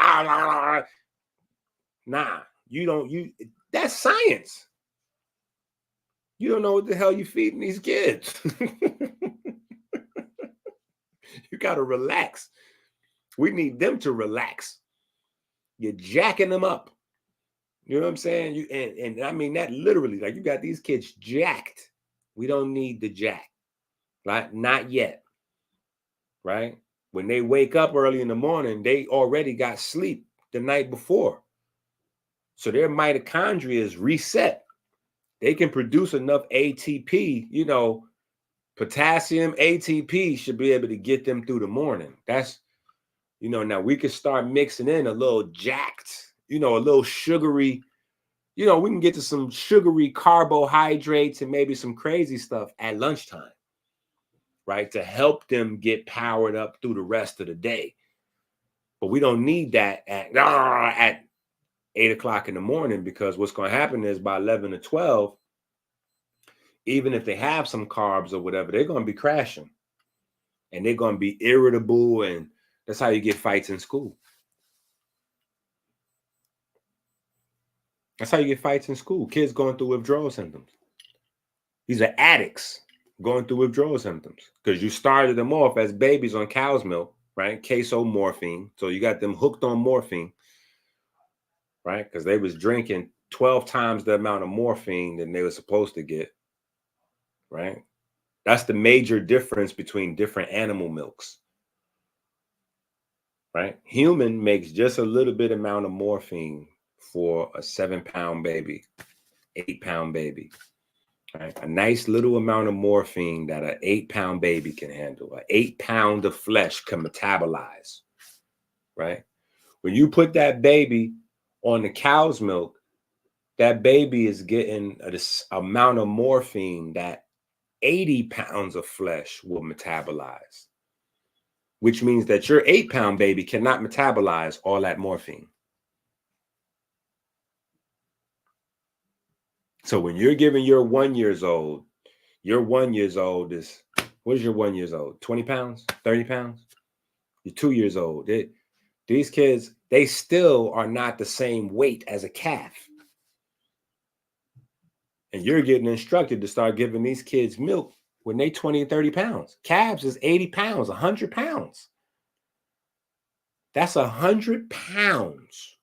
nah, that's science. You don't know what the hell you're feeding these kids. You got to relax. We need them to relax. You're jacking them up. You know what I'm saying? And I mean that literally, like you got these kids jacked. We don't need the jack, right? Not yet, right? When they wake up early in the morning, they already got sleep the night before. So their mitochondria is reset. They can produce enough ATP, potassium, ATP should be able to get them through the morning. That's, now we could start mixing in a little jacked, a little sugary, we can get to some sugary carbohydrates and maybe some crazy stuff at lunchtime, right? To help them get powered up through the rest of the day. But we don't need that at 8 o'clock in the morning, because what's going to happen is by 11 to 12, even if they have some carbs or whatever, they're going to be crashing and they're going to be irritable. And that's how you get fights in school. That's how you get fights in school. Kids going through withdrawal symptoms. These are addicts going through withdrawal symptoms because you started them off as babies on cow's milk, right? Queso morphine. So you got them hooked on morphine, right? Because they was drinking 12 times the amount of morphine than they were supposed to get, right? That's the major difference between different animal milks, right? Human makes just a little bit amount of morphine for a 7-pound baby, 8-pound baby, right? A nice little amount of morphine that an 8-pound baby can handle. An 8 pound of flesh can metabolize, right? When you put that baby on the cow's milk, that baby is getting this amount of morphine that 80 pounds of flesh will metabolize, which means that your 8-pound baby cannot metabolize all that morphine. So when you're giving your 1 years old, your 1 years old is, what is your 1 years old? 20 pounds, 30 pounds? You're 2 years old. These kids, they still are not the same weight as a calf. And you're getting instructed to start giving these kids milk when they 20 and 30 pounds. Calves is 80 pounds, 100 pounds. That's 100 pounds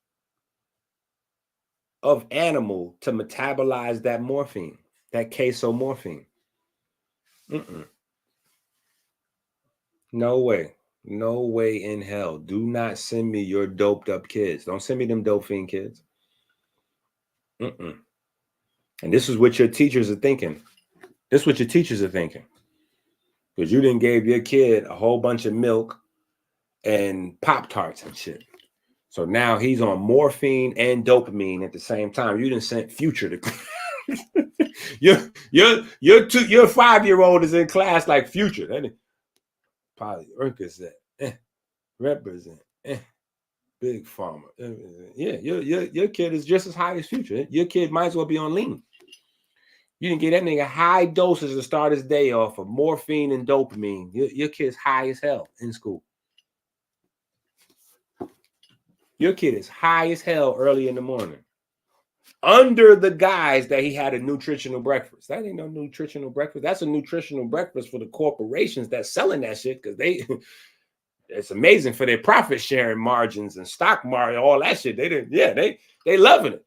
of animal to metabolize that morphine, that queso morphine. No way. No way in hell. Do not send me your doped up kids. Don't send me them dope fiend kids. And this is what your teachers are thinking. This is what your teachers are thinking. Because you didn't give your kid a whole bunch of milk and Pop-Tarts and shit. So now he's on morphine and dopamine at the same time. You didn't send Future to your 5-year-old is in class like Future. Probably Percocet, represent, big pharma. Yeah, your kid is just as high as Future. Your kid might as well be on lean. You didn't get that nigga high doses to start his day off of morphine and dopamine. Your kid's high as hell in school. Your kid is high as hell early in the morning. Under the guise that he had a nutritional breakfast. That ain't no nutritional breakfast. That's a nutritional breakfast for the corporations that's selling that shit, because it's amazing for their profit sharing margins and stock market, all that shit. They loving it.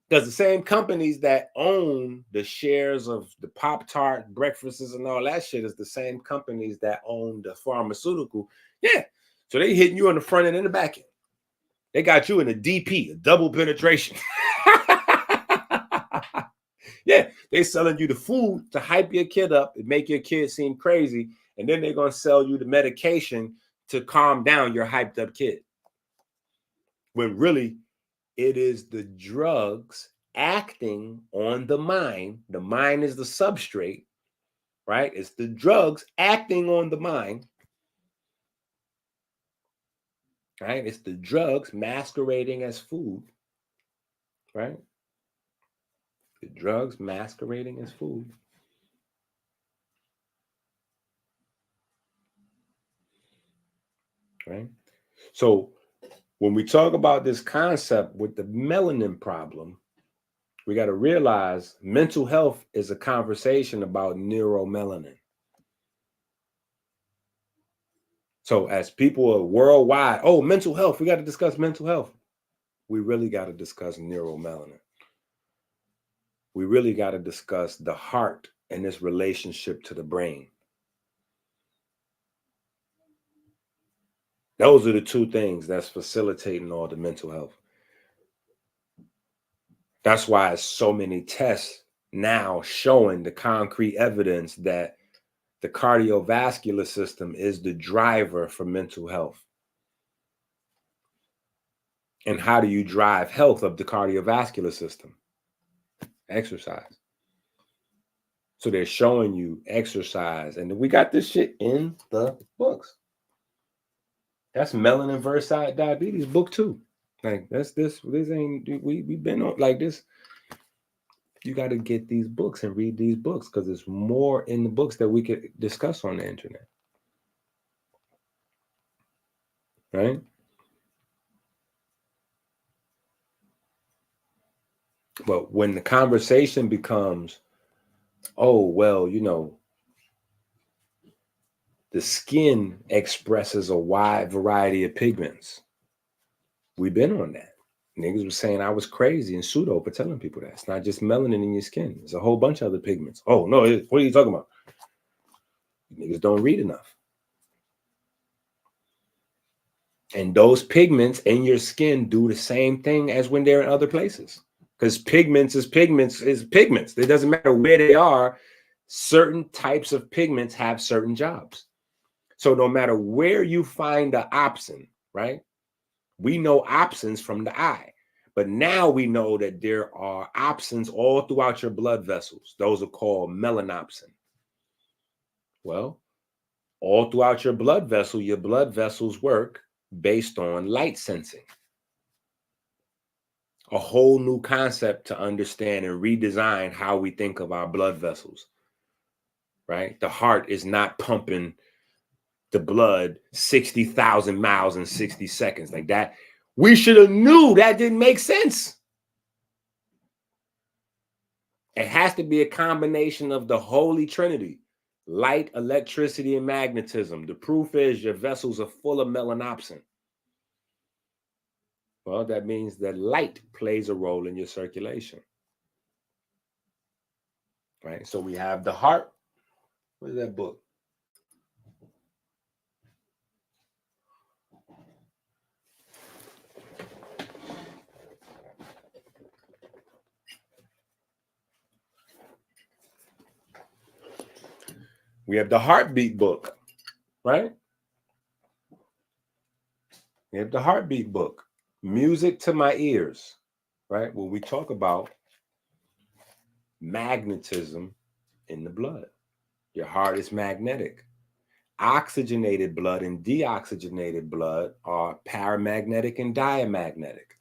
Because the same companies that own the shares of the Pop-Tart breakfasts and all that shit is the same companies that own the pharmaceutical. Yeah. So they hitting you on the front end and the back end. They got you in a DP, a double penetration. Yeah, they selling you the food to hype your kid up and make your kid seem crazy, and then they're gonna sell you the medication to calm down your hyped up kid. When really, it is the drugs acting on the mind. The mind is the substrate, right? It's the drugs acting on the mind, right? It's the drugs masquerading as food, right? The drugs masquerading as food. Right? So when we talk about this concept with the melanin problem, we got to realize mental health is a conversation about neuromelanin. So as people are worldwide, oh, mental health, we got to discuss mental health. We really got to discuss neuromelanin. We really got to discuss the heart and its relationship to the brain. Those are the two things that's facilitating all the mental health. That's why so many tests now showing the concrete evidence that the cardiovascular system is the driver for mental health. And how do you drive health of the cardiovascular system? Exercise. So they're showing you exercise. And we got this shit in the books. That's Melanin versus Diabetes, book 2. Like this ain't we've been on like this. You got to get these books and read these books because there's more in the books that we could discuss on the internet. Right? But when the conversation becomes, oh, well, you know, the skin expresses a wide variety of pigments. We've been on that. Niggas was saying I was crazy and pseudo for telling people that. It's not just melanin in your skin. There's a whole bunch of other pigments. Oh, no, what are you talking about? Niggas don't read enough. And those pigments in your skin do the same thing as when they're in other places. Because pigments is pigments. It doesn't matter where they are. Certain types of pigments have certain jobs. So no matter where you find the opsin, right? We know opsins from the eye. But now we know that there are opsins all throughout your blood vessels. Those are called melanopsin. Well, all throughout your blood vessels work based on light sensing. A whole new concept to understand and redesign how we think of our blood vessels, right? The heart is not pumping the blood 60,000 miles in 60 seconds like that. We should have knew that didn't make sense. It has to be a combination of the Holy Trinity, light, electricity, and magnetism. The proof is your vessels are full of melanopsin. Well, that means that light plays a role in your circulation. Right? So we have the heart. What is that book? We have the heartbeat book, right? We have the heartbeat book, Music to My Ears, right? Where we talk about magnetism in the blood. Your heart is magnetic. Oxygenated blood and deoxygenated blood are paramagnetic and diamagnetic.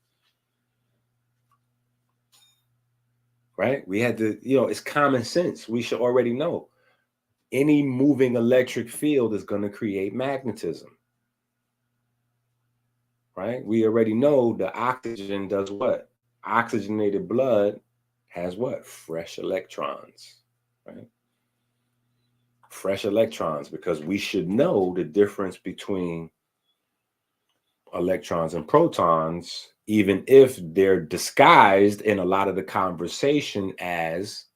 Right? We had to, it's common sense. We should already know. Any moving electric field is going to create magnetism. Right? We already know the oxygen does what? Oxygenated blood has what? Fresh electrons. Right? Fresh electrons, because we should know the difference between electrons and protons, even if they're disguised in a lot of the conversation as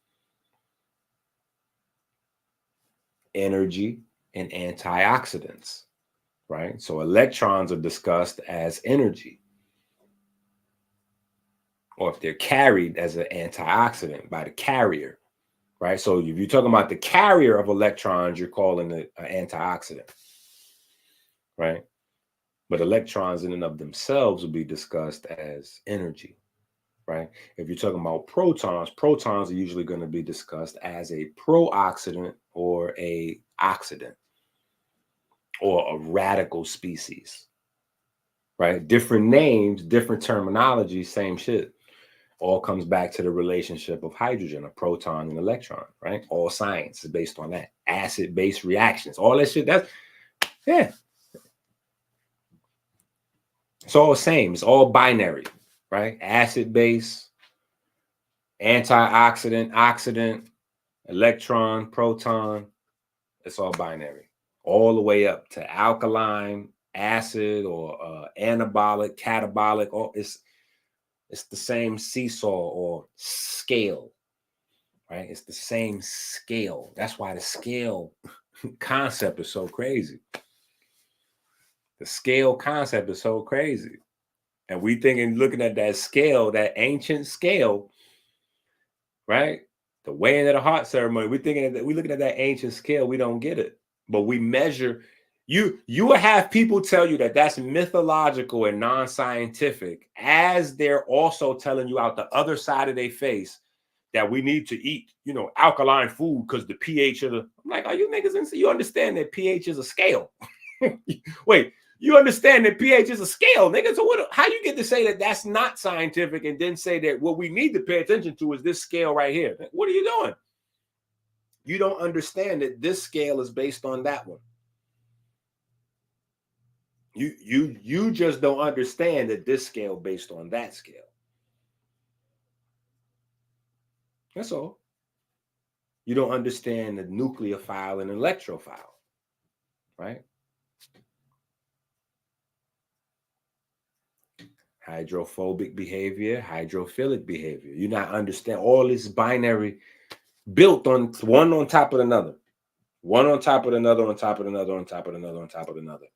energy and antioxidants, right? So electrons are discussed as energy, or if they're carried as an antioxidant by the carrier, right? So if you're talking about the carrier of electrons, you're calling it an antioxidant, right? But electrons in and of themselves will be discussed as energy, right? If you're talking about protons, protons are usually going to be discussed as a pro-oxidant or a oxidant or a radical species, right? Different names, different terminology, same shit. All comes back to the relationship of hydrogen, a proton and electron, right? All science is based on that. Acid-base reactions, all that shit, that's, yeah. It's all the same. It's all binary, right? Acid-base, antioxidant, oxidant, electron, proton. It's all binary. All the way up to alkaline, acid, or anabolic, catabolic. All it's the same seesaw or scale, right? It's the same scale. That's why the scale concept is so crazy. The scale concept is so crazy. And we thinking, looking at that scale, that ancient scale, right? The weighing of the heart ceremony, we're thinking that we're looking at that ancient scale, we don't get it. But we measure, you will have people tell you that that's mythological and non-scientific, as they're also telling you out the other side of their face that we need to eat, alkaline food because the pH of the, I'm like, are you niggas insane? You understand that pH is a scale? Wait, you understand that pH is a scale, nigga? So how you get to say that that's not scientific and then say that what we need to pay attention to is this scale right here? What are you doing? You don't understand that this scale is based on that one. You just don't understand that this scale based on that scale. That's all. You don't understand the nucleophile and electrophile, right? Hydrophobic behavior, hydrophilic behavior. You not understand all this binary built on one on top of another. One on top of another, on top of another, on top of another, on top of another.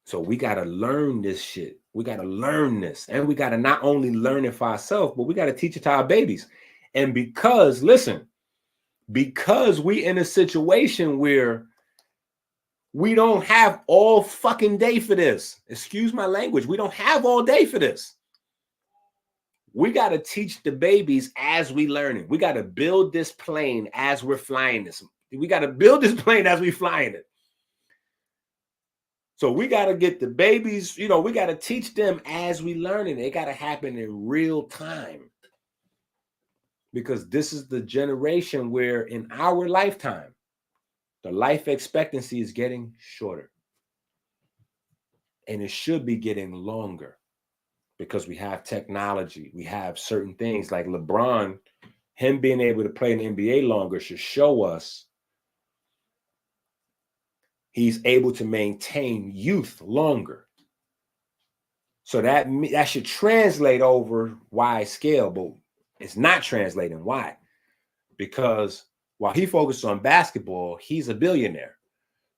So we got to learn this shit. We got to learn this. And we got to not only learn it for ourselves, but we got to teach it to our babies. And because, listen, because we in a situation where we don't have all fucking day for this. Excuse my language. We don't have all day for this. We got to teach the babies as we learn it. We got to build this plane as we're flying this. We got to build this plane as we flying it. So we got to get the babies, we got to teach them as we learn it. It got to happen in real time. Because this is the generation where in our lifetime, the life expectancy is getting shorter. And it should be getting longer because we have technology. We have certain things like LeBron, him being able to play in the NBA longer should show us he's able to maintain youth longer. So that should translate over wide scale, but it's not translating. Why? Because while he focuses on basketball, he's a billionaire.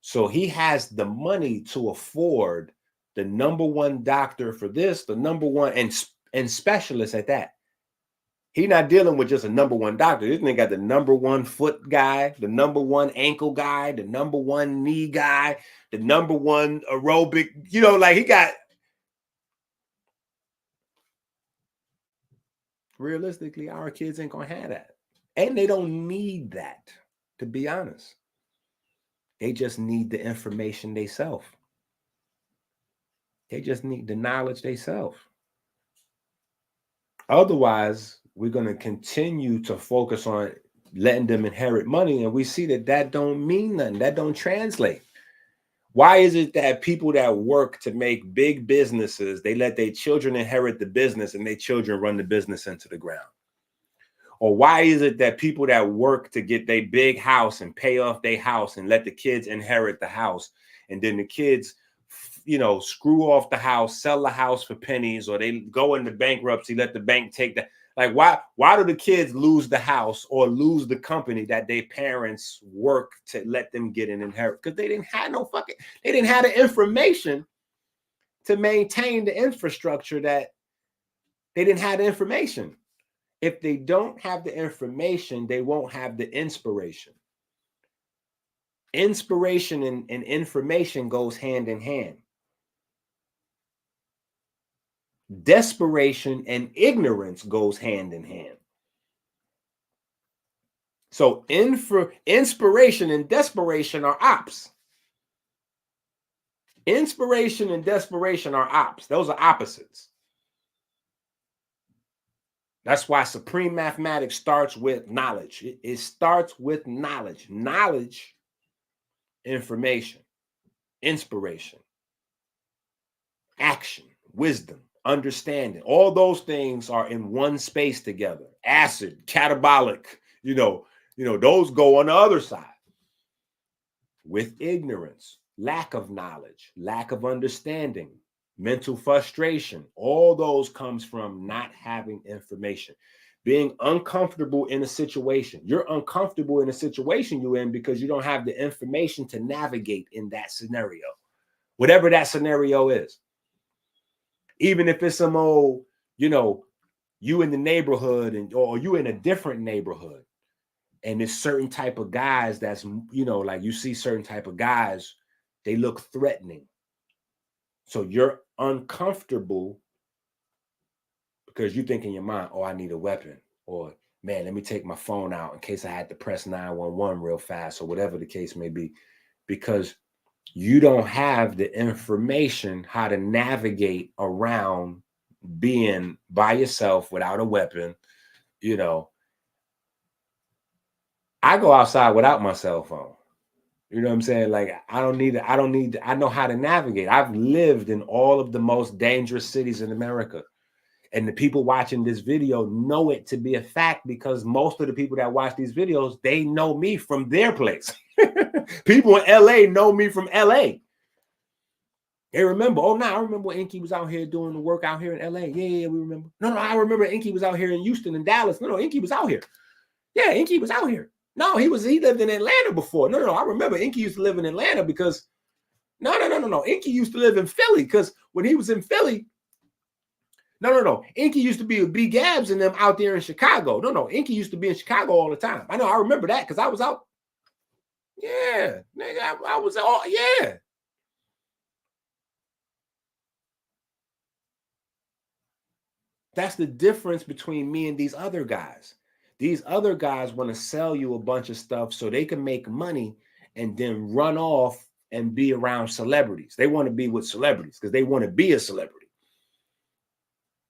So he has the money to afford the number one doctor for this, the number one and specialist at that. He's not dealing with just a number one doctor. This nigga got the number one foot guy, the number one ankle guy, the number one knee guy, the number one aerobic, like he got. Realistically, our kids ain't going to have that. And they don't need that, to be honest. They just need the information themselves. They just need the knowledge themselves. Otherwise, we're going to continue to focus on letting them inherit money. And we see that don't mean nothing. That don't translate. Why is it that people that work to make big businesses, they let their children inherit the business and their children run the business into the ground? Or why is it that people that work to get their big house and pay off their house and let the kids inherit the house, and then the kids, screw off the house, sell the house for pennies, or they go into bankruptcy, let the bank take that? Like, why do the kids lose the house or lose the company that their parents work to let them get an inheritance? Because they didn't have the information to maintain the infrastructure that they didn't have the information. If they don't have the information, they won't have the inspiration. Inspiration and information goes hand in hand. Desperation and ignorance goes hand in hand. So inspiration and desperation are ops. Inspiration and desperation are ops. Those are opposites. That's why supreme mathematics starts with knowledge. It starts with knowledge. Knowledge, information, inspiration, action, wisdom, understanding. All those things are in one space together. Acid, catabolic, those go on the other side. With ignorance, lack of knowledge, lack of understanding, mental frustration, all those comes from not having information. Being uncomfortable in a situation. You're uncomfortable in a situation you're in because you don't have the information to navigate in that scenario. Whatever that scenario is. Even if it's some old, you in the neighborhood or you in a different neighborhood. And there's certain type of guys that's, like you see certain type of guys, they look threatening. So you're uncomfortable because you think in your mind, oh, I need a weapon. Or, man, let me take my phone out in case I had to press 911 real fast or whatever the case may be. Because you don't have the information how to navigate around being by yourself without a weapon. I go outside without my cell phone. You know what I'm saying? Like, I know how to navigate. I've lived in all of the most dangerous cities in America. And the people watching this video know it to be a fact because most of the people that watch these videos, they know me from their place. People in LA know me from LA. They remember, I remember when Inky was out here doing the work out here in LA. Yeah, we remember. No, I remember Inky was out here in Houston and Dallas. No, Inky was out here. Yeah, Inky was out here. No, he lived in Atlanta before. No, I remember Inky used to live in Atlanta because no. Inky used to live in Philly because when he was in Philly, no. Inky used to be with B Gabs and them out there in Chicago. No. Inky used to be in Chicago all the time. I know, I remember that because I was out. Yeah, nigga, I was all, yeah. That's the difference between me and these other guys. These other guys want to sell you a bunch of stuff so they can make money and then run off and be around celebrities. They want to be with celebrities because they want to be a celebrity.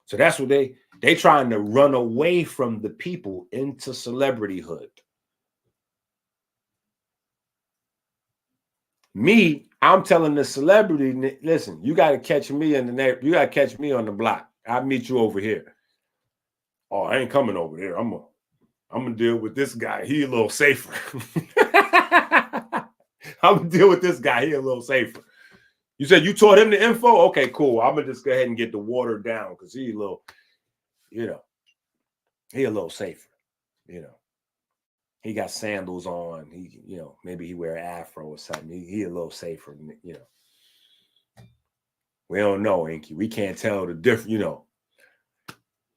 So that's what they trying to run away from the people into celebrityhood. Me, I'm telling the celebrity, listen, you got to catch me in the neighborhood. You got to catch me on the block. I'll meet you over here. Oh, I ain't coming over there. I'm gonna deal with this guy. He a little safer. I'm gonna deal with this guy. He a little safer. You said you taught him the info? Okay, cool. I'm gonna just go ahead and get the water down because he a little, he a little safer. He got sandals on. He, maybe he wear an afro or something. He a little safer. We don't know, Inky. We can't tell the difference.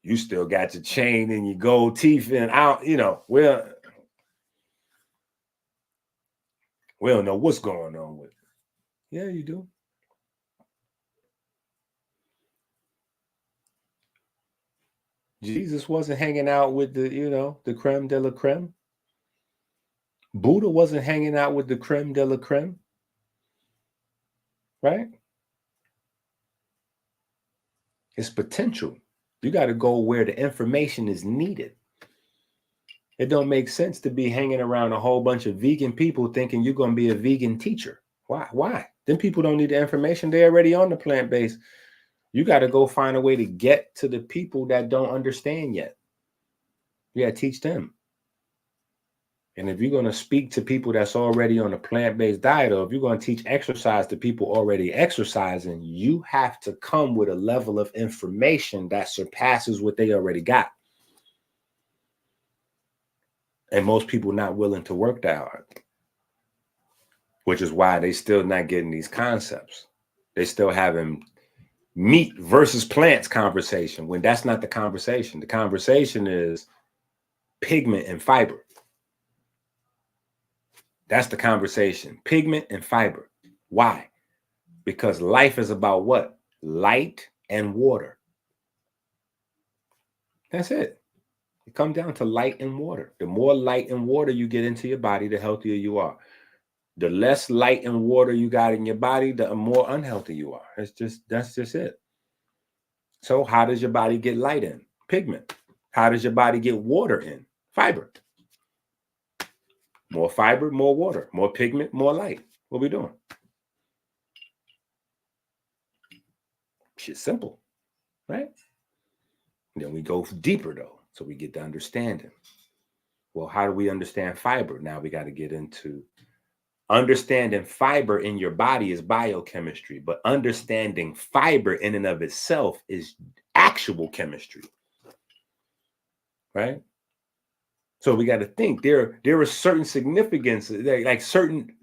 You still got your chain and your gold teeth and out. We don't know what's going on with it. Yeah, you do. Jesus wasn't hanging out with the creme de la creme. Buddha wasn't hanging out with the creme de la creme. Right? It's potential. You got to go where the information is needed. It don't make sense to be hanging around a whole bunch of vegan people thinking you're going to be a vegan teacher. Why? Them people don't need the information. They're already on the plant-based. You got to go find a way to get to the people that don't understand yet. You got to teach them. And if you're going to speak to people that's already on a plant-based diet, or if you're going to teach exercise to people already exercising, you have to come with a level of information that surpasses what they already got. And most people not willing to work that hard, which is why they still not getting these concepts. They still having meat versus plants conversation, when that's not the conversation. The conversation is pigment and fiber. That's the conversation. Pigment and fiber. Why? Because life is about what? Light and water. That's it. It comes down to light and water. The more light and water you get into your body, the healthier you are. The less light and water you got in your body, the more unhealthy you are. That's just it. So how does your body get light in? Pigment. How does your body get water in? Fiber. More fiber, more water. More pigment, more light. What we doing? Shit's simple, right? Then we go deeper though, so we get to understanding. Well, how do we understand fiber? Now we got to get into understanding fiber in your body is biochemistry, but understanding fiber in and of itself is actual chemistry, right? So we got to think there are certain significances, like certain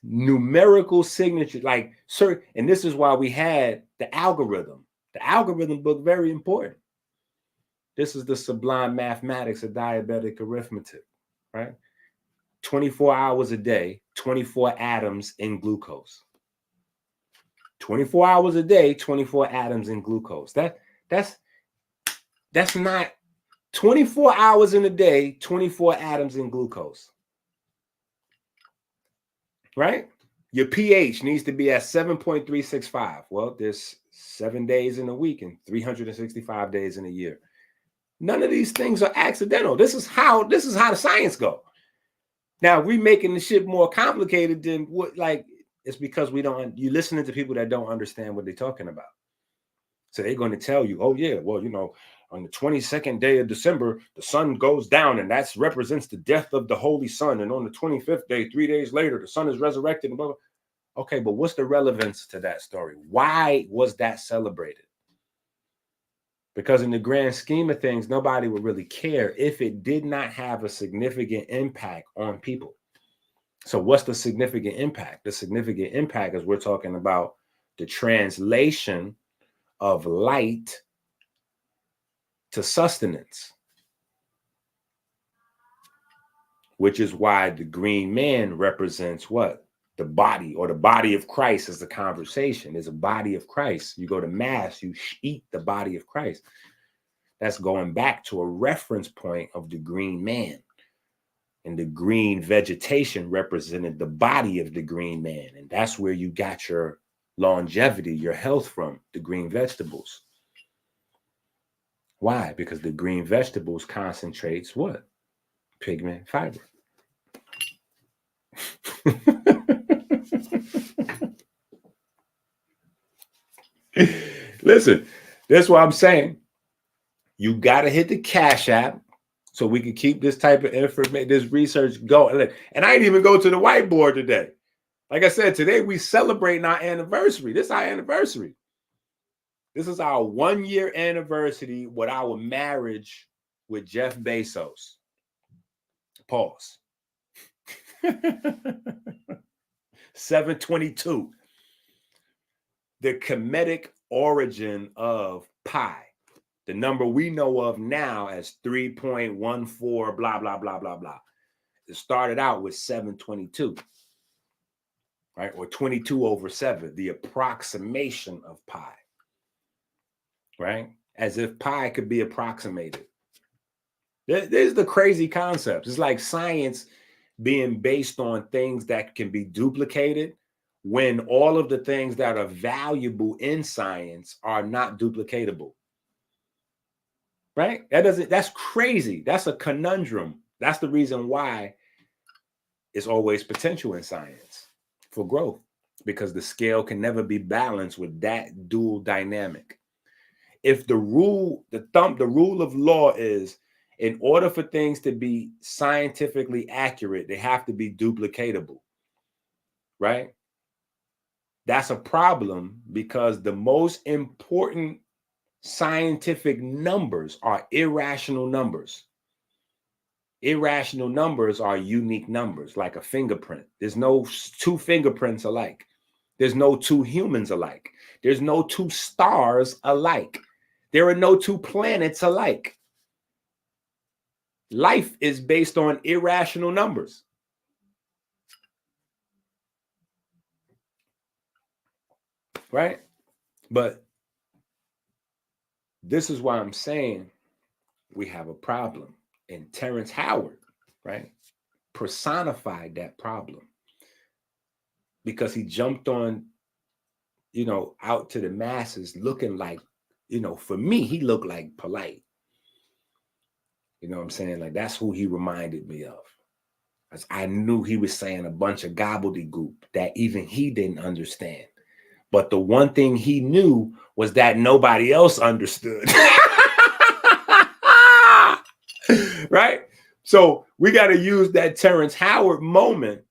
numerical signatures, like certain, and this is why we had the algorithm. The algorithm book, very important. This is the sublime mathematics of diabetic arithmetic, right? 24 hours a day, 24 atoms in glucose. 24 hours a day, 24 atoms in glucose. That's not 24 hours in a day, 24 atoms in glucose. Right? Your pH needs to be at 7.365. Well, there's 7 days in a week and 365 days in a year. None of these things are accidental. This is how the science go. Now, we making the shit more complicated than what, like, it's because you listening to people that don't understand what they're talking about. So they're going to tell you, oh yeah, well, on the 22nd day of December, the sun goes down and that represents the death of the Holy Sun. And on the 25th day, 3 days later, the sun is resurrected. And blah, blah. Okay, but what's the relevance to that story? Why was that celebrated? Because in the grand scheme of things, nobody would really care if it did not have a significant impact on people. So what's the significant impact? The significant impact is we're talking about the translation of light to sustenance, which is why the green man represents what? The body, or the body of Christ is the conversation. There's a body of Christ. You go to mass, you eat the body of Christ. That's going back to a reference point of the green man. And the green vegetation represented the body of the green man. And that's where you got your longevity, your health from, the green vegetables. Why? Because the green vegetables concentrates what? Pigment, fiber. Listen, that's what I'm saying. You got to hit the Cash App so we can keep this type of information, this research going. And I didn't even go to the whiteboard today. Like I said, today we celebrating our anniversary. This is our anniversary. This is our 1 year anniversary with our marriage with Jeff Bezos. Pause. 722. The comedic origin of pi. The number we know of now as 3.14, blah, blah, blah, blah, blah. It started out with 722, right? Or 22 over 7, the approximation of pi, right? As if pi could be approximated. There's the crazy concepts. It's like science being based on things that can be duplicated when all of the things that are valuable in science are not duplicatable. Right? That's crazy. That's a conundrum. That's the reason why it's always potential in science for growth, because the scale can never be balanced with that dual dynamic. If the rule of law is, in order for things to be scientifically accurate, they have to be duplicatable, right? That's a problem because the most important scientific numbers are irrational numbers. Irrational numbers are unique numbers, like a fingerprint. There's no two fingerprints alike. There's no two humans alike. There's no two stars alike. There are no two planets alike. Life is based on irrational numbers. Right? But this is why I'm saying we have a problem. And Terrence Howard, right, personified that problem because he jumped on, out to the masses looking like, for me, he looked like polite. You know what I'm saying? Like, that's who he reminded me of. As I knew he was saying a bunch of gobbledygook that even he didn't understand. But the one thing he knew was that nobody else understood. Right? So we got to use that Terrence Howard moment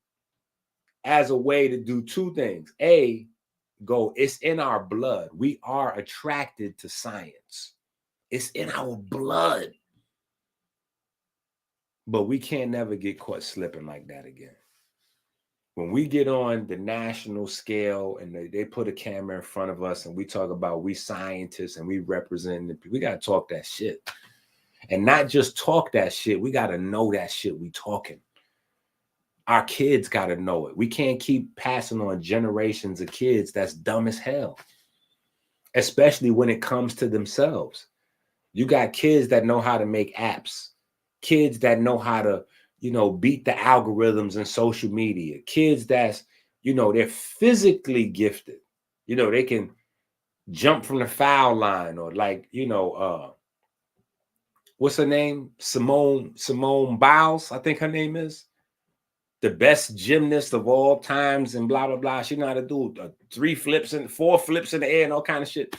as a way to do two things. A, go, it's in our blood. We are attracted to science. It's in our blood. But we can't never get caught slipping like that again. When we get on the national scale and they put a camera in front of us and we talk about we scientists and we represent the people, we got to talk that shit. And not just talk that shit, we got to know that shit we talking. Our kids got to know it. We can't keep passing on generations of kids that's dumb as hell, especially when it comes to themselves. You got kids that know how to make apps, kids that know how to, beat the algorithms in social media, kids that's, they're physically gifted. They can jump from the foul line or like, what's her name? Simone Biles, I think her name is. The best gymnast of all times and blah, blah, blah. She know how to do 3 flips and 4 flips in the air and all kind of shit.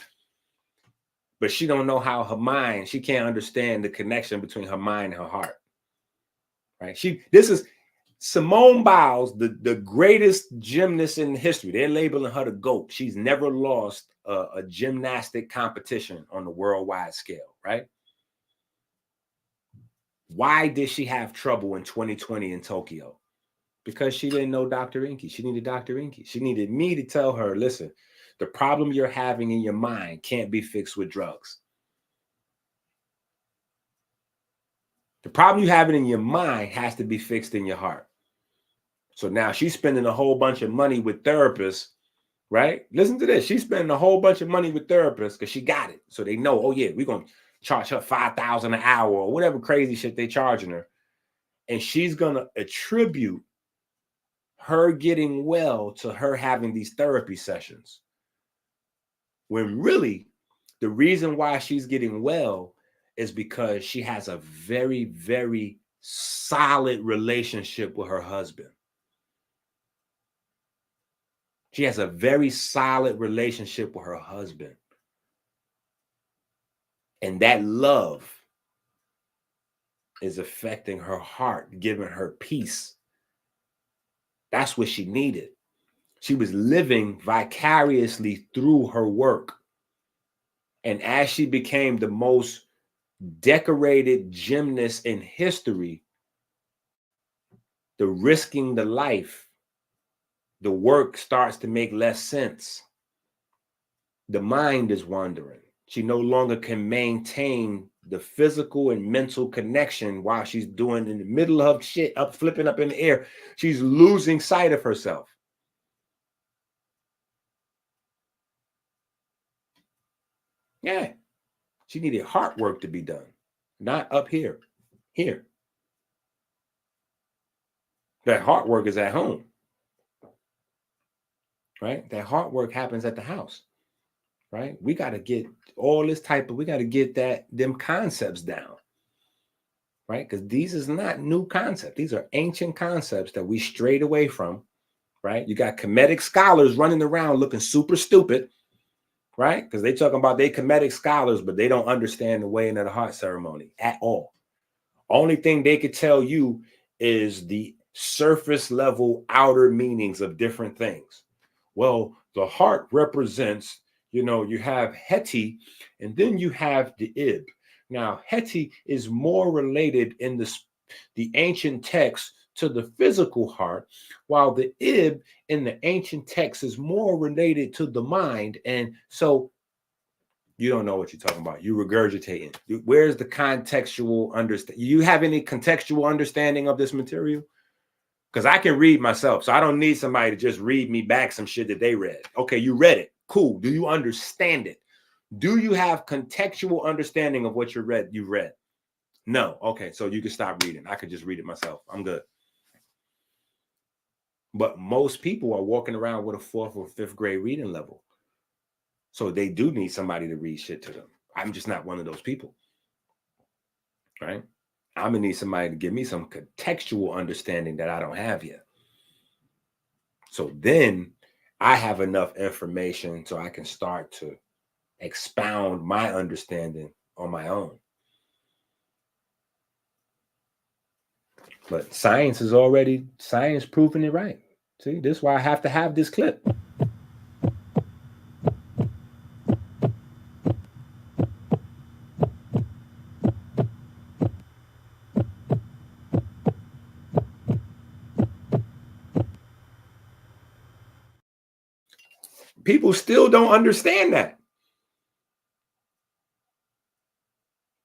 But she don't know how her mind, she can't understand the connection between her mind and her heart. Right? This is Simone Biles, the greatest gymnast in history. They're labeling her the GOAT. She's never lost a gymnastic competition on the worldwide scale, right? Why did she have trouble in 2020 in Tokyo? Because she didn't know Dr. Inky. She needed Dr. Inky. She needed me to tell her, listen, the problem you're having in your mind can't be fixed with drugs. The problem you have in your mind has to be fixed in your heart. So now she's spending a whole bunch of money with therapists, right? Listen to this. She's spending a whole bunch of money with therapists because she got it. So they know, oh yeah, we're going to charge her $5,000 an hour or whatever crazy shit they charging her. And she's going to attribute her getting well to her having these therapy sessions. When really the reason why she's getting well is because she has a very, very solid relationship with her husband. She has a very solid relationship with her husband. And that love is affecting her heart, giving her peace. That's what she needed. She was living vicariously through her work. And as she became the most decorated gymnast in history, the risking the life, the work starts to make less sense. The mind is wandering. She no longer can maintain the physical and mental connection while she's doing in the middle of shit, up flipping up in the air. She's losing sight of herself. Yeah. She needed heart work to be done, not up here, here. That heart work is at home, right? That heart work happens at the house, right? We got to get all this we got to get them concepts down, right? Because these is not new concepts. These are ancient concepts that we strayed away from, right? You got Kemetic scholars running around looking super stupid, right? Because they talking about they Kemetic scholars, but they don't understand the weighing of the heart ceremony at all. Only thing they could tell you is the surface level outer meanings of different things. Well, the heart represents, you have Heti and then you have the Ib. Now, Heti is more related in the ancient text to the physical heart, while the ib in the ancient text is more related to the mind. And so you don't know what you're talking about. You regurgitating. Where's the contextual understanding? You have any contextual understanding of this material? Because I can read myself, so I don't need somebody to just read me back some shit that they read. Okay, you read it. Cool. Do you understand it? Do you have contextual understanding of what you've read? No. Okay, so you can stop reading. I could just read it myself. I'm good. But most people are walking around with a 4th or 5th grade reading level. So they do need somebody to read shit to them. I'm just not one of those people. Right? I'm going to need somebody to give me some contextual understanding that I don't have yet. So then I have enough information so I can start to expound my understanding on my own. But science proving it right. See, this is why I have to have this clip. People still don't understand that.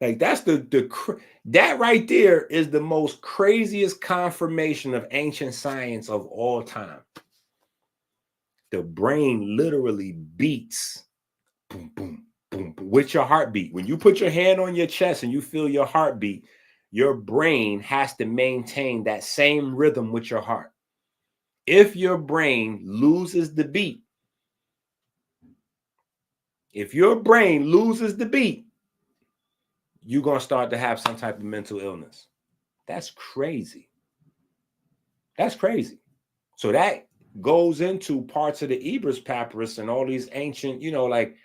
Like that's that right there is the most craziest confirmation of ancient science of all time. The brain literally beats boom, boom, boom, boom, with your heartbeat. When you put your hand on your chest and you feel your heartbeat, your brain has to maintain that same rhythm with your heart. If your brain loses the beat, you're going to start to have some type of mental illness. That's crazy. So that goes into parts of the Ebers Papyrus and all these ancient, like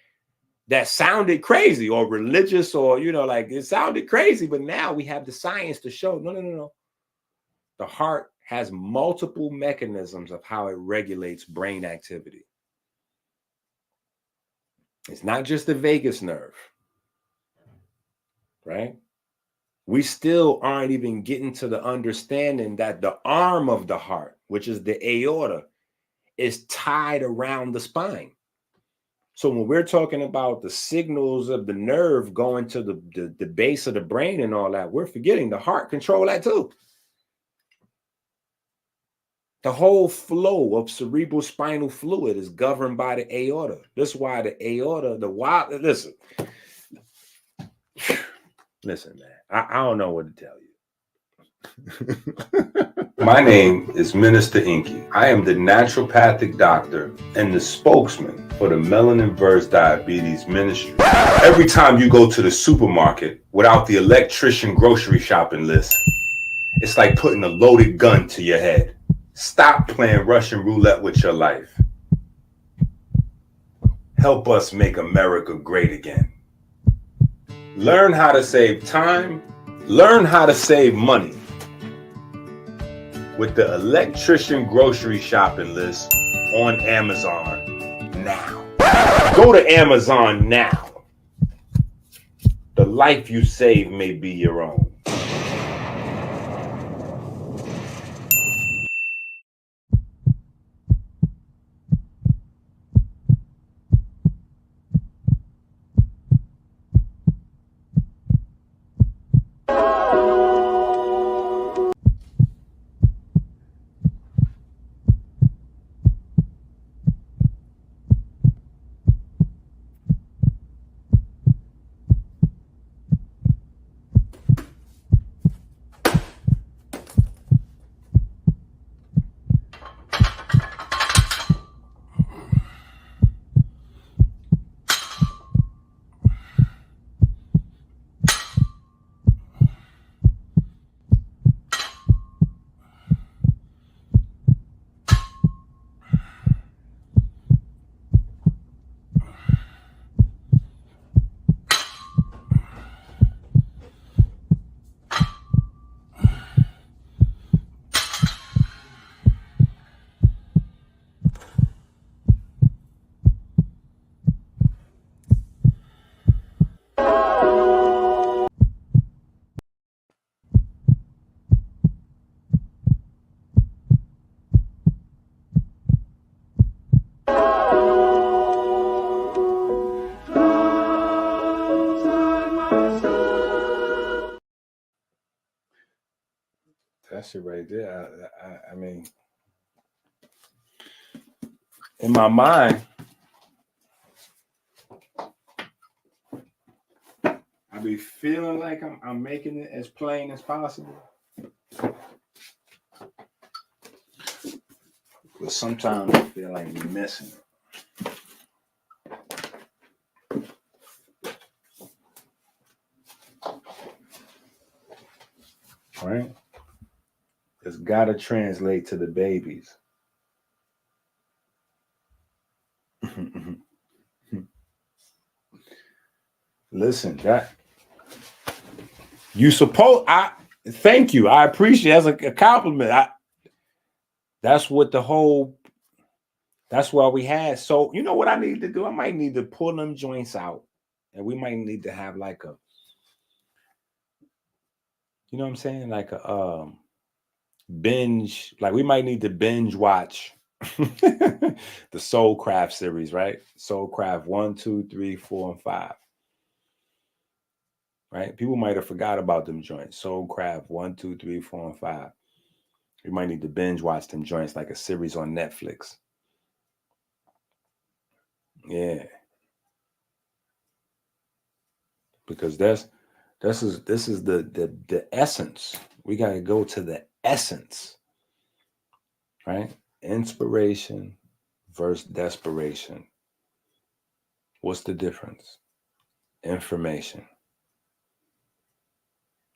that sounded crazy or religious or, like it sounded crazy. But now we have the science to show, no. The heart has multiple mechanisms of how it regulates brain activity. It's not just the vagus nerve, right? We still aren't even getting to the understanding that the arm of the heart, which is the aorta, is tied around the spine. So when we're talking about the signals of the nerve going to the base of the brain and all that, we're forgetting the heart control that too. The whole flow of cerebral spinal fluid is governed by the aorta. That's why the aorta, listen, man, I don't know what to tell you. My name is Minister Inky. I am the naturopathic doctor and the spokesman for the Melanin Verse Diabetes Ministry. Every time you go to the supermarket without the electrician grocery shopping list, it's like putting a loaded gun to your head. Stop playing Russian roulette with your life. Help us make America great again. Learn how to save time. Learn how to save money with the electrician grocery shopping list on Amazon now. Go to Amazon now. The life you save may be your own. that shit right there. I mean, in my mind, I be feeling like I'm making it as plain as possible. But sometimes I feel like we're missing it. Right? It's got to translate to the babies. Listen, that you suppose thank you. I appreciate it as a compliment. That's what the whole. That's why we had. So you know what I need to do? I might need to pull them joints out, and we might need to have like a. You know what I'm saying? Like a binge. Like we might need to binge watch the Soulcraft series, right? Soulcraft 1, 2, 3, 4, and 5. Right? People might have forgot about them joints. Soulcraft 1, 2, 3, 4, and 5. You might need to binge watch them joints like a series on Netflix. Yeah. Because this is the essence. We got to go to the essence. Right? Inspiration versus desperation. What's the difference? Information.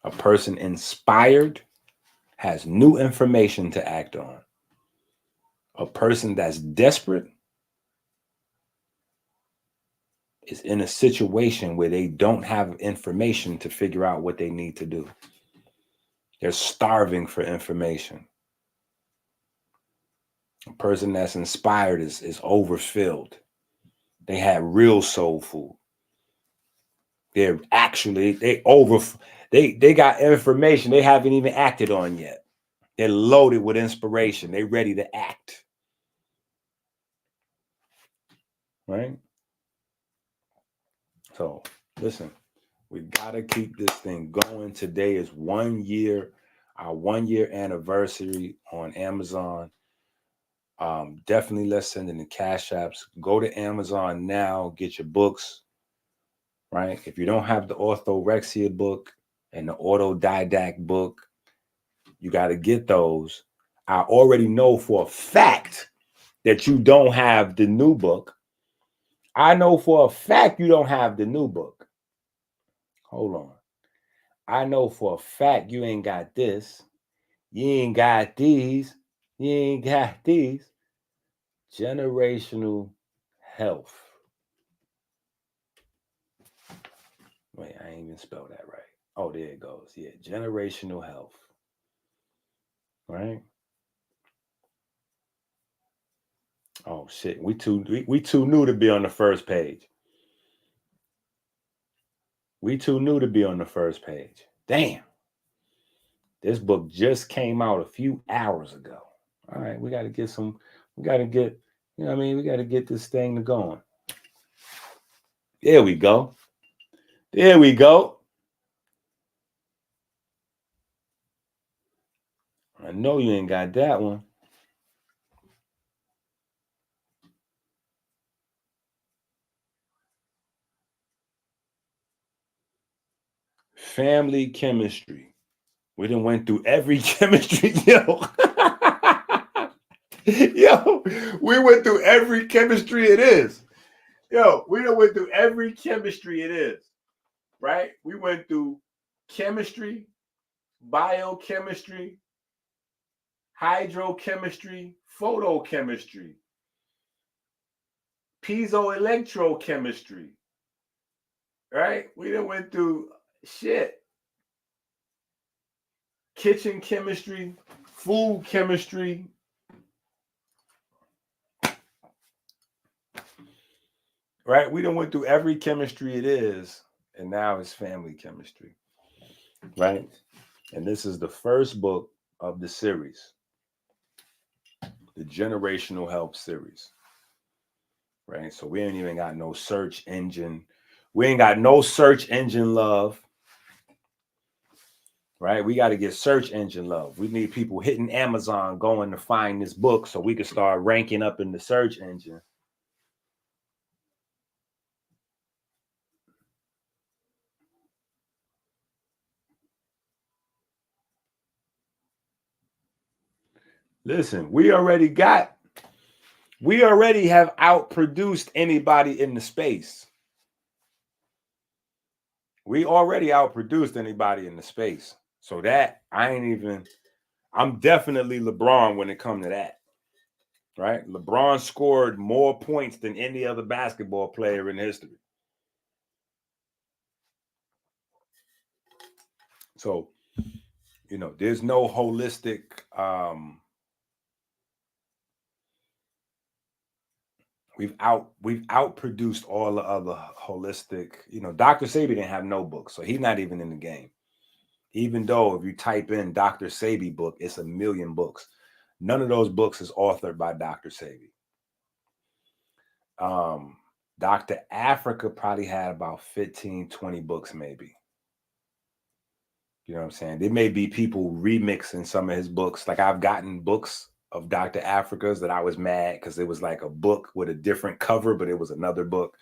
A person inspired has new information to act on. A person that's desperate is in a situation where they don't have information to figure out what they need to do. They're starving for information. A person that's inspired is overfilled. They have real soul food. They're actually, they got information they haven't even acted on yet. They're loaded with inspiration. They're ready to act. Right? So, listen, we got to keep this thing going. Today is 1 year, our 1 year anniversary on Amazon. Definitely let's send in the cash apps. Go to Amazon now, get your books. Right? If you don't have the orthorexia book and the autodidact book, you got to get those. I already know for a fact that you don't have the new book. I know for a fact you don't have the new book. Hold on. I know for a fact you ain't got this. You ain't got these. You ain't got these. Generational health. Wait, I ain't even spelled that right. Oh, there it goes. Yeah, generational health. Right? Oh shit, we too new to be on the first page. We too new to be on the first page. Damn. This book just came out a few hours ago. All right, we got to get, you know what I mean? We got to get this thing going. There we go. There we go. I know you ain't got that one. Family chemistry. We done went through every chemistry, yo. Yo, we went through every chemistry it is. Yo, we done went through every chemistry it is. Right? We went through chemistry, biochemistry, hydrochemistry, photochemistry, piezoelectrochemistry. Right? We done went through shit. Kitchen chemistry, food chemistry. Right? We done went through every chemistry it is, and now it's family chemistry. Right? And this is the first book of the series, the Generational Health series. Right? So we ain't even got no search engine. We ain't got no search engine love. right? We got to get search engine love. We need people hitting Amazon going to find this book so we can start ranking up in the search engine. Listen, we already have outproduced anybody in the space. We already outproduced anybody in the space. So that I'm definitely LeBron when it comes to that. Right? LeBron scored more points than any other basketball player in history. So, there's no holistic we've outproduced all the other holistic, Dr. Sebi didn't have no books, so he's not even in the game. Even though if you type in Dr. Sebi book, it's 1 million books. None of those books is authored by Dr. Sebi. Dr. Africa probably had about 15, 20 books, maybe. You know what I'm saying? There may be people remixing some of his books. Like I've gotten books of Dr. Africa's that I was mad because it was like a book with a different cover, but it was another book.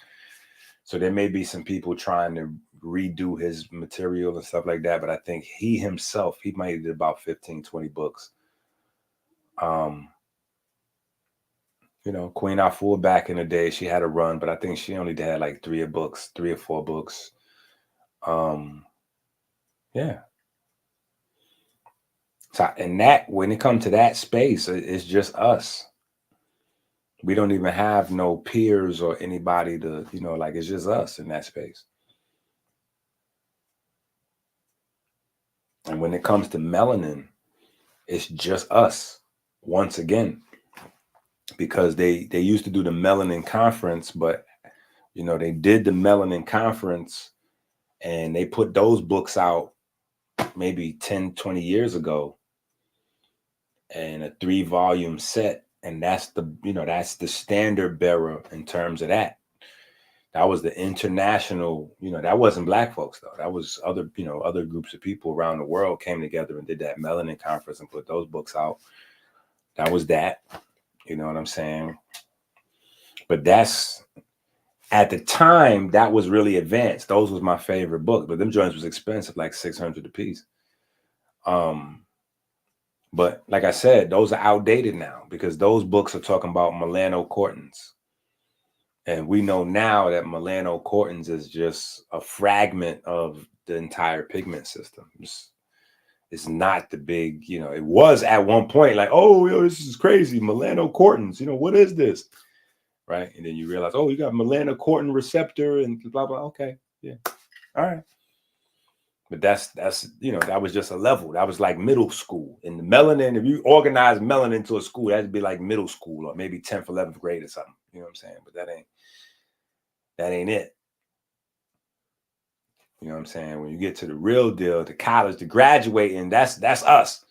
So there may be some people trying to redo his material and stuff like that. But I think he himself, he might have did about 15, 20 books. Queen Afua back in the day, she had a run, but I think she only had like 3 or 4 books. Yeah. So, and that, when it comes to that space, it's just us. We don't even have no peers or anybody to, it's just us in that space. And when it comes to melanin, it's just us once again, because they used to do the melanin conference, but they did the melanin conference and they put those books out maybe 10, 20 years ago and a 3-volume set. And that's the standard bearer in terms of that. That was the international, that wasn't Black folks though. That was other groups of people around the world came together and did that melanin conference and put those books out. That was that, you know what I'm saying? But that's, at the time, that was really advanced. Those was my favorite book, but them joints was expensive, like $600 a piece. But like I said, those are outdated now because those books are talking about melanocortins. And we know now that melanocortins is just a fragment of the entire pigment system. It's not the big, it was at one point like, oh, this is crazy. Melanocortins, what is this? Right. And then you realize, oh, you got melanocortin receptor and blah, blah. Okay. Yeah. All right. But that's that was just a level. That was like middle school. And the melanin, if you organize melanin to a school, that'd be like middle school or maybe 10th, 11th grade or something. You know what I'm saying? But that ain't it. You know what I'm saying? When you get to the real deal, the college, the graduating, that's us.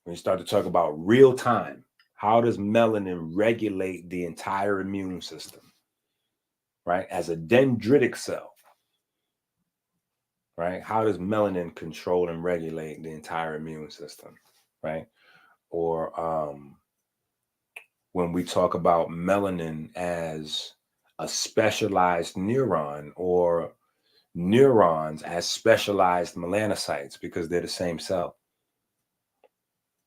When you start to talk about real time, how does melanin regulate the entire immune system? Right? As a dendritic cell. Right? How does melanin control and regulate the entire immune system? Right? Or when we talk about melanin as a specialized neuron or neurons as specialized melanocytes because they're the same cell.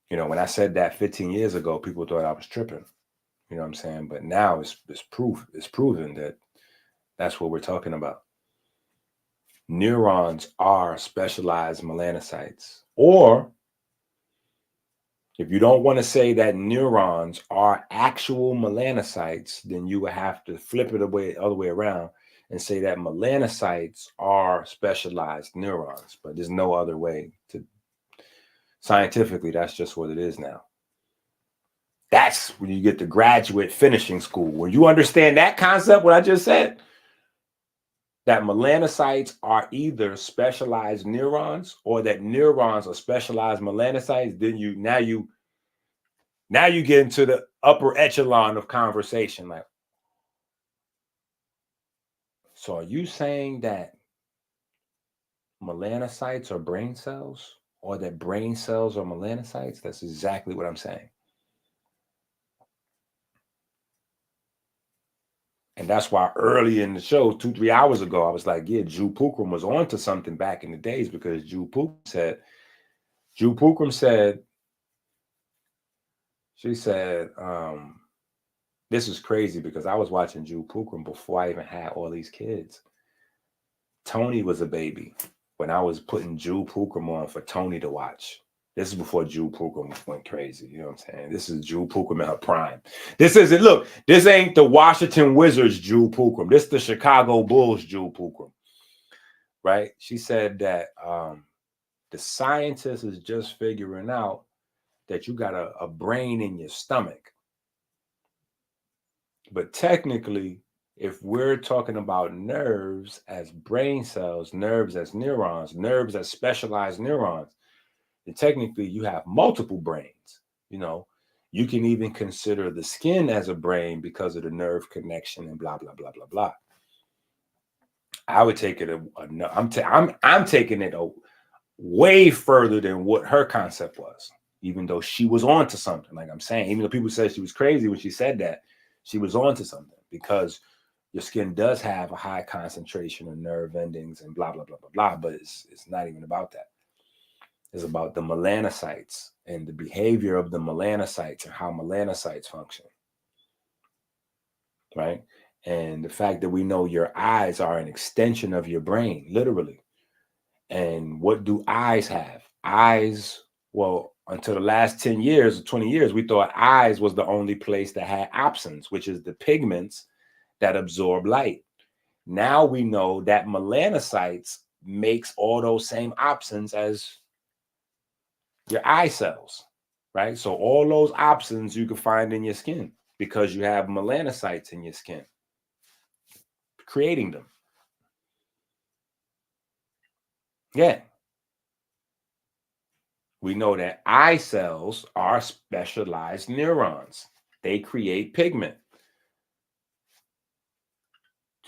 When I said that 15 years ago, people thought I was tripping. You know what I'm saying? But now it's proven that that's what we're talking about. Neurons are specialized melanocytes. Or if you don't want to say that neurons are actual melanocytes, then you would have to flip it the other way around and say that melanocytes are specialized neurons. But there's no other way to. Scientifically, that's just what it is now. That's when you get to graduate finishing school. When you understand that concept, what I just said, that melanocytes are either specialized neurons or that neurons are specialized melanocytes, then now you get into the upper echelon of conversation. Like, so are you saying that melanocytes are brain cells, or that brain cells are melanocytes. That's exactly what I'm saying. And that's why early in the show, 2-3 hours ago, I was like, yeah, Jew Pukram was onto something back in the days, because Jew Pukram said, she said, this is crazy, because I was watching Jew Pukram before I even had all these kids. Tony was a baby when I was putting Jew Pukram on for Tony to watch. This is before Jew Pukram went crazy. You know what I'm saying? This is Jew Pukram in her prime. This isn't, look, this ain't the Washington Wizards Jew Pukram. This is the Chicago Bulls Jew Pukram. Right? She said that the scientist is just figuring out that you got a brain in your stomach. But technically, if we're talking about nerves as brain cells, nerves as neurons, nerves as specialized neurons, then technically you have multiple brains. You know, you can even consider the skin as a brain because of the nerve connection and blah, blah, blah, blah, blah. I would take it, I'm taking it way further than what her concept was, even though she was on to something. Like I'm saying, even though people said she was crazy when she said that, she was on to something, because your skin does have a high concentration of nerve endings and blah, blah, blah, blah, blah. But it's not even about that. It's about the melanocytes and the behavior of the melanocytes and how melanocytes function. Right? And the fact that we know your eyes are an extension of your brain, literally. And what do eyes have? Eyes, well, until the last 10 years or 20 years, we thought eyes was the only place that had opsins, which is the pigments that absorb light. Now we know that melanocytes makes all those same opsins as your eye cells, right? So all those opsins you can find in your skin because you have melanocytes in your skin, creating them. Yeah. We know that eye cells are specialized neurons. They create pigment.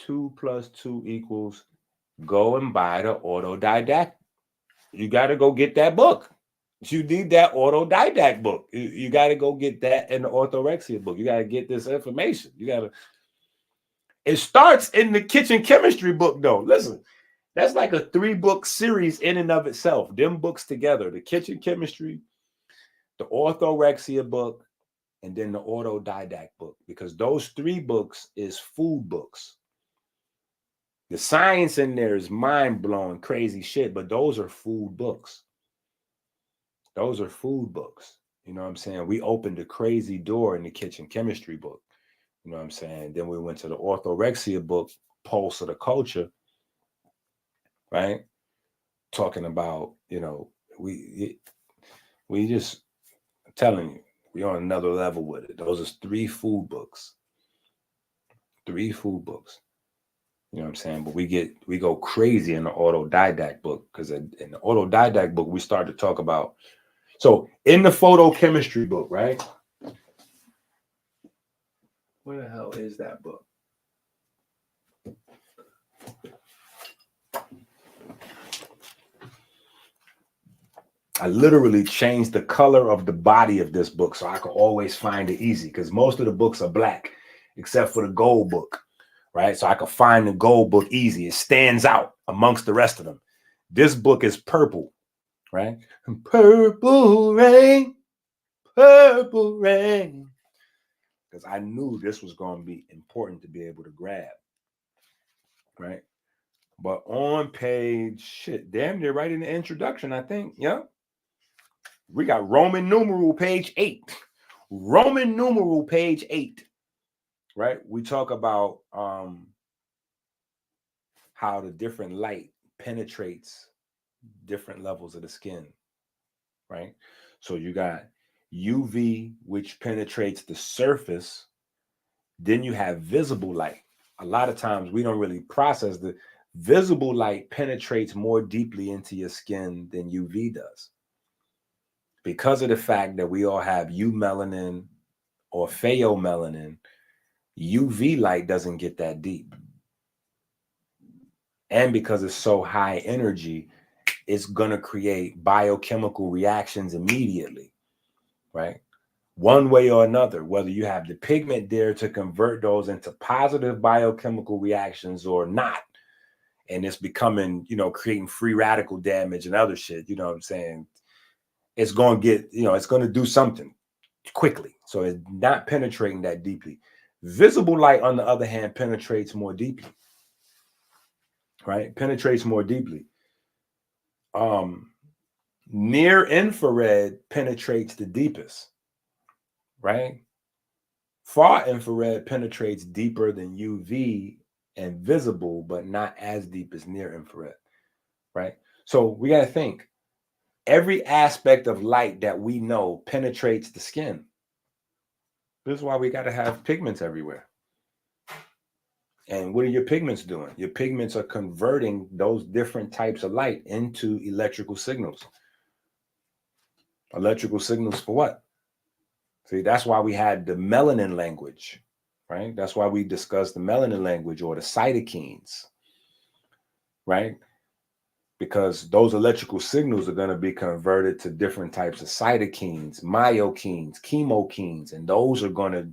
2 + 2 = go and buy the autodidact. You got to go get that book. You need that autodidact book. You got to go get that and the orthorexia book. You got to get this information. You got to. It starts in the kitchen chemistry book, though. Listen, that's like a 3-book series in and of itself. Them books together: the kitchen chemistry, the orthorexia book, and then the autodidact book, because those 3 books is food books. The science in there is mind-blowing, crazy shit, but those are food books. Those are food books. You know what I'm saying? We opened a crazy door in the kitchen chemistry book. You know what I'm saying? Then we went to the orthorexia book, Pulse of the Culture, right? Talking about, you know, we just, I'm telling you, we're on another level with it. Those are 3 food books. 3 food books. You know what I'm saying? But we go crazy in the autodidact book, because in the autodidact book, we start to talk about, so in the photochemistry book, right? Where the hell is that book? I literally changed the color of the body of this book so I could always find it easy, because most of the books are black except for the gold book, right? So I could find the gold book easy. It stands out amongst the rest of them. This book is purple, right? Purple rain, purple rain. Because I knew this was going to be important to be able to grab, right? But on page, damn near right in the introduction, I think, yeah. We got Roman numeral page 8. Roman numeral page 8, right? We talk about how the different light penetrates different levels of the skin, right? So you got UV, which penetrates the surface. Then you have visible light. A lot of times we don't really process the visible light penetrates more deeply into your skin than UV does, because of the fact that we all have eumelanin or pheomelanin. UV light doesn't get that deep. And because it's so high energy, it's going to create biochemical reactions immediately, right? One way or another, whether you have the pigment there to convert those into positive biochemical reactions or not. And it's becoming, creating free radical damage and other shit. You know what I'm saying? It's going to get, it's going to do something quickly. So it's not penetrating that deeply. Visible light, on the other hand, penetrates more deeply, right? Penetrates more deeply. Near infrared penetrates the deepest, right? Far infrared penetrates deeper than UV and visible, but not as deep as near infrared, right? So we got to think. Every aspect of light that we know penetrates the skin. This is why we got to have pigments everywhere. And what are your pigments doing? Your pigments are converting those different types of light into electrical signals. Electrical signals for what? See, that's why we had the melanin language, right? That's why we discussed the melanin language or the cytokines, right? Because those electrical signals are going to be converted to different types of cytokines, myokines, chemokines, and those are going to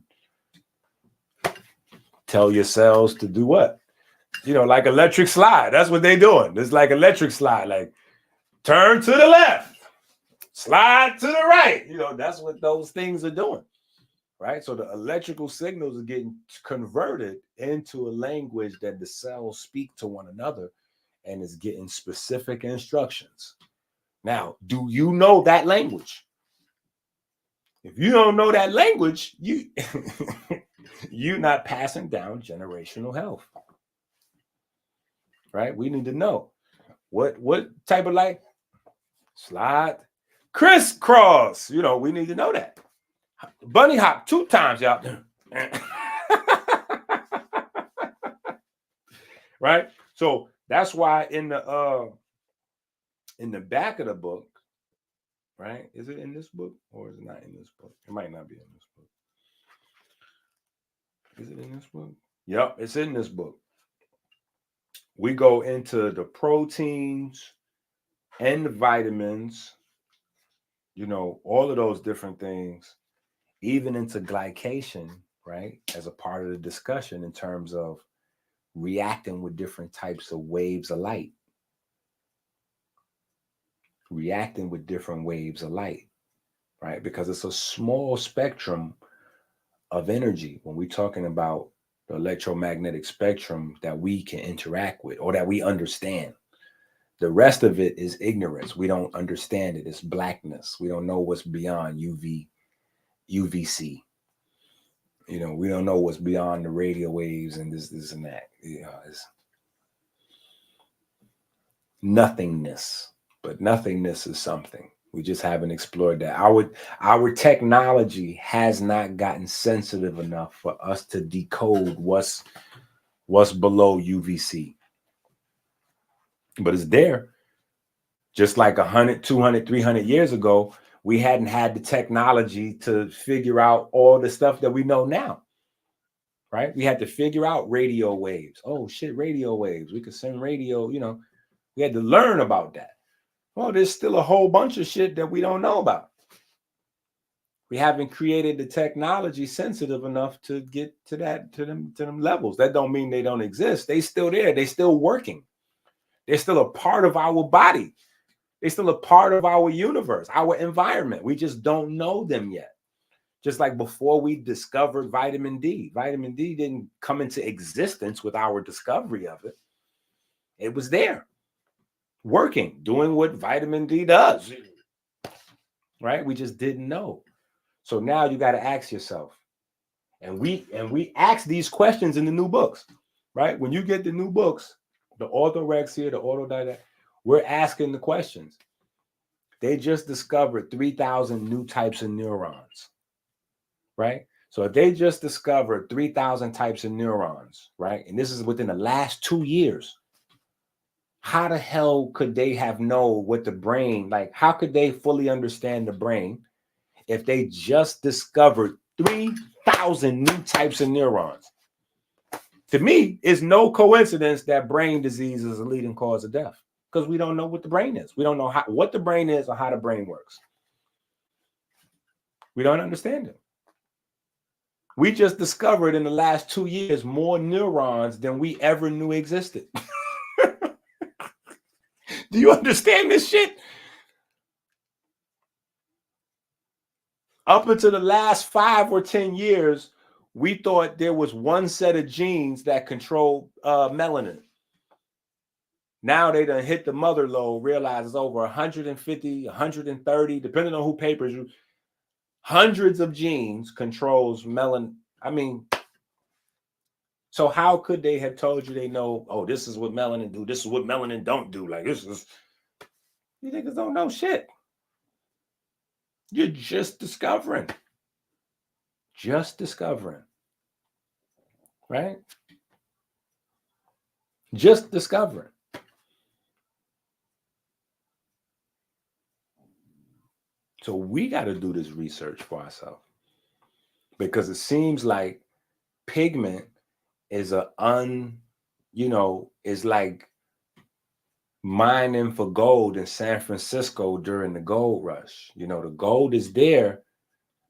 tell your cells to do what? Like electric slide. That's what they're doing. It's like electric slide, like turn to the left, slide to the right. That's what those things are doing, right? So the electrical signals are getting converted into a language that the cells speak to one another, and is getting specific instructions. Now, do you know that language? If you don't know that language, you're not passing down generational health, right? We need to know what type of light slide, crisscross. We need to know that. Bunny hop 2 times, y'all. Right? So that's why in the back of the book, right? Is it in this book or is it not in this book? It might not be in this book. Is it in this book? Yep, it's in this book. We go into the proteins and the vitamins, all of those different things, even into glycation, right? As a part of the discussion in terms of reacting with different types of waves of light. Reacting with different waves of light, right? Because it's a small spectrum of energy when we're talking about the electromagnetic spectrum that we can interact with or that we understand. The rest of it is ignorance. We don't understand it. It's blackness. We don't know what's beyond UVC. We don't know what's beyond the radio waves and this and that. It's nothingness. But nothingness is something. We just haven't explored that. Our technology has not gotten sensitive enough for us to decode what's below UVC. But it's there. Just like 100, 200, 300 years ago, we hadn't had the technology to figure out all the stuff that we know now. Right? We had to figure out radio waves. Oh shit, radio waves. We could send radio, we had to learn about that. Well, there's still a whole bunch of shit that we don't know about. We haven't created the technology sensitive enough to get to them levels. That don't mean they don't exist. They still there. They still working. They're still a part of our body. They're still a part of our universe, our environment. We just don't know them yet. Just like before we discovered vitamin D. Vitamin D didn't come into existence with our discovery of it. It was there. Working, doing what vitamin D does, right? We just didn't know. So now you got to ask yourself, and we ask these questions in the new books, right? When you get the new books, the orthorexia, the autodidact, we're asking the questions. They just discovered 3,000 new types of neurons, right? So if they just discovered 3,000 types of neurons, right? And this is within the last 2 years. How the hell could they have known what the brain, like how could they fully understand the brain if they just discovered 3,000 new types of neurons? To me, it's no coincidence that brain disease is a leading cause of death because we don't know what the brain is. We don't know what the brain is or how the brain works. We don't understand it. We just discovered in the last 2 years more neurons than we ever knew existed. Do you understand this shit? Up until the last 5 or 10 years, we thought there was one set of genes that control melanin. Now they done hit the mother lode, realize it's over 150, 130, depending on who papers you. Hundreds of genes controls melanin. I mean, so how could they have told you they know, oh, this is what melanin do, this is what melanin don't do? Like, this is, you niggas don't know shit. You're just discovering. Just discovering. Right? Just discovering. So we got to do this research for ourselves, because it seems like pigment is is like mining for gold in San Francisco during the gold rush. You know, the gold is there,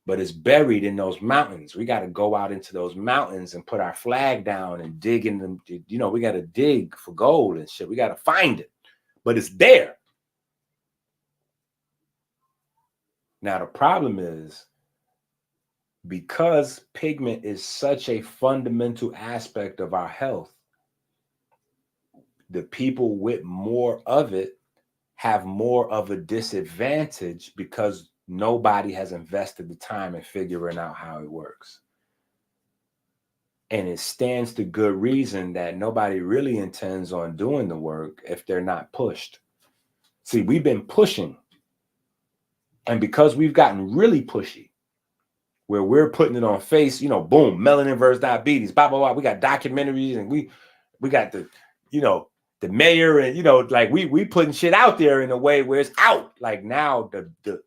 but it's buried in those mountains. We got to go out into those mountains and put our flag down and dig in them. You know, we got to dig for gold and shit. We got to find it, but it's there. Now, the problem is, because pigment is such a fundamental aspect of our health, the people with more of it have more of a disadvantage because nobody has invested the time in figuring out how it works. And it stands to good reason that nobody really intends on doing the work if they're not pushed. See, we've been pushing. And because we've gotten really pushy, where we're putting it on face, you know, boom, melanin versus diabetes, blah, blah, blah. We got documentaries and we got the, you know, the mayor and, you know, like we putting shit out there in a way where it's out. Like now the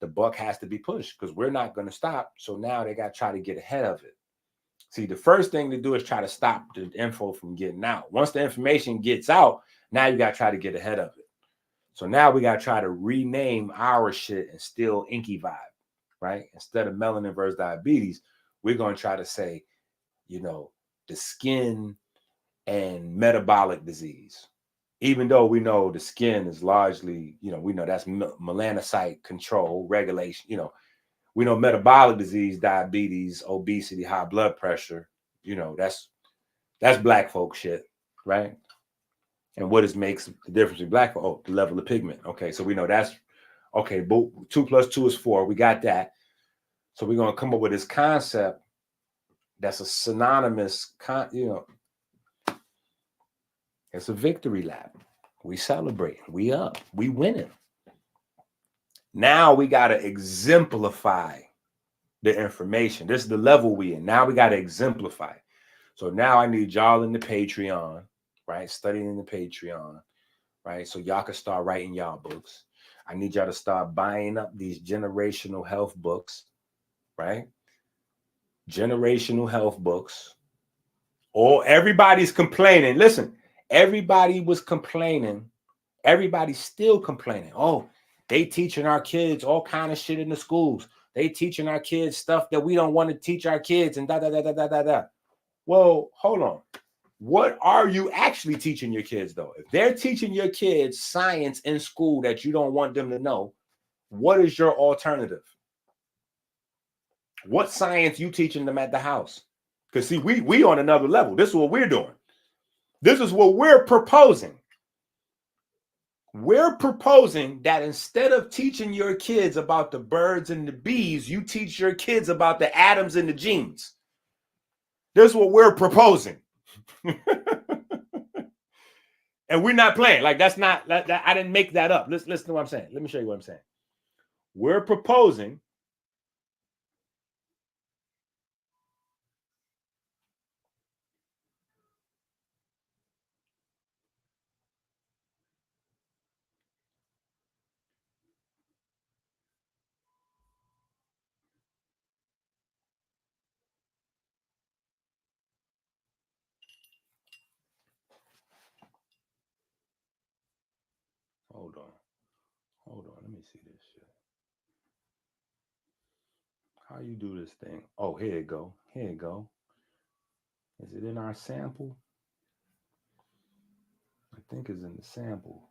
buck has to be pushed because we're not going to stop. So now they got to try to get ahead of it. See, the first thing to do is try to stop the info from getting out. Once the information gets out, now you got to try to get ahead of it. So now we got to try to rename our shit and still inky vibe, right? Instead of melanin versus diabetes, we're going to try to say, you know, the skin and metabolic disease. Even though we know the skin is largely, you know, we know that's melanocyte control, regulation, you know, we know metabolic disease, diabetes, obesity, high blood pressure, you know, that's black folk shit, right? And what makes the difference in black folk? Oh, the level of pigment. Okay, so we know that's, okay, 2 + 2 is 4. We got that. So we're going to come up with this concept that's a synonymous, you know, it's a victory lap. We celebrate. We up. We winning. Now we got to exemplify the information. This is the level we in. Now we got to exemplify. So now I need y'all in the Patreon, right? Studying in the Patreon, right? So y'all can start writing y'all books. I need y'all to start buying up these generational health books, right? Generational health books. Or everybody's complaining. Listen, everybody was complaining. Everybody's still complaining. Oh, they teaching our kids all kind of shit in the schools. They teaching our kids stuff that we don't want to teach our kids and da da da da da da da. Well, hold on. What are you actually teaching your kids though? If they're teaching your kids science in school that you don't want them to know, what is your alternative? What science you teaching them at the house? Because see, we on another level. This is what we're doing. This is what we're proposing. We're proposing that instead of teaching your kids about the birds and the bees, you teach your kids about the atoms and the genes. This is what we're proposing. And we're not playing. Like that's not, I didn't make that up. Listen to what I'm saying. Let me show you what I'm saying. We're proposing Hold on. Let me see this shit. How you do this thing? Oh, here it go. Here it go. Is it in our sample? I think it's in the sample.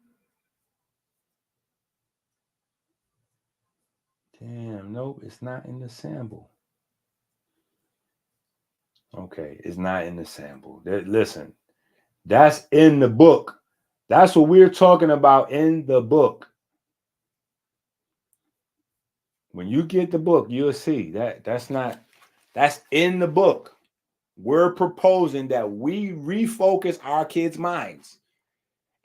Damn, nope, it's not in the sample. Okay, it's not in the sample. Listen, that's in the book. That's what we're talking about in the book. When you get the book, you'll see that's in the book. We're proposing that we refocus our kids' minds.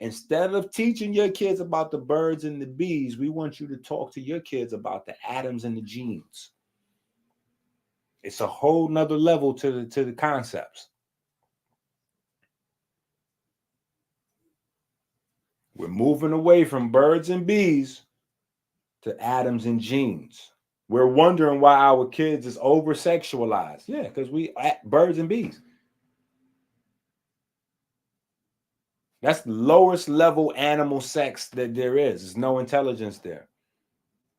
Instead of teaching your kids about the birds and the bees, we want you to talk to your kids about the atoms and the genes. It's a whole nother level to the concepts. We're moving away from birds and bees to atoms and genes. We're wondering why our kids is over-sexualized. Yeah, because we birds and bees. That's the lowest level animal sex that there is. There's no intelligence there.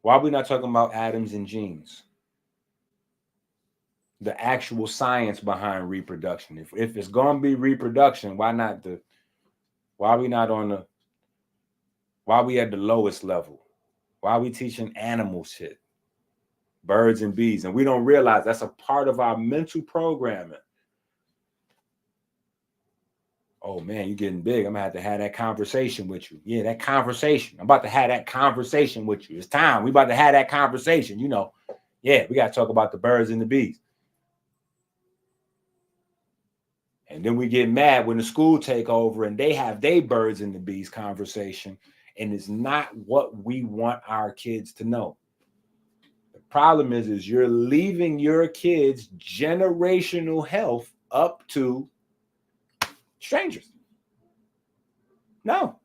Why are we not talking about atoms and genes? The actual science behind reproduction. If it's going to be reproduction, why are we at the lowest level? Why are we teaching animal shit? Birds and bees. And we don't realize that's a part of our mental programming. Oh man, you're getting big. I'm gonna have to have that conversation with you. Yeah, that conversation. I'm about to have that conversation with you. It's time. We about to have that conversation. Yeah, we got to talk about the birds and the bees. And then we get mad when the school take over and they have their birds and the bees conversation. And it's not what we want our kids to know. The problem is you're leaving your kids' generational health up to strangers. No.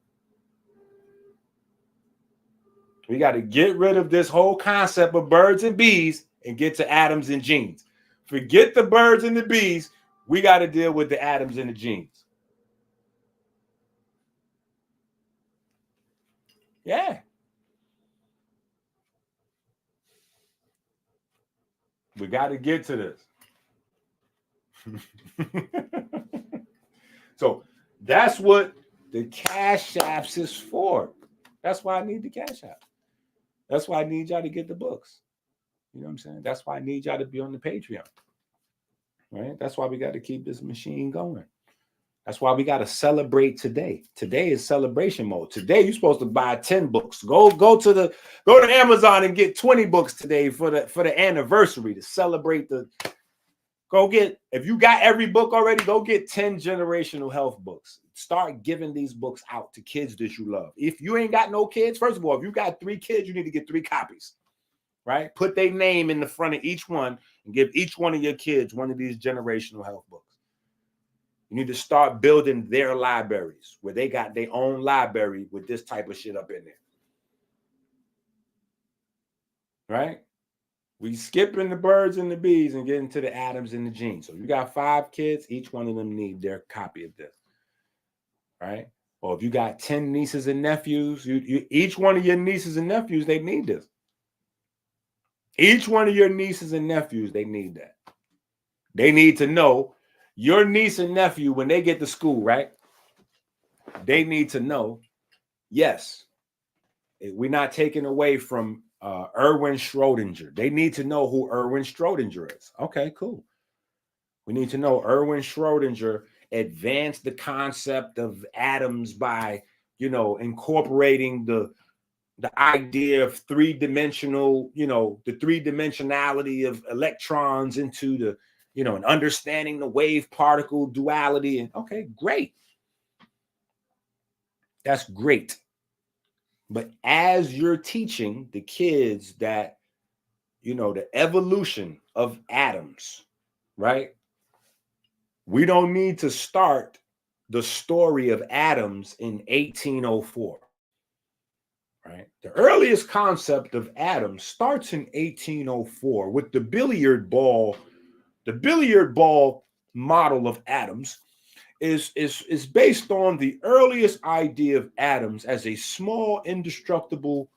We got to get rid of this whole concept of birds and bees and get to atoms and genes. Forget the birds and the bees. We got to deal with the atoms and the genes. Yeah. We got to get to this. So that's what the Cash Apps is for. That's why I need the Cash App. That's why I need y'all to get the books. You know what I'm saying? That's why I need y'all to be on the Patreon. Right? That's why we got to keep this machine going. That's why we got to celebrate today. Today is celebration mode. Today you're supposed to buy 10 books. Go to Amazon and get 20 books today for the anniversary to celebrate the. Go get, if you got every book already, go get 10 generational health books. Start giving these books out to kids that you love. If you ain't got no kids, first of all, if you got 3 kids, you need to get 3 copies, right? Put their name in the front of each one and give each one of your kids one of these generational health books. You need to start building their libraries where they got their own library with this type of shit up in there. Right? We skipping the birds and the bees and getting to the atoms and the genes. So you got 5 kids, each one of them need their copy of this. Right? Or if you got 10 nieces and nephews, each one of your nieces and nephews, they need this. Each one of your nieces and nephews, they need that. They need to know your niece and nephew, when they get to school, right? They need to know, yes, we're not taking away from Erwin Schrodinger. They need to know who Erwin Schrodinger is. Okay, cool. We need to know Erwin Schrodinger advanced the concept of atoms by, incorporating the idea of 3-dimensional, the 3-dimensionality of electrons into the, and understanding the wave particle duality. And okay, great. That's great. But as you're teaching the kids that, the evolution of atoms, right? We don't need to start the story of atoms in 1804, right? The earliest concept of atoms starts in 1804 with the billiard ball model of atoms is based on the earliest idea of atoms as a small, indestructible.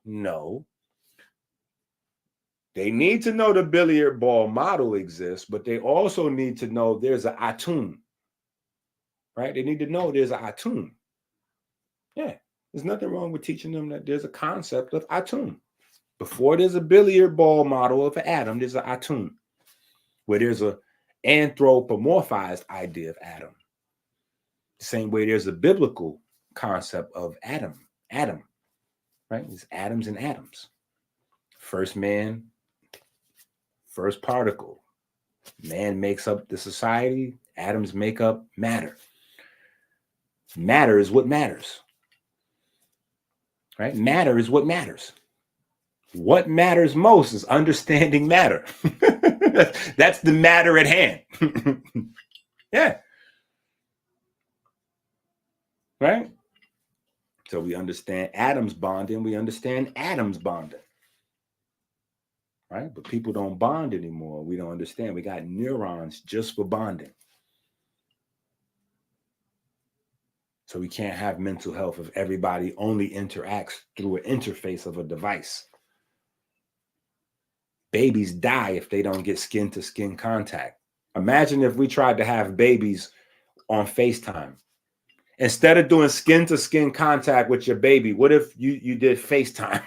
No. They need to know the billiard ball model exists, but they also need to know there's an atom, right? They need to know there's an atom. Yeah, there's nothing wrong with teaching them that there's a concept of atom. Before there's a billiard ball model of an atom, there's an atom, where there's a anthropomorphized idea of atom. The same way there's a biblical concept of atom, right? It's atoms and atoms. First man, first particle. Man makes up the society. Atoms make up matter. Matter is what matters. Right? Matter is what matters. What matters most is understanding matter. That's the matter at hand. Yeah. Right? So we understand atoms bonding. We understand atoms bonding. Right? But people don't bond anymore. We don't understand. We got neurons just for bonding. So we can't have mental health if everybody only interacts through an interface of a device. Babies die if they don't get skin-to-skin contact. Imagine if we tried to have babies on FaceTime. Instead of doing skin-to-skin contact with your baby, what if you did FaceTime?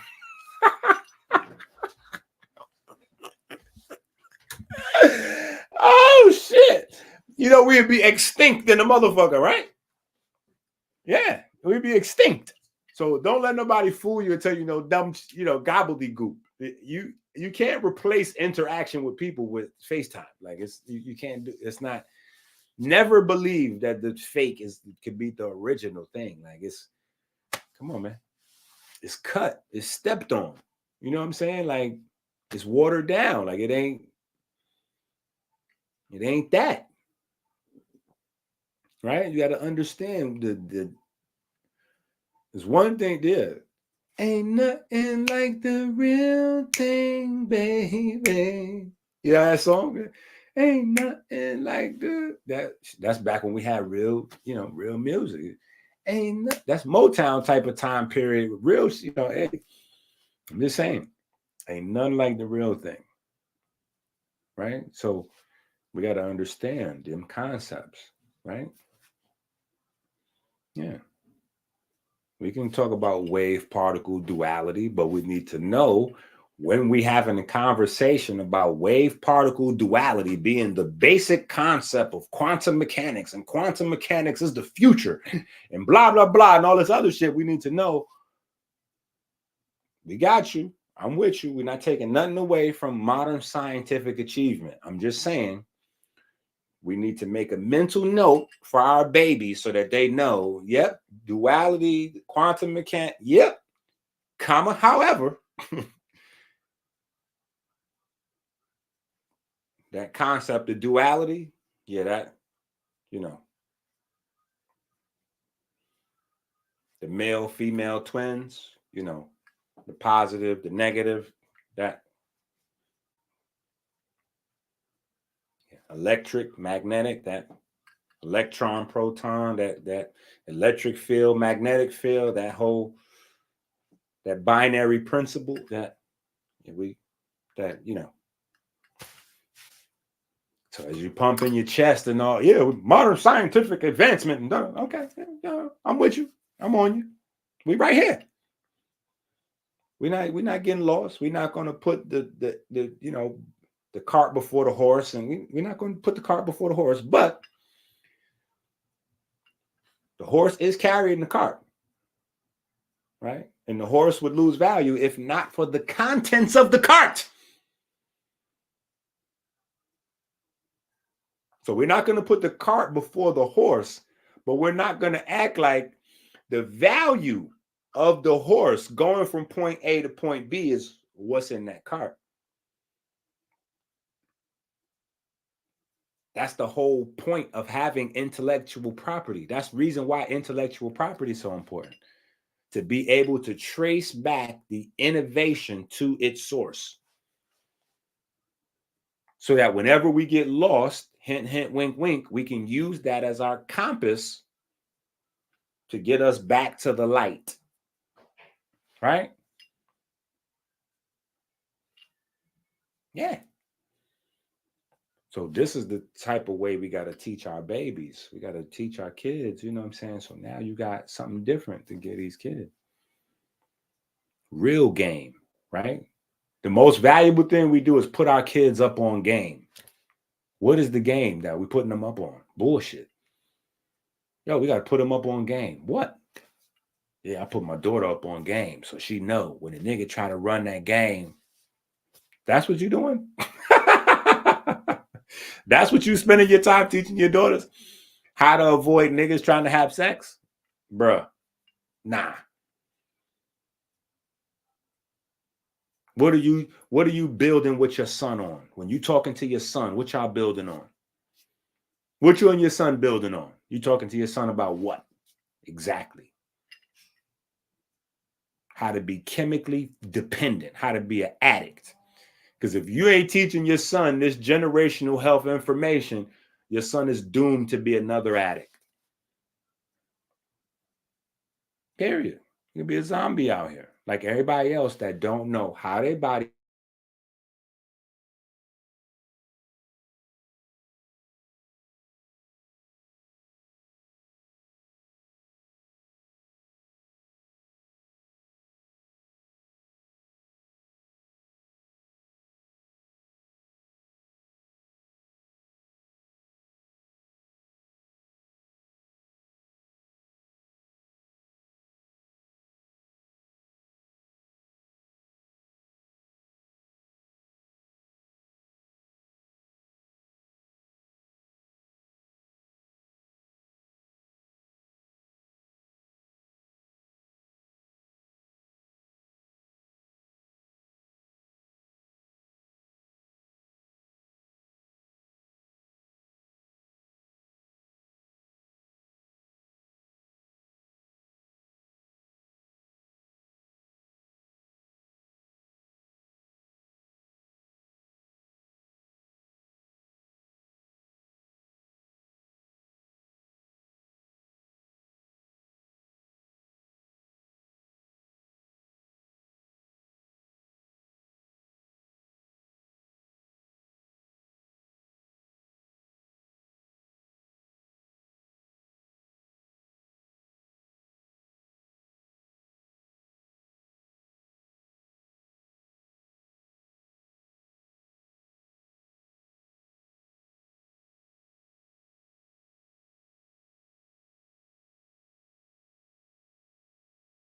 Oh, shit. You know, we'd be extinct in a motherfucker, right? Yeah, we'd be extinct. So don't let nobody fool you and tell you dumb, gobbledygook. You can't replace interaction with people with FaceTime. Like you can't do. It's not. Never believe that the fake could be the original thing. Like come on, man. It's cut. It's stepped on. You know what I'm saying? Like it's watered down. Like it ain't that. Right? You got to understand there's one thing there. Ain't nothing like the real thing, baby. You know that song? Ain't nothing like that's back when we had real music. That's Motown type of time period. Real, hey, I'm just saying, ain't nothing like the real thing. Right? So we got to understand them concepts, right? Yeah. We can talk about wave-particle duality, but we need to know when we having a conversation about wave-particle duality being the basic concept of quantum mechanics, and quantum mechanics is the future, and blah, blah, blah, and all this other shit, we need to know. We got you. I'm with you. We're not taking nothing away from modern scientific achievement. I'm just saying, we need to make a mental note for our babies so that they know, yep, duality, quantum mechanics, yep, comma, however, that concept of duality, yeah, that, the male, female twins, the positive, the negative, that electric, magnetic, that electron, proton, that electric field, magnetic field, that binary principle, so as you pump in your chest and all, modern scientific advancement, okay, I'm with you, I'm on you, we right here. We're not getting lost. We're not going to put the cart before the horse, and we're not going to put the cart before the horse, but the horse is carrying the cart, right? And the horse would lose value if not for the contents of the cart. So we're not going to put the cart before the horse, but we're not going to act like the value of the horse going from point A to point B is what's in that cart. That's the whole point of having intellectual property. That's the reason why intellectual property is so important. To be able to trace back the innovation to its source. So that whenever we get lost, hint, hint, wink, wink, we can use that as our compass to get us back to the light. Right? Yeah. So this is the type of way we got to teach our babies. We got to teach our kids, you know what I'm saying? So now you got something different to get these kids. Real game, right? The most valuable thing we do is put our kids up on game. What is the game that we're putting them up on? Bullshit. Yo, we got to put them up on game. What? Yeah, I put my daughter up on game so she know when a nigga try to run that game, that's what you doing? That's what you spending your time teaching your daughters? How to avoid niggas trying to have sex? Bruh, nah. What are you building with your son on? When you talking to your son, what y'all building on? What you and your son building on? You talking to your son about what? Exactly. How to be chemically dependent, how to be an addict. Because if you ain't teaching your son this generational health information, your son is doomed to be another addict. Period. You'll be a zombie out here, like everybody else that don't know how their body